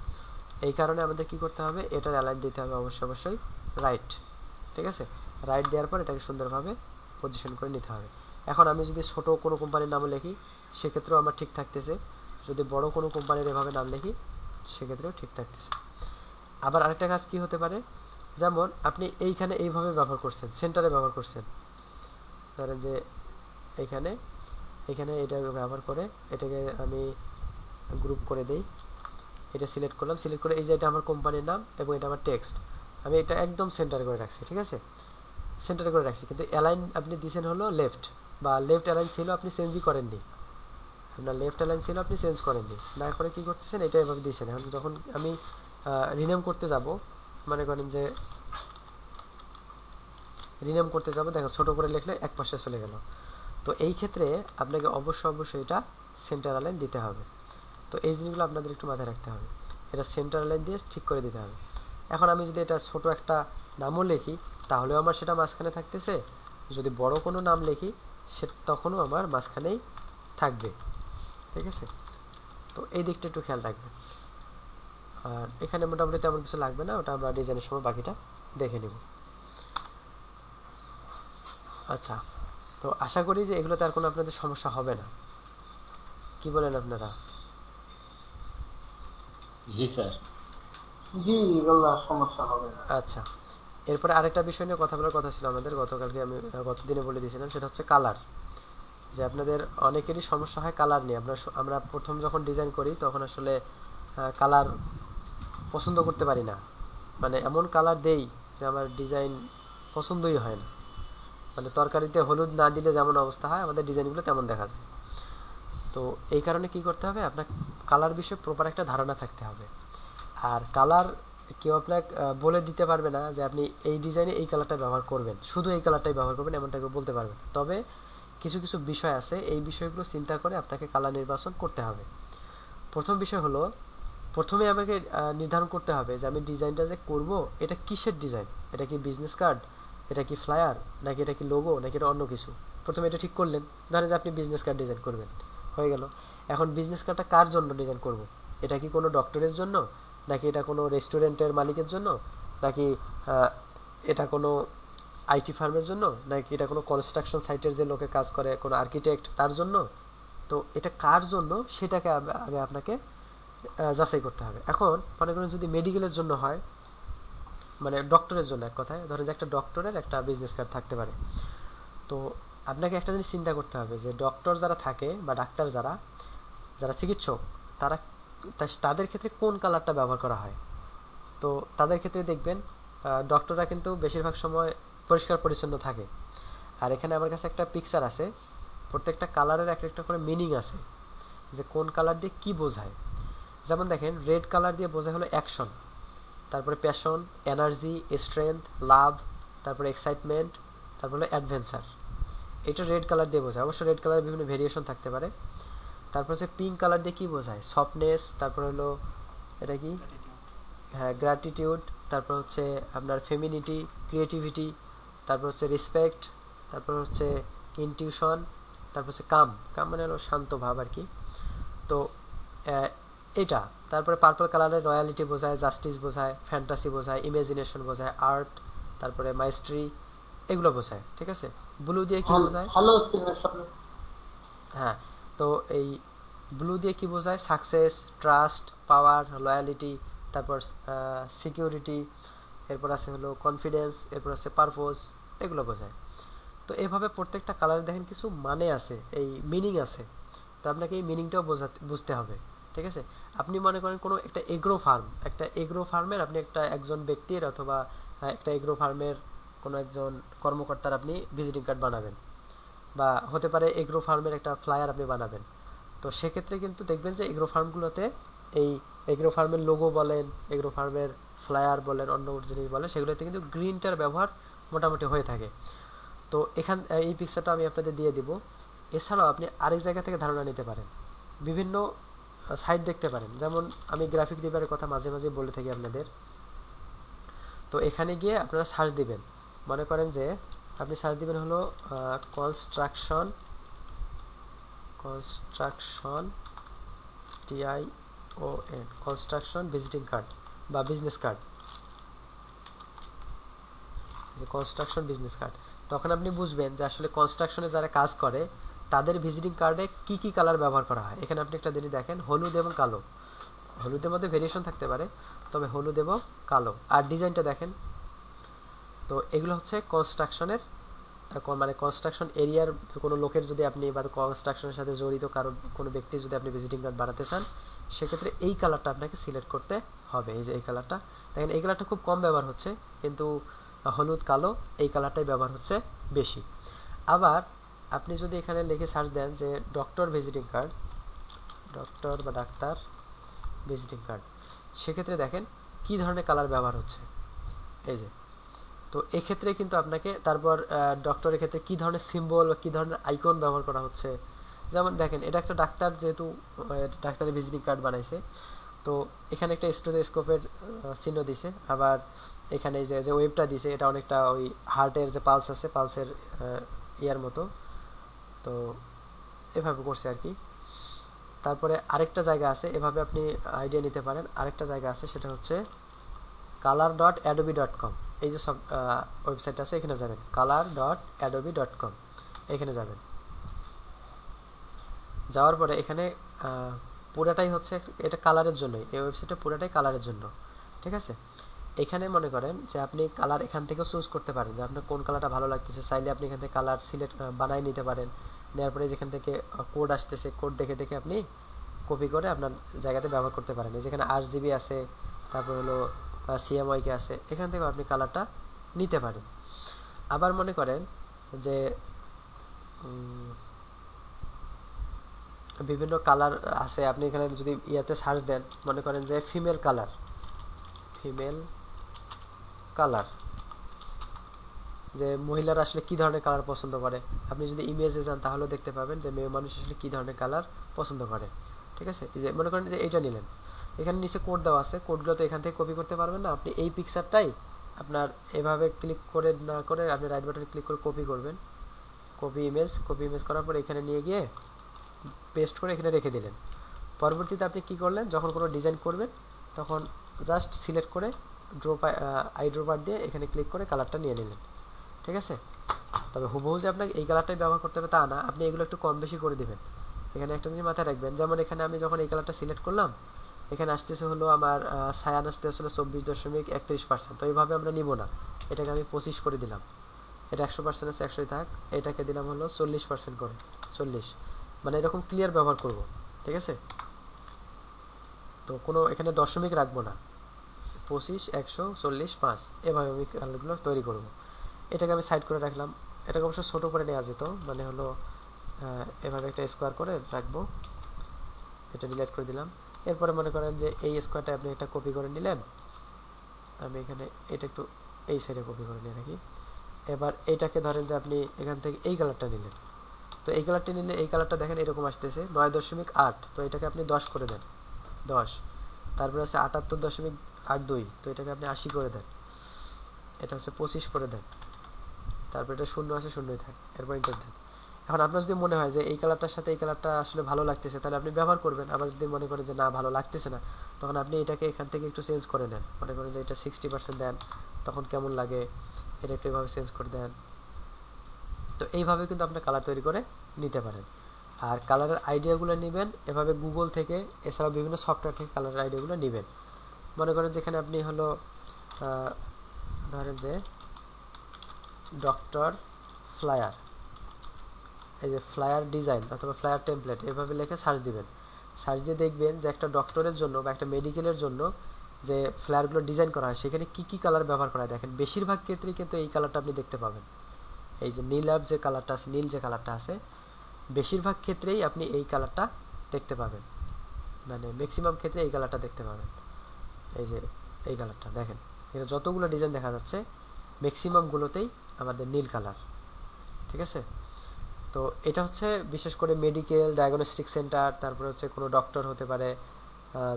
এই কারণে আমাদের কি করতে হবে, এটার অ্যালাইন দিতে হবে অবশ্যই রাইট। ঠিক আছে, রাইট দেওয়ার পর এটাকে সুন্দরভাবে পজিশন করে নিতে হবে। এখন আমি যদি ছোট কোনো কোম্পানির নামও লিখি সেক্ষেত্রেও আমার ঠিক থাকতেছে, যদি বড় কোনো কোম্পানির এভাবে নাম লিখি সেক্ষেত্রেও ঠিক থাকতেছে। আবার আরেকটা কাজ কি হতে পারে, যেমন আপনি এইখানে এইভাবে ব্যবহার করছেন, সেন্টারে ব্যবহার করছেন, ধরেন যে এইখানে এখানে এটা ব্যবহার করে এটাকে আমি গ্রুপ করে দেই, এটা সিলেক্ট করলাম, সিলেক্ট করে এই যে এটা আমার কোম্পানির নাম এবং এটা আমার টেক্সট, আমি এটা একদম সেন্টারে করে রাখছি। ঠিক আছে, সেন্টারে করে রাখছি, কিন্তু অ্যালাইন আপনি দিয়েছেন হলো লেফট, বা লেফট অ্যালাইন ছিল আপনি চেঞ্জই করেননি, আপনার লেফট অ্যালাইন ছিল আপনি চেঞ্জ করেননি, না করে কী করতেছেন এটা এভাবে দিয়েছেন। এখন যখন আমি রিনেম করতে যাব, মনে করেন যে রিনেম করতে যাব, দেখো ছোটো করে লিখলে এক পাশে চলে গেল, তো এই ক্ষেত্রে আপনাকে অবশ্যই এটা সেন্টার অ্যালাইন দিতে হবে। তো এই জিনিসগুলো আপনাদের একটু মাথায় রাখতে হবে, এটা সেন্টার অ্যালাইন দিয়ে ঠিক করে দিতে হবে। এখন আমি যদি এটা ছোট একটা নামও লিখি তাহলেও আমার সেটা মাঝখানে থাকতেছে, যদি বড় কোনো নাম লিখি সে তখনও আমার মাঝখানেই থাকবে। ঠিক আছে, তো এই দিকটা একটু খেয়াল রাখবেন। আর এখানে মোটামুটি তেমন কিছু লাগবে না, ওটা আমরা ডিজাইনের সময় বাকিটা দেখে নেব। আচ্ছা, তো আশা করি যে এগুলোতে আর কোনো আপনাদের সমস্যা হবে না, কি বলেন আপনারা? জি স্যার। জি, এগুলো আর সমস্যা হবে না। আচ্ছা, এরপরে আরেকটা বিষয় নিয়ে কথা বলার কথা ছিল আমাদের, গতকালকে আমি গতদিনে বলে দিয়েছিলাম, সেটা হচ্ছে কালার। যে আপনাদের অনেকেরই সমস্যা হয় কালার নিয়ে, আমরা প্রথম যখন ডিজাইন করি তখন আসলে কালার পছন্দ করতে পারি না, মানে এমন কালার দেই যে আমার ডিজাইন পছন্দই হয় না, মানে তরকারিতে হলুদ না দিলে যেমন অবস্থা হয় আমাদের ডিজাইনগুলো তেমন দেখা যায়। তো এই কারণে কি করতে হবে, আপনার কালার বিষয়ে প্রপার একটা ধারণা থাকতে হবে। আর কালার কেউ আপনাকে বলে দিতে পারবে না যে আপনি এই ডিজাইনে এই কালারটা ব্যবহার করবেন, শুধু এই কালারটাই ব্যবহার করবেন, এমনটা কেউ বলতে পারবে না। তবে কিছু কিছু বিষয় আছে, এই বিষয়গুলো চিন্তা করে আপনাকে কালার নির্বাচন করতে হবে। প্রথম বিষয় হলো, প্রথমে আমাকে নির্ধারণ করতে হবে যে আমি ডিজাইনটা যে করব এটা কিসের ডিজাইন, এটা কি বিজনেস কার্ড, এটা কি ফ্লায়ার, নাকি এটা কি লোগো, নাকি এটা অন্য কিছু। প্রথমে এটা ঠিক করলেন, ধরেন যে আপনি বিজনেস কার্ড ডিজাইন করবেন, হয়ে গেল। এখন বিজনেস কার্ডটা কার জন্য ডিজাইন করব, এটা কি কোনো ডক্টরের জন্য, নাকি এটা কোনো রেস্টুরেন্টের মালিকের জন্য, নাকি এটা কোনো আইটি ফার্মের জন্য, নাকি এটা কোনো কনস্ট্রাকশন সাইটের যে লোকে কাজ করে কোনো আর্কিটেক্ট তার জন্য। তো এটা কার জন্য সেটাকে আগে আপনাকে যাচাই করতে হবে। এখন মনে করেন যদি মেডিকেলের জন্য হয়, মানে ডক্টরের জন্য, এক কথায় ধরেন যে একটা ডক্টরের একটা বিজনেস কার্ড থাকতে পারে, তো আপনাকে একটা জিনিস চিন্তা করতে হবে যে ডক্টর যারা থাকে বা ডাক্তার যারা যারা চিকিৎসক, তারা তাদের ক্ষেত্রে কোন কালারটা ব্যবহার করা হয়। তো তাদের ক্ষেত্রে দেখবেন ডক্টররা কিন্তু বেশিরভাগ সময় পরিষ্কার পরিচ্ছন্ন থাকে। আর এখানে আমার কাছে একটা পিকচার আছে, প্রত্যেকটা কালারের একটা একটা করে মিনিং আছে, যে কোন কালার দিয়ে কি বোঝায়। যেমন দেখেন, রেড কালার দিয়ে বোঝায় হলো অ্যাকশন, তারপরে প্যাশন, এনার্জি, স্ট্রেংথ, লাভ, তারপরে এক্সাইটমেন্ট, তারপরে হলো অ্যাডভেঞ্চার। এটা রেড কালার দিয়ে বোঝায়, অবশ্য রেড কালারের বিভিন্ন ভেরিয়েশন থাকতে পারে। তারপর হচ্ছে পিঙ্ক কালার দিয়ে কী বোঝায়, সফটনেস, তারপর হলো এটা কি, হ্যাঁ গ্র্যাটিটিউড, তারপর হচ্ছে আপনার ফেমিনিটি, ক্রিয়েটিভিটি, তারপর হচ্ছে রেসপেক্ট, তারপর হচ্ছে ইনটিউশন, তারপর হচ্ছে কাম, কাম মানে হলো শান্ত ভাব আর কি। তো এটা তারপরে পার্পল কালারের রয়্যালিটি বোঝায়, জাস্টিস বোঝায়, ফ্যান্টাসি বোঝায়, ইমাজিনেশন বোঝায়, আর্ট, তারপরে মাইস্ট্রি, এগুলো বোঝায়। ঠিক আছে, ব্লু দিয়ে কি বোঝায়, হ্যালো সিনেশন। হ্যাঁ, তো এই ব্লু দিয়ে কি বোঝায়, সাকসেস, ট্রাস্ট, পাওয়ার, লয়ালিটি, তারপর সিকিউরিটি, এরপর আছে হলো কনফিডেন্স, এরপর আছে পারপোজ, এগুলো বোঝায়। তো এইভাবে প্রত্যেকটা কালারে দেখেন কিছু মানে আছে, এই মিনিং আছে, তো আপনাকে এই মিনিংটাও বুঝতে হবে। ঠিক আছে, আপনি মনে করেন কোনো একটা এগ্রো ফার্ম, একটা এগ্রো ফার্মের আপনি একজন ব্যক্তির অথবা একটা এগ্রো ফার্মের কোনো একজন কর্মকর্তার আপনি ভিজিটিং কার্ড বানাবেন, বা হতে পারে এগ্রো ফার্মের একটা ফ্লায়ার আপনি বানাবেন। তো সেক্ষেত্রে কিন্তু দেখবেন যে এগ্রো ফার্মগুলোতে এই এগ্রো ফার্মের লোগো বলেন, এগ্রো ফার্মের ফ্লায়ার বলেন অন্য জিনিস বলেন সেগুলোতে কিন্তু গ্রিনটার ব্যবহার মোটামুটি হয়ে থাকে। তো এই পিকচারটা আমি আপনাদের দিয়ে দিব। এছাড়াও আপনি আরেক জায়গা থেকে ধারণা নিতে পারেন, বিভিন্ন সাইট দেখতে পারেন, যেমন আমি গ্রাফিক রিভারের কথা মাঝে মাঝে বলে থাকি আপনাদের। তো এখানে গিয়ে আপনারা সার্চ দিবেন, মনে করেন যে আপনি সার্চ দিবেন হলো construction TION construction visiting card বা business card, construction business card. তখন আপনি বুঝবেন যে আসলে কনস্ট্রাকশনে যারা কাজ করে তাদের ভিজিটিং কার্ডে কি কি কালার ব্যবহার করা হয়। এখানে আপনি একটা জিনিস দেখেন, হলুদ এবং কালো, হলুদের মধ্যে ভেরিয়েশন থাকতে পারে, তবে হলুদ এবং কালো। আর ডিজাইনটা দেখেন। তো এগুলো হচ্ছে কনস্ট্রাকশনের মানে কনস্ট্রাকশন এরিয়ার কোনো লোকের যদি আপনি বা কনস্ট্রাকশনের সাথে জড়িত কোনো ব্যক্তি যদি আপনি ভিজিটিং কার্ড বানাতে চান, সেক্ষেত্রে এই কালারটা আপনাকে সিলেক্ট করতে হবে। এই যে এই কালারটা দেখেন, এই কালারটা খুব কম ব্যবহার হচ্ছে, কিন্তু হলুদ কালো এই কালারটাই ব্যবহার হচ্ছে বেশি। আবার আপনি যদি এখানে লিখে সার্চ দেন যে ডক্টর ভিজিটিং কার্ড, ডক্টর বা ডাক্তার ভিজিটিং কার্ড, সেক্ষেত্রে দেখেন কি ধরনের কালার ব্যবহার হচ্ছে। এই যে, তো এক্ষেত্রে কিন্তু আপনাকে তারপর ডক্টরের ক্ষেত্রে কি ধরনের সিম্বল বা কি ধরনের আইকন ব্যবহার করা হচ্ছে। যেমন দেখেন, এটা একটা ডাক্তার, যেহেতু ডাক্তারের ভিজিটিং কার্ড বানাইছে, তো এখানে একটা স্টেথোস্কোপের চিহ্ন দিছে। আবার এখানে যে ওয়েবটা দিছে, এটা অনেকটা ওই হার্টের যে পালস আছে, পালসের ইয়ার মতো। তো এভাবে করছে আর কি। তারপরে আরেকটা জায়গা আছে, এভাবে আপনি আইডিয়া নিতে পারেন। আরেকটা জায়গা আছে, সেটা হচ্ছে color.adobe.com। এই যে সব ওয়েবসাইট আছে, এখানে যাবেন, color.adobe.com, এখানে যাবেন। যাওয়ার পরে এখানে পুরাটাই হচ্ছে এটা কালারের জন্যই, এই ওয়েবসাইটটা পুরাটাই কালারের জন্য, ঠিক আছে। এখানে মনে করেন যে আপনি কালার এখান থেকে চুজ করতে পারেন যে আপনার কোন কালারটা ভালো লাগতেছে। চাইলে আপনি এখান থেকে কালার সিলেক্ট বানাই নিতে পারেন। নেওয়ার পরে যেখান থেকে কোড আসতেছে, কোড দেখে দেখে আপনি কপি করে আপনার জায়গাতে ব্যবহার করতে পারেন। যেখানে RGB আছে, তারপর হলো CMYK আছে, এখান থেকে আপনি কালারটা নিতে পারেন। আবার মনে করেন যে বিভিন্ন কালার আছে, আপনি এখানে যদি ইয়াতে সার্চ দেন, মনে করেন যে ফিমেল কালার যে মহিলারা আসলে কি ধরনের কালার পছন্দ করে। আপনি যদি ইমেজে যান তাহলে দেখতে পাবেন যে মেয়ে মানুষ আসলে কি ধরনের কালার পছন্দ করে, ঠিক আছে। যে মনে করেন যে এইটা নিলেন, এখানে নিচে কোড দেওয়া আছে, কোডগুলো তো এখান থেকে কপি করতে পারবেন না। আপনি এই পিকচারটাই আপনার এভাবে ক্লিক করে না করে আপনি রাইট বাটনে ক্লিক করে কপি করবেন, কপি ইমেজ করার পর এখানে নিয়ে গিয়ে পেস্ট করে এখানে রেখে দিলেন। পরবর্তীতে আপনি কি করলেন, যখন কোনো ডিজাইন করবেন তখন জাস্ট সিলেক্ট করে আইড্রপার দিয়ে এখানে ক্লিক করে কালারটা নিয়ে নিলেন, ঠিক আছে। তবে হুবহু যে আপনাকে এই কালারটাই ব্যবহার করতে হবে তা না, আপনি এগুলো একটু কম বেশি করে দিবেন। এখানে একটা জিনিস মাথায় রাখবেন, যেমন এখানে আমি যখন এই কালারটা সিলেক্ট করলাম, এখানে আসতেছে হলো আমার সায়ান আসতে আসলে 24.31%। তো এইভাবে আমরা নিব না, এটাকে আমি 25 করে দিলাম। এটা 100% আছে, 100ই থাক। এটাকে দিলাম হলো 40% করে, 40, মানে এরকম ক্লিয়ার ব্যবহার করব, ঠিক আছে। তো কোনো এখানে দশমিক রাখবো না, 25, 100, 40, 5, এভাবে আমি কালারগুলো তৈরি করব। এটাকে আমি সাইড করে রাখলাম। এটাকে অবশ্য ছোটো করে নেওয়া যেত, মানে হলো এভাবে একটা স্কোয়ার করে রাখবো। এটা ডিলিট করে দিলাম। এরপরে মনে করেন যে এই স্কোয়ারটা আপনি একটা কপি করে নিলেন, আমি এখানে এটা একটু এই সাইডে কপি করে নিয়ে রাখি। এবার এইটাকে ধরেন যে আপনি এখান থেকে এই কালারটা নিলেন, তো এই কালারটা নিলে এই কালারটা দেখেন এরকম আসতেছে 9.8। তো এটাকে আপনি 10 করে দেন, 10। তারপরে আছে 78.82, তো এটাকে আপনি 80 করে দেন। এটা হচ্ছে 25 করে দেন। তারপর এটা 0 আছে, 0ই থাকে। এরপর ইন্টার দেন। এখন আপনার যদি মনে হয় যে এই কালারটার সাথে এই কালারটা আসলে ভালো লাগতেছে, তাহলে আপনি ব্যবহার করবেন। আবার যদি মনে করেন যে না, ভালো লাগতেছে না, তখন আপনি এটাকে এখান থেকে একটু চেঞ্জ করে নেন। মনে করেন যে এটা 60% দেন, তখন কেমন লাগে এটা একটু এভাবে চেঞ্জ করে দেন। তো এইভাবে কিন্তু আপনার কালার তৈরি করে নিতে পারেন। আর কালারের আইডিয়াগুলো নেবেন এভাবে গুগল থেকে, এছাড়াও বিভিন্ন সফটওয়্যার থেকে কালারের আইডিয়াগুলো নেবেন। মনে করেন যেখানে আপনি হলো ধরেন যে ডক্টর ফ্লায়ার, এই যে ফ্লায়ার ডিজাইন অথবা ফ্লায়ার টেমপ্লেট, এভাবে লিখে সার্চ দিবেন। সার্চ দিয়ে দেখবেন যে একটা ডক্টরের জন্য বা একটা মেডিকেলের জন্য যে ফ্লায়ারগুলো ডিজাইন করা হয়, সেখানে কী কী কালার ব্যবহার করা হয়। দেখেন বেশিরভাগ ক্ষেত্রেই কিন্তু এই কালারটা আপনি দেখতে পাবেন। এই যে নীল যে কালারটা আছে, নীল যে কালারটা আছে, বেশিরভাগ ক্ষেত্রেই আপনি এই কালারটা দেখতে পাবেন, মানে ম্যাক্সিমাম ক্ষেত্রে এই কালারটা দেখতে পাবেন। এই যে এই কালারটা দেখেন, এখানে যতগুলো ডিজাইন দেখা যাচ্ছে ম্যাক্সিমাম গুলোতেই আমাদের নীল কালার। ঠিক আছে, তো এটা হচ্ছে বিশেষ করে মেডিকেল ডায়াগনস্টিক সেন্টার, তারপরে হচ্ছে কোনো ডক্টর হতে পারে,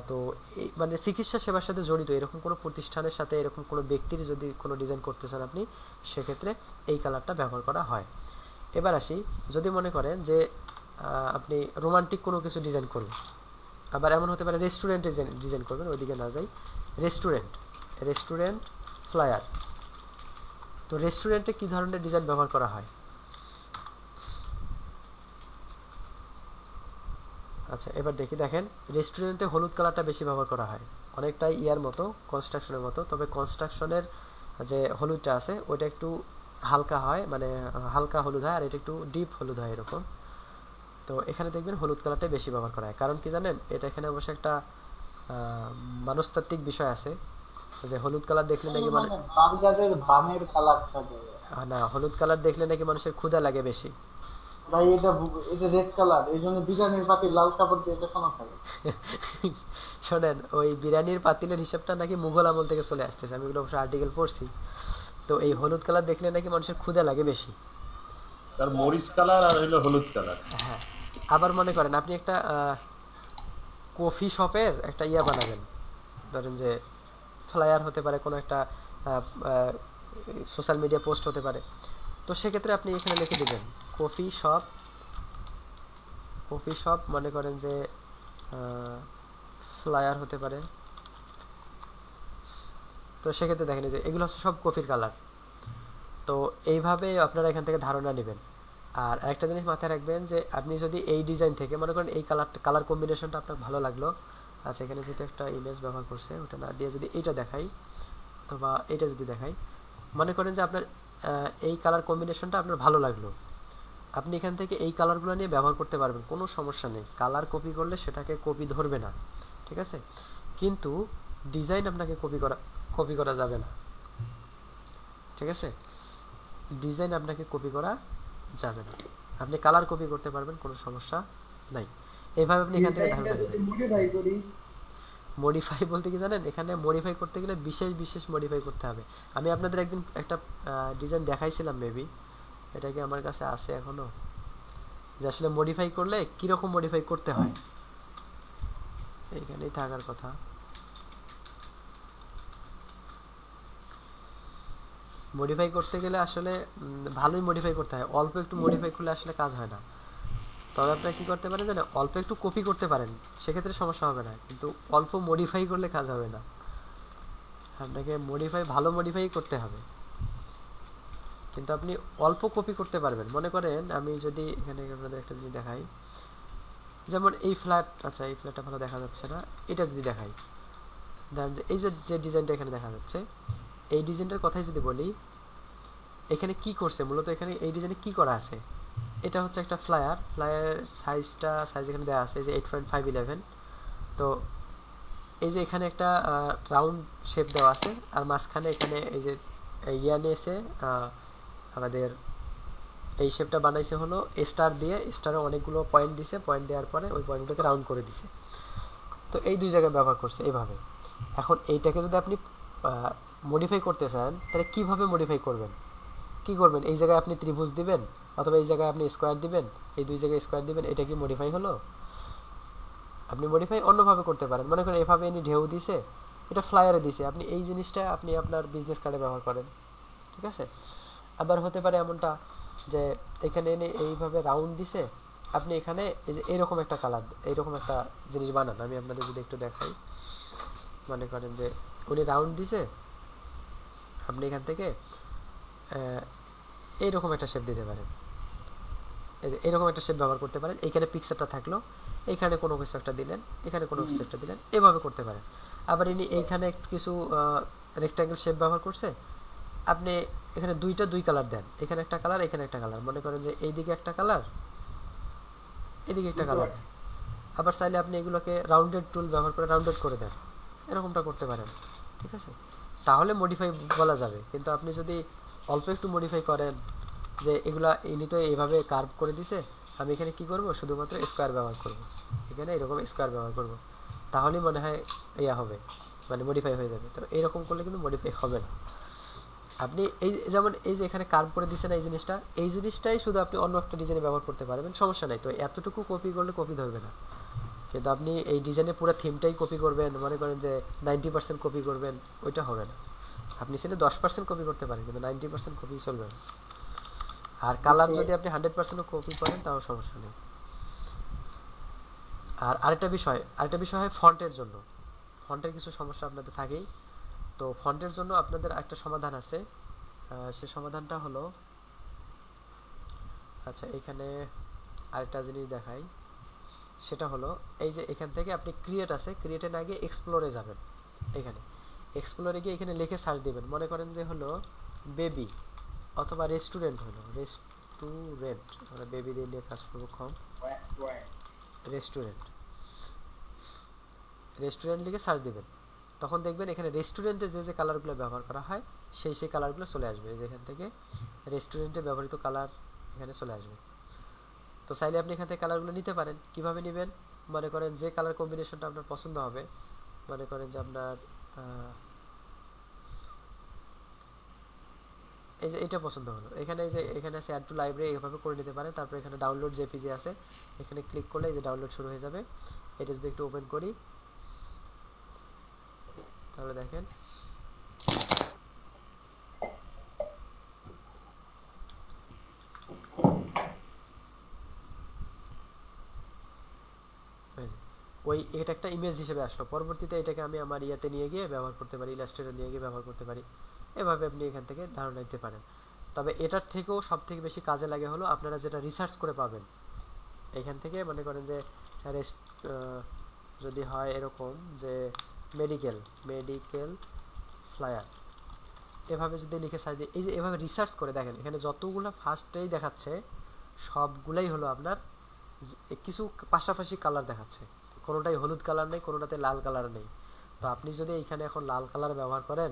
তো এই মানে চিকিৎসা সেবার সাথে জড়িত এরকম কোনো প্রতিষ্ঠানের সাথে এরকম কোনো ব্যক্তির যদি কোনো ডিজাইন করতে চান আপনি, সেক্ষেত্রে এই কালারটা ব্যবহার করা হয়। এবার আসি, যদি মনে করেন যে আপনি রোমান্টিক কোনো কিছু ডিজাইন করবেন, আবার এমন হতে পারে রেস্টুরেন্ট ডিজাইন করবেন, ওইদিকে না যাই, রেস্টুরেন্ট ফ্লায়ার। তো রেস্টুরেন্টে কি ধরনের ডিজাইন ব্যবহার করা হয়? আচ্ছা এবার দেখেন রেস্টুরেন্টে হলুদ কালারটা বেশি ব্যবহার করা হয়, অনেকটাই ইয়ার মতো, কনস্ট্রাকশনের মতো, তবে কনস্ট্রাকশনের যে হলুদটা আছে ওইটা একটু হালকা হয়, মানে হালকা হলুদ হয়, আর এটা একটু ডিপ হলুদ হয় এরকম। তো এখানে দেখবেন হলুদ কালারটাই বেশি ব্যবহার করা হয়, কারণ কি জানেন, এটা এখানে অবশ্য একটা মনস্তাত্ত্বিক বিষয় আছে, যে হলুদ কালার দেখলে নাকি মানে বাংলাদেশের বামের কালারটা না, হলুদ কালার দেখলে নাকি মানুষের ক্ষুধা লাগে বেশি। ভাই এটা রেড কালার, এই জন্য বিরিয়ানির পাতি লাল কাপড় দিয়ে পেছানো থাকে। শোনেন, ওই বিরিয়ানির পাতিলের হিসাবটা নাকি মুঘল আমল থেকে চলে আসতেছে, আমি ওগুলো অবশ্য আর্টিকেল পড়ছি। তো এই হলুদ কালার দেখলে নাকি মানুষের ক্ষুধা লাগে বেশি। তার মরিচ কালার আর হলো হলুদ কালার। হ্যাঁ, আবার মনে করেন আপনি একটা কফি শপের একটা ইয়া বানাবেন, ধরেন যে ফ্লায়ার হতে পারে, কোনো একটা সোশ্যাল মিডিয়া পোস্ট হতে পারে, তো সেক্ষেত্রে আপনি এখানে লিখে দেবেন কফি শপ, মনে করেন যে ফ্লায়ার হতে পারে। তো সেক্ষেত্রে দেখেন যে এগুলো হচ্ছে সব কফির কালার। তো এইভাবে আপনারা এখান থেকে ধারণা নেবেন। আর একটা জিনিস মাথায় রাখবেন, যে আপনি যদি এই ডিজাইন থেকে মনে করেন এই কালার কম্বিনেশনটা আপনার ভালো লাগলো, আচ্ছা এখানে যেহেতু একটা ইমেজ ব্যবহার করছে ওটা না দিয়ে যদি এইটা দেখাই, অথবা এইটা যদি দেখাই, মনে করেন যে আপনার এই কালার কম্বিনেশনটা আপনার ভালো লাগলো, আপনি এখান থেকে এই কালারগুলো নিয়ে ব্যবহার করতে পারবেন, কোনো সমস্যা নেই। কালার কপি করলে সেটাকে কপি ধরবে না, ঠিক আছে, কিন্তু ডিজাইন আপনাকে কপি করা যাবে না। ঠিক আছে, ডিজাইন আপনাকে কপি করা যাবে না, আপনি কালার কপি করতে পারবেন, কোনো সমস্যা নাই। এইভাবে আপনি এখান থেকে ধারণা নেবেন। মডিফাই বলতে কি জানেন, এখানে মডিফাই করতে গেলে বিশেষ মডিফাই করতে হবে। আমি আপনাদের একদিন একটা ডিজাইন দেখাইছিলাম, মেবি এটা কি আমার কাছে আছে এখনো, যে আসলে মডিফাই করলে কিরকম মডিফাই করতে হয়, এইখানেই থাকার কথা। মডিফাই করতে গেলে আসলে ভালোই মডিফাই করতে হয়, অল্প একটু মডিফাই করলে আসলে কাজ হয় না। তবে আপনারা কি করতে পারেন জানেন, অল্প একটু কপি করতে পারেন, সেক্ষেত্রে সমস্যা হবে না, কিন্তু অল্প মডিফাই করলে কাজ হবে না, আপনাকে ভালো মডিফাই করতে হবে। কিন্তু আপনি অল্প কপি করতে পারবেন। মনে করেন আমি যদি এখানে আপনাদের একটা জিনিস দেখাই, যেমন এই ফ্ল্যাট, আচ্ছা এই ফ্ল্যাটটা ভালো দেখা যাচ্ছে না, এটা যদি দেখাই, এই যে ডিজাইনটা এখানে দেখা যাচ্ছে, এই ডিজাইনটার কথাই যদি বলি, এখানে কি করছে মূলত, এখানে এই ডিজাইনে কি করা আছে, এটা হচ্ছে একটা ফ্লায়ার সাইজ এখানে দেওয়া আছে যে 8.511। তো এই যে এখানে একটা রাউন্ড শেপ দেওয়া আছে, আর মাঝখানে এখানে এই যে ইয়া নিয়েছে আমাদের, এই শেপটা বানাইছে হলো স্টার দিয়ে, স্টারে অনেকগুলো পয়েন্ট দিছে, পয়েন্ট দেওয়ার পরে ওই পয়েন্টগুলোকে রাউন্ড করে দিছে। তো এই দুই জায়গায় ব্যবহার করছে এইভাবে। এখন এইটাকে যদি আপনি মডিফাই করতে চান, তাহলে কিভাবে মডিফাই করবেন, কি করবেন, এই জায়গায় আপনি ত্রিভুজ দিবেন, অথবা এই জায়গায় আপনি স্কোয়ার দিবেন, এই দুই জায়গায় স্কোয়ার দিবেন, এটা কি মডিফাই হলো? আপনি মডিফাই অন্যভাবে করতে পারেন, মনে করেন এভাবে এনে ঢেউ দিছে, এটা ফ্লায়ারে দিছে, আপনি এই জিনিসটা আপনি আপনার বিজনেস কার্ডে ব্যবহার করেন, ঠিক আছে। আবার হতে পারে এমনটা যে এখানে এনে এইভাবে রাউন্ড দিছে, আপনি এখানে এই যে এইরকম একটা কালার, এইরকম একটা জিনিস বানান, আমি আপনাদের যদি একটু দেখাই, মনে করেন যে উনি রাউন্ড দিছে, আপনি এখান থেকে এইরকম একটা শেপ দিতে পারেন, এইরকম একটা শেপ ব্যবহার করতে পারেন, এইখানে পিকচারটা থাকলো, এইখানে কোনো কিছু একটা দিলেন, এখানে কোনো কিছু একটা দিলেন, এভাবে করতে পারেন। আবার ইনি এইখানে কিছু রেক্ট্যাঙ্গেল শেপ ব্যবহার করছে, আপনি এখানে দুই কালার দেন, এখানে একটা কালার, এখানে একটা কালার, মনে করেন যে এইদিকে একটা কালার, এদিকে একটা কালার, আবার চাইলে আপনি এগুলোকে রাউন্ডেড টুল ব্যবহার করে রাউন্ডেড করে দেন, এরকমটা করতে পারেন, ঠিক আছে। তাহলে মডিফাই বলা যাবে। কিন্তু আপনি যদি অল্প একটু মডিফাই করেন, যে এগুলা ইনি তো এইভাবে কার্ভ করে দিছে, আমি এখানে কি করব, শুধুমাত্র স্কোয়ার ব্যবহার করব, এখানে এরকম স্কোয়ার ব্যবহার করব, তাহলেই মনে হয় ইয়া হবে, মানে মডিফাই হয়ে যাবে। তো এরকম করলে কিন্তু মডিফাই হবে না। আপনি এই যেমন এই যে এখানে কার্ভ করে দিচ্ছেন এই জিনিসটা, এই জিনিসটাই শুধু আপনি অন্য একটা ডিজাইনে ব্যবহার করতে পারবেন, সমস্যা নাই। তো এতটুকু কপি করলে কপি ধরবে না, কিন্তু আপনি এই ডিজাইনে পুরো থিমটাই কপি করবেন, মনে করেন যে 90% কপি করবেন, ওইটা হবে না। আপনি চাইলে 10% কপি করতে পারেন, কিন্তু 90% কপি চলবে না। আর কালার যদি আপনি 100% কপি করেন তাও সমস্যা নেই। আর আরেকটা বিষয় হয় ফন্টের জন্য। ফন্টের কিছু সমস্যা আপনাদের থাকেই। তো ফন্টের জন্য আপনাদের একটা সমাধান আছে। সে সমাধানটা হলো, আচ্ছা এখানে আরেকটা জিনিস দেখাই, সেটা হলো এই যে এখান থেকে আপনি ক্রিয়েট আছে, ক্রিয়েটে না গিয়ে এক্সপ্লোরে যাবেন। এখানে এক্সপ্লোরে গিয়ে এখানে লিখে সার্চ দিবেন, মনে করেন যে হলো বেবি অথবা রেস্টুরেন্ট, হলো রেস্টুরেন্ট, আমরা বেবি দিয়ে নিয়ে কাজ করবো কম। রেস্টুরেন্ট রেস্টুরেন্ট লিখে সার্চ দিবেন, তখন দেখবেন এখানে রেস্টুরেন্টে যে যে কালারগুলো ব্যবহার করা হয় সেই কালারগুলো চলে আসবে। যেখান থেকে রেস্টুরেন্টে ব্যবহৃত কালার এখানে চলে আসবে। তো চাইলে আপনি এখান থেকে কালারগুলো নিতে পারেন। কিভাবে নেবেন, মনে করেন যে কালার কম্বিনেশনটা আপনার পছন্দ হবে, মনে করেন যে আপনার এই যে এটা পছন্দ হলো, এখানে এই যে এখানে আছে অ্যাড টু লাইব্রেরি, এভাবে করে নিতে পারেন। তারপর এখানে ডাউনলোড জেপিজি আছে, এখানে ক্লিক করলে এই যে ডাউনলোড শুরু হয়ে যাবে। এটা যদি একটু ওপেন করি তাহলে দেখেন ওই এটা একটা ইমেজ হিসেবে আসলো। পরবর্তীতে এটাকে আমি আমার ইয়াতে নিয়ে গিয়ে ব্যবহার করতে পারি, ইলাস্ট্রেটর নিয়ে গিয়ে ব্যবহার করতে পারি। এভাবে আপনি এখান থেকে ধারণা নিতে পারেন। তবে এটার থেকেও সব থেকে বেশি কাজে লাগে হলো আপনারা যেটা রিসার্চ করে পাবেন এখান থেকে। মনে করেন যে যদি হয় এরকম যে মেডিকেল ফ্লায়ার, এভাবে যদি লিখে সার্চ দিই, এই যে এভাবে রিসার্চ করে দেখেন এখানে যতগুলো ফার্স্টেই দেখাচ্ছে সবগুলাই হলো আপনার কিছু পাশাপাশি কালার দেখাচ্ছে, কোনোটাই হলুদ কালার নেই, কোনোটাতে লাল কালার নেই। তো আপনি যদি এইখানে এখন লাল কালার ব্যবহার করেন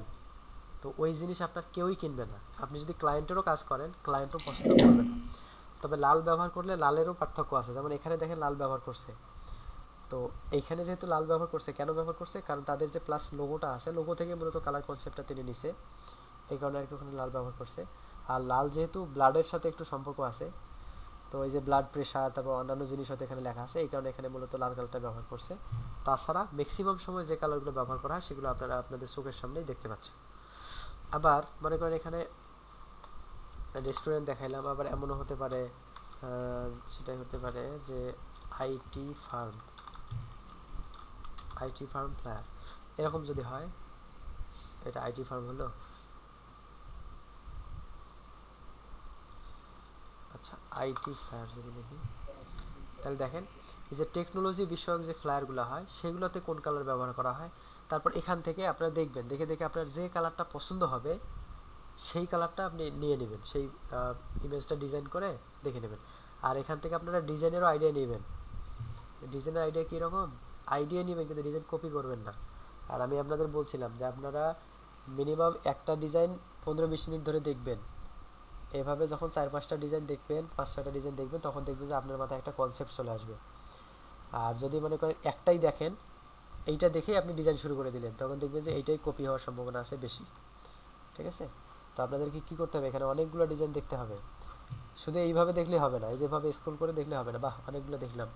তো ওই জিনিস আপনার কেউই কিনবে না। আপনি যদি ক্লায়েন্টেরও কাজ করেন ক্লায়েন্টও পছন্দ করবে না। তবে লাল ব্যবহার করলে লালেরও পার্থক্য আছে, যেমন এখানে দেখেন লাল ব্যবহার করছে। তো এইখানে যেহেতু লাল ব্যবহার করছে, কেন ব্যবহার করছে, কারণ তাদের যে প্লাস লোগোটা আছে, লোগো থেকে মূলত কালার কনসেপ্টটা তিনি নিছে, এই কারণে আর কি ওখানে লাল ব্যবহার করছে। আর লাল যেহেতু ব্লাডের সাথে একটু সম্পর্ক আছে, তো এই যে ব্লাড প্রেশার তারপর অন্যান্য জিনিস হয়তো এখানে লেখা আছে, এই কারণে এখানে মূলত লাল কালারটা ব্যবহার করছে। তাছাড়া ম্যাক্সিমাম সময় যে কালারগুলো ব্যবহার করা হয় সেগুলো আপনারা আপনাদের চোখের সামনেই দেখতে পাচ্ছেন। আবার মনে করেন এখানে রেস্টুরেন্ট দেখাইলাম, আবার এমনও হতে পারে সেটাই হতে পারে যে আইটি ফার্ম ফ্লায়ার, এরকম যদি হয়, এটা আইটি ফার্ম হলো। আচ্ছা আইটি ফ্লায়ার যদি দেখি তাহলে দেখেন এই যে টেকনোলজি বিষয়ক যে ফ্লায়ারগুলো হয় সেগুলোতে কোন কালার ব্যবহার করা হয়। তারপর এখান থেকে আপনারা দেখবেন, দেখে দেখে আপনার যে কালারটা পছন্দ হবে সেই কালারটা আপনি নিয়ে নেবেন, সেই ইমেজটা ডিজাইন করে দেখে নেবেন। আর এখান থেকে আপনারা ডিজাইনেরও আইডিয়া নেবেন। ডিজাইনের আইডিয়া কীরকম, আইডিয়া নেবেন কিন্তু ডিজাইন কপি করবেন না। আর আমি আপনাদের বলছিলাম যে আপনারা মিনিমাম একটা ডিজাইন 15-20 মিনিট ধরে দেখবেন। এভাবে যখন 4-5টা ডিজাইন দেখবেন, 5-6টা ডিজাইন দেখবেন, তখন দেখবেন যে আপনার মাথায় একটা কনসেপ্ট চলে আসবে। আর যদি মনে করেন একটাই দেখেন, এইটা দেখেই আপনি ডিজাইন শুরু করে দিলেন, তখন দেখবেন যে এইটাই কপি হওয়ার সম্ভাবনা আছে বেশি। ঠিক আছে? তো আপনাদেরকে কী করতে হবে, এখানে অনেকগুলো ডিজাইন দেখতে হবে। শুধু এইভাবে দেখলে হবে না, এই যেভাবে স্ক্রল করে দেখলে হবে না, বাহ অনেকগুলো দেখলাম,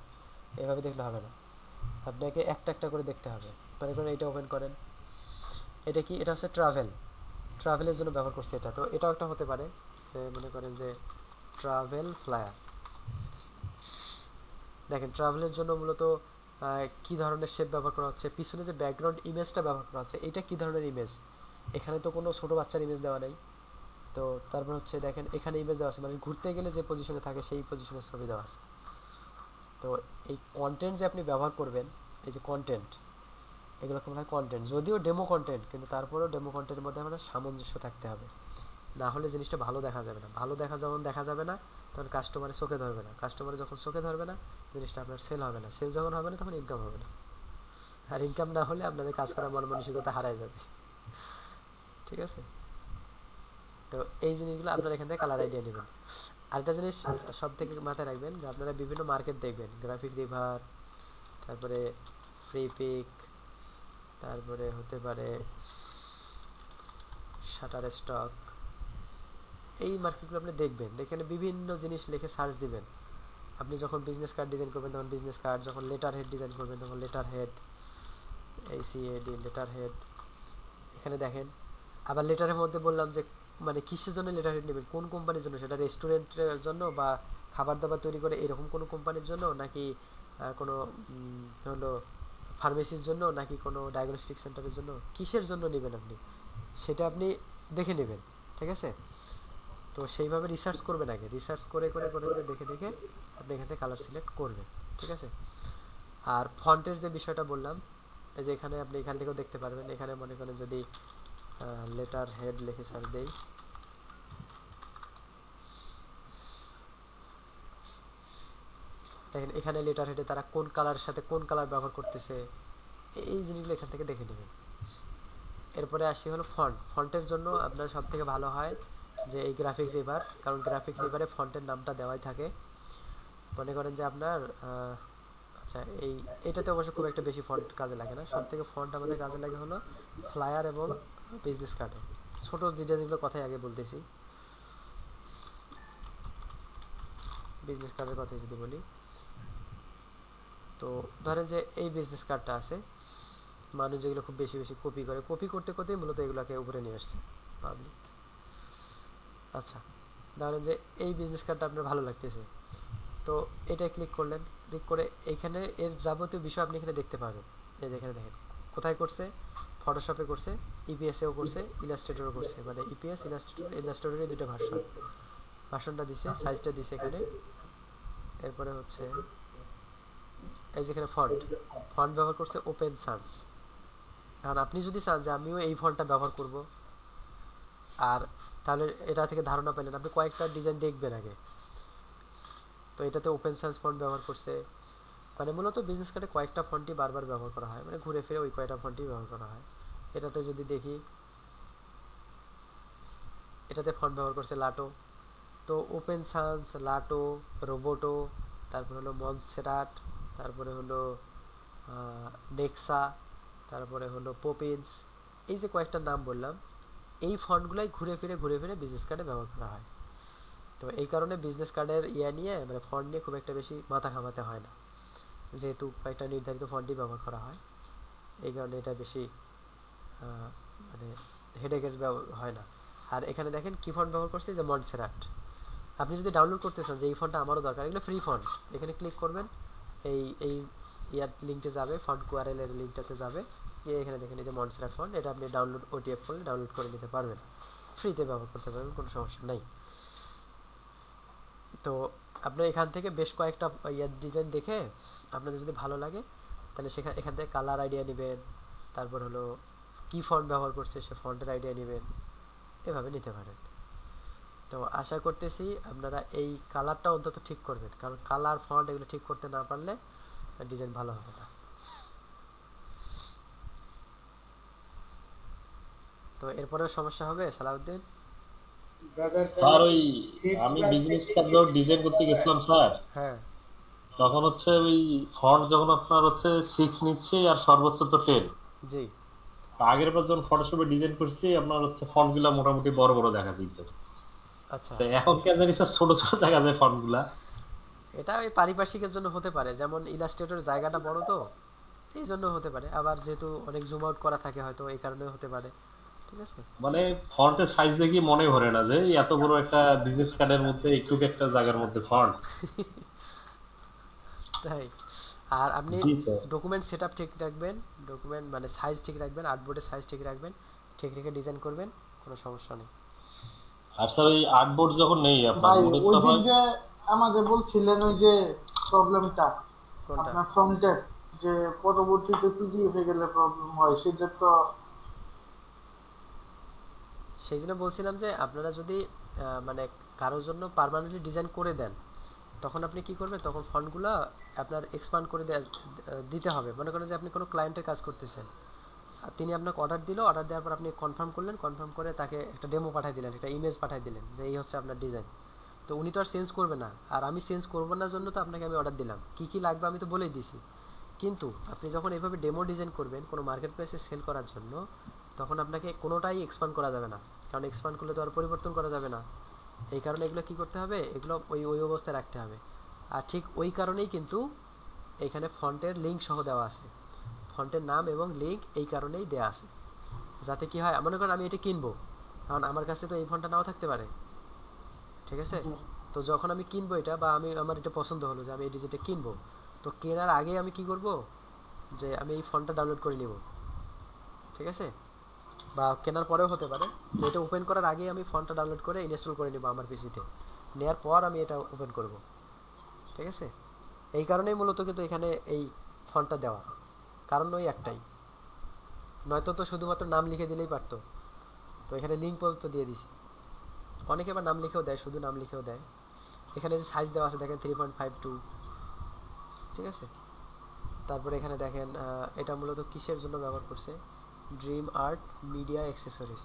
এভাবে দেখলে হবে না, আপনাকে একটা একটা করে দেখতে হবে। মনে করেন এইটা ওপেন করেন, এটা কি, এটা হচ্ছে ট্রাভেলের জন্য ব্যবহার করছে এটা। তো এটাও একটা হতে পারে যে মনে করেন যে ট্রাভেল ফ্লায়ার। দেখেন ট্রাভেলের জন্য মূলত কি ধরনের শেপ ব্যবহার করা হচ্ছে, পিছনে যে ব্যাকগ্রাউন্ড ইমেজটা ব্যবহার করা হচ্ছে এটা কি ধরনের ইমেজ, এখানে তো কোনো ছোটো বাচ্চার ইমেজ দেওয়া নেই। তো তারপর হচ্ছে দেখেন এখানে ইমেজ দেওয়া আছে, মানে ঘুরতে গেলে যে পজিশনে থাকে সেই পজিশনের ছবি দেওয়া আছে। তো এই কন্টেন্ট যে আপনি ব্যবহার করবেন, এই যে কন্টেন্ট, এগুলোকে বলা হয় কন্টেন্ট। যদিও ডেমো কন্টেন্ট, কিন্তু তারপরেও ডেমো কন্টেন্টের মধ্যে আমাদের সামঞ্জস্য থাকতে হবে, না হলে জিনিসটা ভালো দেখা যাবে না। ভালো যখন দেখা যাবে না তখন কাস্টমারের চোখে ধরবে না, কাস্টমারের যখন চোখে ধরবে না জিনিসটা আপনার সেল হবে না, সেল যখন হবে না তখন ইনকাম হবে না, আর ইনকাম না হলে আপনাদের কাজ করার মন মানসিকতা হারায় যাবে। ঠিক আছে? তো এই জিনিসগুলো আপনারা এখান থেকে কালার আইডিয়া নেবেন। আরেকটা জিনিস সব থেকে মাথায় রাখবেন যে আপনারা বিভিন্ন মার্কেট দেখবেন, গ্রাফিক রিভার, তারপরে ফ্রি পিক, তারপরে হতে পারে শাটার স্টক। এই মার্কেটগুলো আপনি দেখবেন, দেখেন বিভিন্ন জিনিস লিখে সার্চ দিবেন। আপনি যখন বিজনেস কার্ড ডিজাইন করবেন তখন বিজনেস কার্ড, যখন লেটার হেড ডিজাইন করবেন তখন letter head, ACAD letter head এখানে দেখেন। আবার লেটারের মধ্যে বললাম যে মানে কিসের জন্য লেটার হেড নেবেন, কোন কোম্পানির জন্য, সেটা রেস্টুরেন্টের জন্য বা খাবার দাবার তৈরি করে এরকম কোনো কোম্পানির জন্য, নাকি কোনো হলো ফার্মেসির জন্য, নাকি কোনো ডায়াগনস্টিক সেন্টারের জন্য, কিসের জন্য নেবেন আপনি সেটা আপনি দেখে নেবেন। ঠিক আছে, তো সেইভাবে রিসার্চ করবেন, আগে রিসার্চ করে করে করে করে দেখে দেখে আপনি এখান থেকে কালার সিলেক্ট করবেন। ঠিক আছে, আর ফন্টের যে বিষয়টা বললাম, এই যে এখানে আপনি এখান থেকেও দেখতে পারবেন। এখানে মনে করেন যদি লেটার হেড লিখে সার্চ দেই, দেখেন এখানে লেটার হেডে তারা কোন কালারের সাথে কোন কালার ব্যবহার করতেছে, এই জিনিসগুলো এখান থেকে দেখে নেবেন। এরপরে আসি হলো ফন্ট। ফন্টের জন্য আপনার সব থেকে ভালো হয় যে এই গ্রাফিক রিভার, কারণ গ্রাফিক রিভারে ফন্টের নামটা দেওয়াই থাকে। মনে করেন যে আপনার আচ্ছা এটাতে অবশ্য খুব একটা বেশি ফন্ট কাজে লাগে না। সব থেকে ফন্ট আমাদের কাজে লাগে হলো ফ্লায়ার এবং বিজনেস কার্ডে। ছোট ডিজাইনগুলোর কথাই আগে বলতেছি। বিজনেস কার্ডের কথাই যদি বলি, তো ধরেন যে এই বিজনেস কার্ডটা আছে, মানুষ যেগুলো খুব বেশি বেশি কপি করে, কপি করতে করতেই মূলত এগুলোকে উপরে নিয়ে আসছে পাবলিক। আচ্ছা, ধরেন যে এই বিজনেস কার্ডটা আপনার ভালো লাগতেছে, তো এটা ক্লিক করলেন, ক্লিক করে এইখানে এর যাবতীয় বিষয় আপনি এখানে দেখতে পাবেন। এই যেখানে দেখেন কোথায় করছে, ফটোশপে করছে, ইপিএসেও করছে, ইলাস্ট্রেটরও করছে, মানে ইপিএস ইলাস্ট্রেটরের দুটো ভার্সনটা দিছে, সাইজটা দিছে এখানে। এরপরে হচ্ছে এই যেখানে ফন্ট ফন্ট ব্যবহার করছে ওপেন সান্স। এখন আপনি যদি চান যে আমিও এই ফন্টটা ব্যবহার করব, আর তাহলে এটা থেকে ধারণা পেলেন, আপনি কয়েকটা ডিজাইন দেখবেন আগে। তো এটাতে ওপেন সান্স ফন্ট ব্যবহার করছে, মানে মূলত বিজনেস কার্ডে কয়েকটা ফন্টই বারবার ব্যবহার করা হয়, মানে ঘুরে ফিরে ওই কয়েকটা ফন্টই ব্যবহার করা হয়। এটাতে যদি দেখি, এটাতে ফন্ট ব্যবহার করছে লাটো। তো ওপেন সান্স, লাটো, রোবোটো, তারপর হলো মনসেরাট, তারপরে হলো নেক্সা, তারপরে হলো পপিন্স, এই যে কয়েকটা নাম বললাম, এই ফন্টগুলাই ঘুরে ফিরে বিজনেস কার্ডে ব্যবহার করা হয়। তো এই কারণে বিজনেস কার্ডের নিয়ে মানে ফন্ট নিয়ে খুব একটা বেশি মাথা ঘামাতে হয় না, যেহেতু কয়েকটা নির্ধারিত ফন্টই ব্যবহার করা হয়। এই কারণে এটা বেশি মানে হেডেকের হয় না। আর এখানে দেখেন কি ফন্ট ব্যবহার করছে, যে মনসেরাট। আপনি যদি ডাউনলোড করতে চান যে এই ফন্টটা আমারও দরকার, এগুলো ফ্রি ফন্ট, এখানে ক্লিক করবেন, এই এই ইয়ার লিঙ্কটা যাবে, ফন্ট কুআরএল এর লিঙ্কটাতে যাবে, গিয়ে এখানে দেখেন এই যে মনসেরাট ফন্ট, এটা আপনি ডাউনলোড ওটিএফ করলে ডাউনলোড করে নিতে পারবেন, ফ্রিতে ব্যবহার করতে পারবেন, কোনো সমস্যা নাই। তো আপনি এখান থেকে বেশ কয়েকটা ইয়ার ডিজাইন দেখে আপনাদের যদি ভালো লাগে, তাহলে এখান থেকে কালার আইডিয়া নেবেন, তারপর হলো কি ফন্ট ব্যবহার করছে সে ফন্টের আইডিয়া নেবেন, এভাবে নিতে পারেন। তো আশা করতেছি আপনারা এই কালারটা অন্তত ঠিক করবেন, কারণ কালার ফন্ট এগুলো ঠিক করতে না পারলে ডিজাইন ভালো হবে না। তো এরপরেও সমস্যা হবে সালাউদ্দিন? স্যার ওই আমি বিজনেস কার্ড যখন ডিজাইন করতে গেছিলাম স্যার, হ্যাঁ, তখন হচ্ছে ওই ফন্ট যখন আপনার হচ্ছে 6 নিচ্ছে আর সর্বোচ্চ তো 10। জি, আগের বার যখন ফটোশপে ডিজাইন করছি আপনার হচ্ছে ফন্ট গুলা মোটামুটি বড় বড় দেখা যেত, আচ্ছা। তো এখন কেন জানি স্যার ছোট ছোট দেখা যায় ফন্ট গুলা। এটা ওই পারিপার্শ্বিকের জন্য হতে পারে, যেমন ইলাস্ট্রেটর জায়গাটা বড়, তো এই জন্য হতে পারে, আবার যেহেতু অনেক জুম আউট করা থাকে হয়তো এই কারণে হতে পারে। ঠিক আছে, মানে ফন্টের সাইজ দেখি মনে ভরে না যে এত বড় একটা বিজনেস কার্ডের মধ্যে একটু একটা জায়গার মধ্যে ফন্ট। তাই। আর আপনি জি স্যার। ডকুমেন্ট সেটআপ ঠিক রাখবেন, ডকুমেন্ট মানে সাইজ ঠিক রাখবেন, আর্টবোর্ডের সাইজ ঠিক রাখবেন, ঠিক রেখে ডিজাইন করবেন, কোনো সমস্যা নেই। আর স্যার ওই আর্টবোর্ড যখন নেই আপনার ভাই মূলত ওই দিন হয়। যে আমাদের বলছিলেন ওই যে প্রবলেমটা কোনটা? আপনার ফ্রন্টের, যে পরবর্তীতে পিডিএফ এ গেলে প্রবলেম হয়, সেটা তো সেই জন্য বলছিলাম যে আপনারা যদি মানে কারোর জন্য পার্মানেন্টলি ডিজাইন করে দেন, তখন আপনি কি করবেন, তখন ফন্টগুলো আপনার এক্সপান্ড করে দিতে হবে। মনে করেন যে আপনি কোনো ক্লায়েন্টের কাজ করতেছেন, আর তিনি আপনাকে অর্ডার দিল, অর্ডার দেওয়ার পর আপনি কনফার্ম করলেন, কনফার্ম করে তাকে একটা ডেমো পাঠিয়ে দিলেন, একটা ইমেজ পাঠিয়ে দিলেন যে এই হচ্ছে আপনার ডিজাইন। তো উনি তো আর চেঞ্জ করবে না, আর আমি চেঞ্জ করবো না জন্য তো আপনাকে আমি অর্ডার দিলাম, কী কী লাগবে আমি তো বলেই দিছি। কিন্তু আপনি যখন এইভাবে ডেমো ডিজাইন করবেন কোনো মার্কেট প্লেসে সেল করার জন্য, তখন আপনাকে কোনোটাই এক্সপান্ড করা যাবে না, কারণ এক্সপান্ড করলে তো আর পরিবর্তন করা যাবে না। এই কারণে এগুলো কি করতে হবে, এগুলো ওই ওই অবস্থায় রাখতে হবে। আর ঠিক ওই কারণেই কিন্তু এখানে ফন্টের লিঙ্ক সহ দেওয়া আছে, ফন্টের নাম এবং লিঙ্ক এই কারণেই দেওয়া আছে, যাতে কি হয়, মনে করেন আমি এটা কিনবো, কারণ আমার কাছে তো এই ফন্টটা নাও থাকতে পারে, ঠিক আছে? জি। তো যখন আমি কিনবো এটা, বা আমার এটা পছন্দ হলো যে আমি এই ডিজাইনটা কিনবো, তো কেনার আগে আমি কি করব, যে আমি এই ফন্টটা ডাউনলোড করে নিব, ঠিক আছে? বা কেনার পরেও হতে পারে, তো এটা ওপেন করার আগে আমি ফন্টটা ডাউনলোড করে ইনস্টল করে নিব আমার পিসিতে, নেওয়ার পর আমি এটা ওপেন করব, ঠিক আছে? এই কারণেই মূলত কিন্তু এখানে এই ফন্টটা দেওয়া, কারণ ওই একটাই, নয়তো তো শুধুমাত্র নাম লিখে দিলেই পারতো। তো এখানে লিঙ্ক পর্যন্ত দিয়ে দিছি, অনেকে আবার নাম লিখেও দেয়, শুধু নাম লিখেও দেয়। এখানে যে সাইজ দেওয়া আছে দেখেন 3.52, ঠিক আছে? তারপরে এখানে দেখেন এটা মূলত কিসের জন্য ব্যবহার করছে, ড্রিম আর্ট মিডিয়া অ্যাক্সেসরিজ।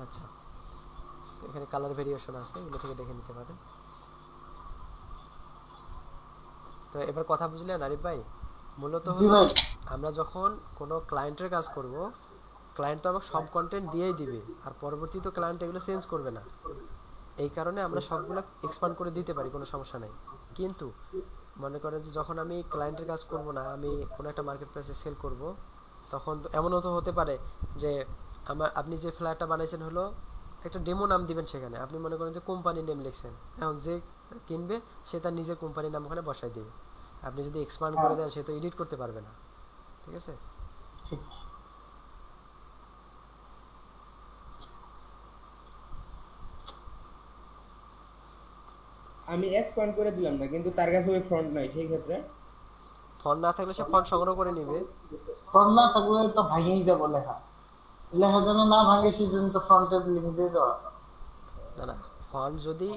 আচ্ছা, এখানে কালার ভেরিয়েশন আছে, এগুলো থেকে দেখে নিতে পারেন। তো এবার কথা বুঝলেন আরিফ ভাই? মূলত জি হলো ভাই। আমরা যখন কোনো ক্লায়েন্টের কাজ করব, ক্লায়েন্ট তো আমাকে সব কন্টেন্ট দিয়েই দিবে, আর পরবর্তীতে ক্লায়েন্ট এগুলো চেঞ্জ করবে না। এই কারণে আমরা সবগুলো এক্সপান্ড করে দিতে পারি, কোনো সমস্যা নাই। কিন্তু মনে করেন যে যখন আমি ক্লায়েন্টের কাজ করব না, আমি কোনো একটা মার্কেট প্লেসে সেল করব, তখন এমনও তো হতে পারে যে আপনি যে ফ্ল্যাটটা বানাইছেন হলো একটা ডেমো নাম দিবেন, সেখানে আপনি মনে করেন যে কোম্পানি নেম লিখছেন, এখন যে কিনবে সে তার নিজের কোম্পানির নাম ওখানে বসাই দিবে। আপনি যদি এক্সপান্ড করে হ্যাঁ, দেন, সে তো এডিট করতে পারবে না, ঠিক আছে? ঠিক। আমি এক্সপান্ড করে দিলাম না, কিন্তু তার কাছে ওই ফ্রন্ট নাই, সেই ক্ষেত্রে ফন্ট না থাকলে সে ফন্ট সংগ্রহ করে নিবে। ফন্ট না থাকলে তো ভাঙেই যাবো লেখা, লেখা যেন না ভাঙে সেই জন্য তো ফ্রন্টের লিঙ্ক দিয়ে দেওয়া। না না, ফন্ট যদি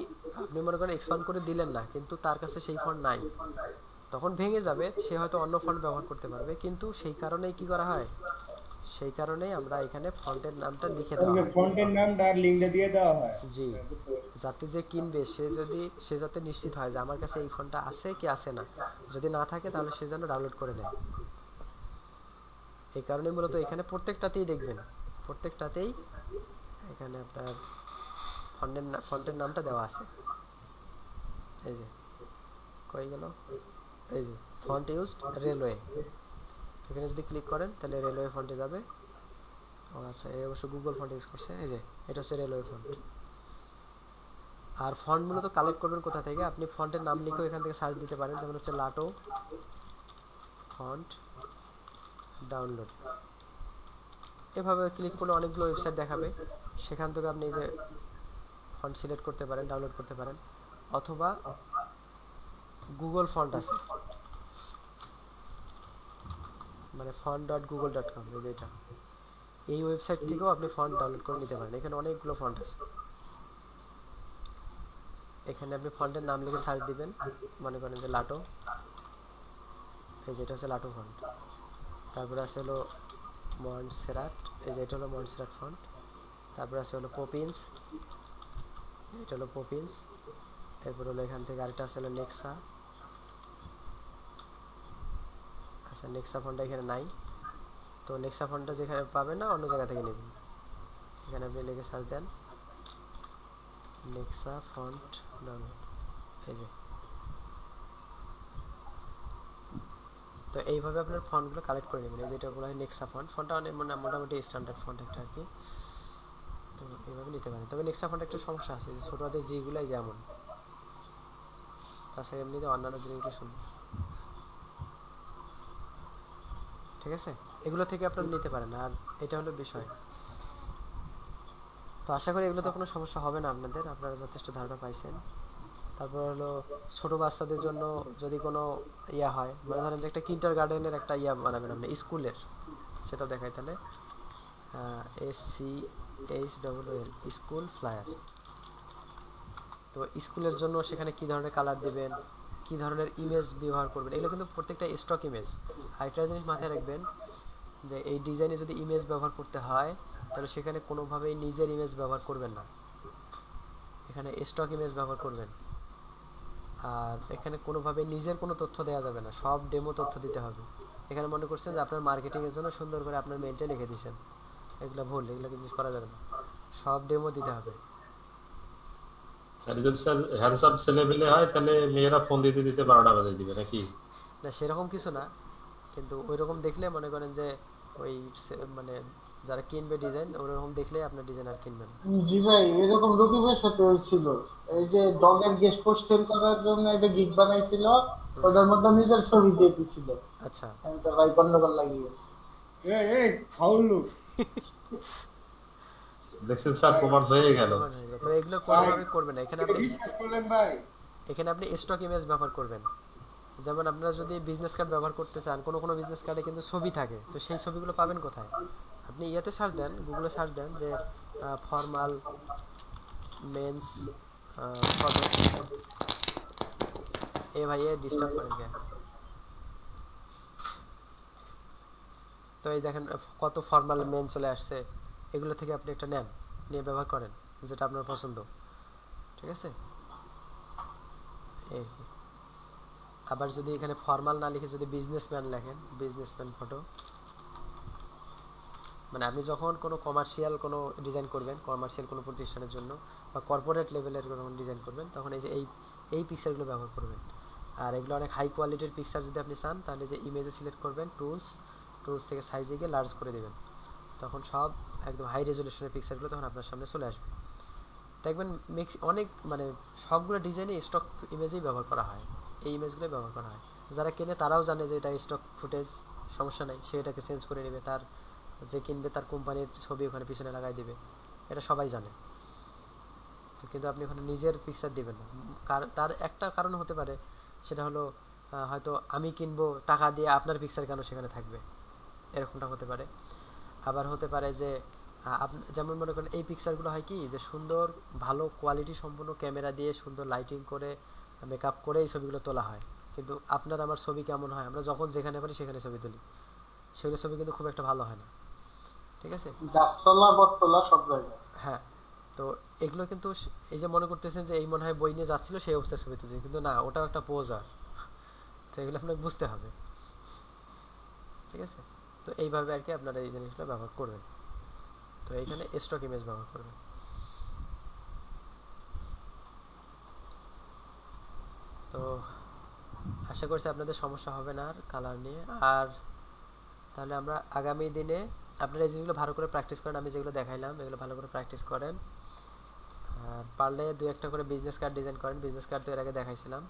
আপনি মনে করেন এক্সপান্ড করে দিলেন না, কিন্তু তার কাছে সেই ফন্ট নাই, তখন ভেঙে যাবে, সে হয়তো অন্য ফন্ট ব্যবহার করতে পারবে, কিন্তু সেই কারণেই কি করা হয়, সেই কারণেই আমরা এখানে ফন্টের নামটা লিখে দেওয়া হয়। ফ্রন্টের নামটা আর লিঙ্কটা দিয়ে দেওয়া হয়। জি, হ্যাঁ, বুঝতে পারছি। যাতে যে কিনবে সে যাতে নিশ্চিত হয় যে আমার কাছে এই ফন্টটা আছে কি আছে না, যদি না থাকে তাহলে সে যেন ডাউনলোড করে নেয়। এই কারণে মূলত এখানে প্রত্যেকটাতেই দেখবেন, প্রত্যেকটাতেই এখানে আপনার ফন্টের নামটা দেওয়া আছে। এই যে কই গেল, এই যে ফন্ট ইউজড রেলওয়ে, এখানে যদি ক্লিক করেন তাহলে রেলওয়ে ফন্টে যাবে। ও আচ্ছা, এই অবশ্য গুগল ফন্ট ইউজ করছে, এই যে এটা হচ্ছে রেলওয়ে ফন্ট। আর ফন্ট মূলত কালেক্ট করবেন কোথা থেকে, আপনি ফন্টের নাম লিখেও এখান থেকে সার্চ দিতে পারেন, যেমন হচ্ছে লাটো ফন্ট ডাউনলোড। এভাবে ক্লিক করলে অনেকগুলো ওয়েবসাইট দেখাবে, সেখান থেকে আপনি এই যে ফন্ট সিলেক্ট করতে পারেন, ডাউনলোড করতে পারেন। অথবা গুগল ফন্ট আছে, মানে font.google.com, এই যে এটা, এই ওয়েবসাইট থেকেও আপনি ফন্ট ডাউনলোড করে নিতে পারেন। এখানে অনেকগুলো ফন্ট আছে, এখানে আপনি ফন্টের নাম লিখে সার্চ দিবেন, মনে করেন যে লাটো, এই যেটা হচ্ছে লাটো ফন্ট। তারপরে আছে হলো মন্টসেরাট, এই যে এটা হলো মন্টসেরাট ফন্ট। তারপরে আছে হলো পপিন্স, এটা হলো পপিন্স। এরপর হলো এখান থেকে আরেকটা আছে হলো নেক্সা। আচ্ছা, নেক্সা ফন্টটা এখানে নাই, তো নেক্সা ফন্টটা যেখানে পাবেন না অন্য জায়গা থেকে নেবেন। এখানে আপনি লিখে সার্চ দেন নেক্সা ফন্ট ডাউনলোড, এই যে। তো এইভাবে আপনার ফন্টগুলো কালেক্ট করে নেবেন, এই যেটা বলা হয় নেক্সা ফন্ট, ফন্টটা অনেক মোটামুটি স্ট্যান্ডার্ড ফন্ট একটা আর কি। তো এইভাবে নিতে পারেন। তবে নেক্সা ফন্টে একটা সমস্যা আছে, যে ছোটো হাতের যেগুলাই যেমন, তাছাড়া এমনিতে অন্যান্য জিনিসগুলো শুনুন, ঠিক আছে? এগুলো থেকে আপনারা নিতে পারেন, আর এটা হলো বিষয়। তো আশা করি এগুলোতে কোনো সমস্যা হবে না আপনাদের, আপনারা যথেষ্ট ধারণা পাইছেন। তারপর হলো ছোটো বাচ্চাদের জন্য যদি কোনো ইয়া হয়, মানে ধরেন যে একটা কিন্ডার গার্ডেনের একটা ইয়া বানাবেন আপনি স্কুলের, সেটাও দেখাই তাহলে। SCHOOL school flyer. তো স্কুলের জন্য সেখানে কি ধরনের কালার দিবেন, কি ধরনের ইমেজ ব্যবহার করবেন, এগুলো কিন্তু প্রত্যেকটা স্টক ইমেজ। আরেকটা জিনিস মাথায় রাখবেন, যে এই ডিজাইনে যদি ইমেজ ব্যবহার করতে হয়, তাহলে সেখানে কোনোভাবেই নিজের ইমেজ ব্যবহার করবেন না, এখানে স্টক ইমেজ ব্যবহার করবেন। আর এখানে কোনোভাবে নিজের কোনো তথ্য দেওয়া যাবে না, সব ডেমো তথ্য দিতে হবে। এখানে মনে করছেন যে আপনার মার্কেটিং এর জন্য সুন্দর করে আপনার মেইলটা লিখে দিয়েছেন, এগুলো ভুল, এগুলো কিন্তু করা যাবে না, সব ডেমো দিতে হবে। আর যদি স্যার হ্যান্ডসাম ছেলেপেলে হয় তাহলে মেয়েরা ফোন দিতে দিতে 12টা বাজিয়ে দিবে নাকি? না সেরকম কিছু না, কিন্তু ওই রকম দেখলে মনে করেন যে ওই মানে যারা কিনবে ডিজাইন ওরকম দেখলে আপনার ডিজাইন আর কিনবেন না। জি ভাই, এরকম রকিবের সাথে হয়েছিল। এই যে ডগের গেস্ট পোস্ট সেল করার জন্য একটা গিগ বানাইছিল, ওটার মধ্যে নিজের ছবি দিয়ে দিছিল। আচ্ছা আমি তো ভাই গন্ডগোল লাগিয়ে গেছি। এই ফাউল লোক। দেখছেন স্যার, প্রমাণ হয়ে গেল। প্রমাণ হয়ে গেল। তো এগুলো কোনোভাবে করবেন না, এখানে আপনি বিশ্বাস করলেন ভাই? স্টক ইমেজ ব্যবহার করবেন। যেমন আপনারা যদি বিজনেস কার্ড ব্যবহার করতে চান, কোনো কোনো বিজনেস কার্ডে কিন্তু ছবি থাকে, তো সেই ছবিগুলো পাবেন কোথায়? আপনি ইয়াতে সার্চ দেন, গুগলে সার্চ দেন যে ফর্মাল মেন্স ফটো। এ ভাই এ ডিস্টার্ব করেন কেন? তো এই দেখেন কত ফর্মাল মেন চলে আসছে, এগুলো থেকে আপনি একটা নেন, নিয়ে ব্যবহার করেন যেটা আপনার পছন্দ, ঠিক আছে? এই আবার যদি এখানে ফর্মাল না লিখে যদি বিজনেসম্যান লেখেন, বিজনেসম্যান ফটো, মানে আপনি যখন কোনো কমার্শিয়াল কোনো ডিজাইন করবেন, কমার্শিয়াল কোনো প্রতিষ্ঠানের জন্য বা কর্পোরেট লেভেলের কোনো ডিজাইন করবেন, তখন এই যে এই পিকচারগুলো ব্যবহার করবেন। আর এগুলো অনেক হাই কোয়ালিটির পিকচার যদি আপনি চান, তাহলে যে ইমেজে সিলেক্ট করবেন, টুলস থেকে সাইজে গিয়ে লার্জ করে দেবেন, তখন সব একদম হাই রেজলিউশনের পিকচারগুলো তখন আপনার সামনে চলে আসবে। দেখবেন অনেক মানে সবগুলো ডিজাইনে স্টক ইমেজেই ব্যবহার করা হয়, এই ইমেজগুলোই ব্যবহার করা হয়। যারা কেনে তারাও জানে যে এটা স্টক ফুটেজ, সমস্যা নেই, সে এটাকে চেঞ্জ করে নেবে, তার যে কিনবে তার কোম্পানির ছবি ওখানে পিছনে লাগাই দেবে, এটা সবাই জানে। তো কিন্তু আপনি ওখানে নিজের পিকচার দিবেন না, তার একটা কারণ হতে পারে, সেটা হলো হয়তো আমি কিনবো টাকা দিয়ে, আপনার পিকচার কেন সেখানে থাকবে, এরকমটা হতে পারে। আবার হতে পারে যে যেমন মনে করেন এই পিকচারগুলো হয় কি, যে সুন্দর ভালো কোয়ালিটি সম্পন্ন ক্যামেরা দিয়ে সুন্দর লাইটিং করে মেকআপ করে এই ছবিগুলো তোলা হয়, কিন্তু আপনার আমার ছবি কেমন হয়, আমরা যখন যেখানে পারি সেখানে ছবি তুলি, সেগুলো ছবি কিন্তু খুব একটা ভালো হয় না, ঠিক আছে? গাছতলা বটতলা সব জায়গায়। হ্যাঁ, তো এগুলো কিন্তু এই যে মনে করতেছেন যে এই মনে হয় বই নিয়ে যাচ্ছিল সেই অবস্থায় ছবি তুলছে, কিন্তু না, ওটাও একটা পোজ আর। তো এগুলো আপনাকে বুঝতে হবে, ঠিক আছে? তো এইভাবে আর কি আপনারা এই জিনিসগুলো ব্যবহার করবেন। তো এইখানে স্টক ইমেজ ব্যবহার করবেন। তো আশা করছি আপনাদের সমস্যা হবে না আর কালার নিয়ে। আর তাহলে আমরা আগামী দিনে আপনারা এই জিনিসগুলো ভালো করে প্র্যাকটিস করেন, আমি যেগুলো দেখাইলাম এগুলো ভালো করে প্র্যাকটিস করেন, আর পারলে 2-1টা করে বিজনেস কার্ড ডিজাইন করেন। বিজনেস কার্ড তো এর আগে দেখাইছিলাম,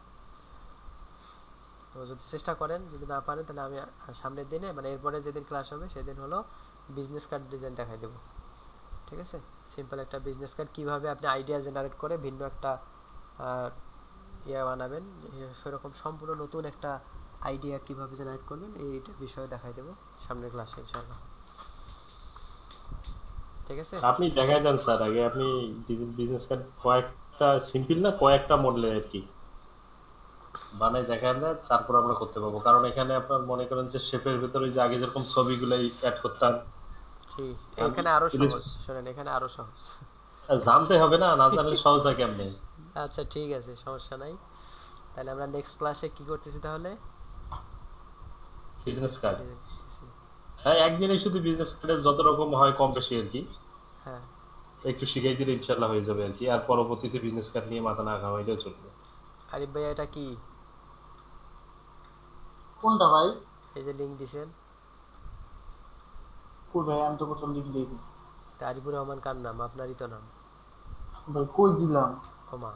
তো যদি চেষ্টা করেন, যদি না পারেন তাহলে আমি সামনের দিনে মানে এরপরে যেদিন ক্লাস হবে সেদিন হলো বিজনেস কার্ড ডিজাইন দেখাই দেবো, ঠিক আছে? সিম্পল একটা বিজনেস কার্ড কীভাবে আপনি আইডিয়া জেনারেট করে ভিন্ন একটা ইয়ে বানাবেন, সেরকম সম্পূর্ণ নতুন একটা আইডিয়া কীভাবে জেনারেট করবেন এইটা বিষয়ে দেখাই দেবো সামনের ক্লাসে ইনশাআল্লাহ, ঠিক আছে? আপনি দেখাই দেন স্যার, আগে আপনি বিজনেস কার্ড কয়েকটা সিম্পল না কয়েকটা মডেলের আর কি বানাই দেখায় দেন, তারপর আমরা করতে পারবো। কারণ এখানে আপনার মনে করেন যে শেপের ভিতরে যে আগে যেরকম ছবিগুলাই অ্যাড করতাম, জি, এখানে আরো সহজ, শুনেন এখানে আরো সহজ। জানতে হবে না, না জানলে সহজ হয় কেমনে? আচ্ছা ঠিক আছে, সমস্যা নাই। তাহলে আমরা নেক্সট ক্লাসে কি করতেছি তাহলে? Business card. হ্যাঁ, একদিনে শুধু বিজনেস কার্ডের যত রকম হয় কম বেশি আর কি হ্যাঁ, একটু শিখাই দিলে ইনশাল্লাহ হয়ে যাবে আর কি। আর পরবর্তীতে বিজনেস কার্ড নিয়ে মাথা না ঘামাইলেও চলবে। আরিফ ভাই এটা কি? কোনটা ভাই? এই যে লিঙ্ক দিছেন, কই ভাই, আমি তো কোথাও লিখ দিইনি আরিফুর রহমান কার নাম? আপনারই তো নাম। ভাই, কই দিলাম? ওমা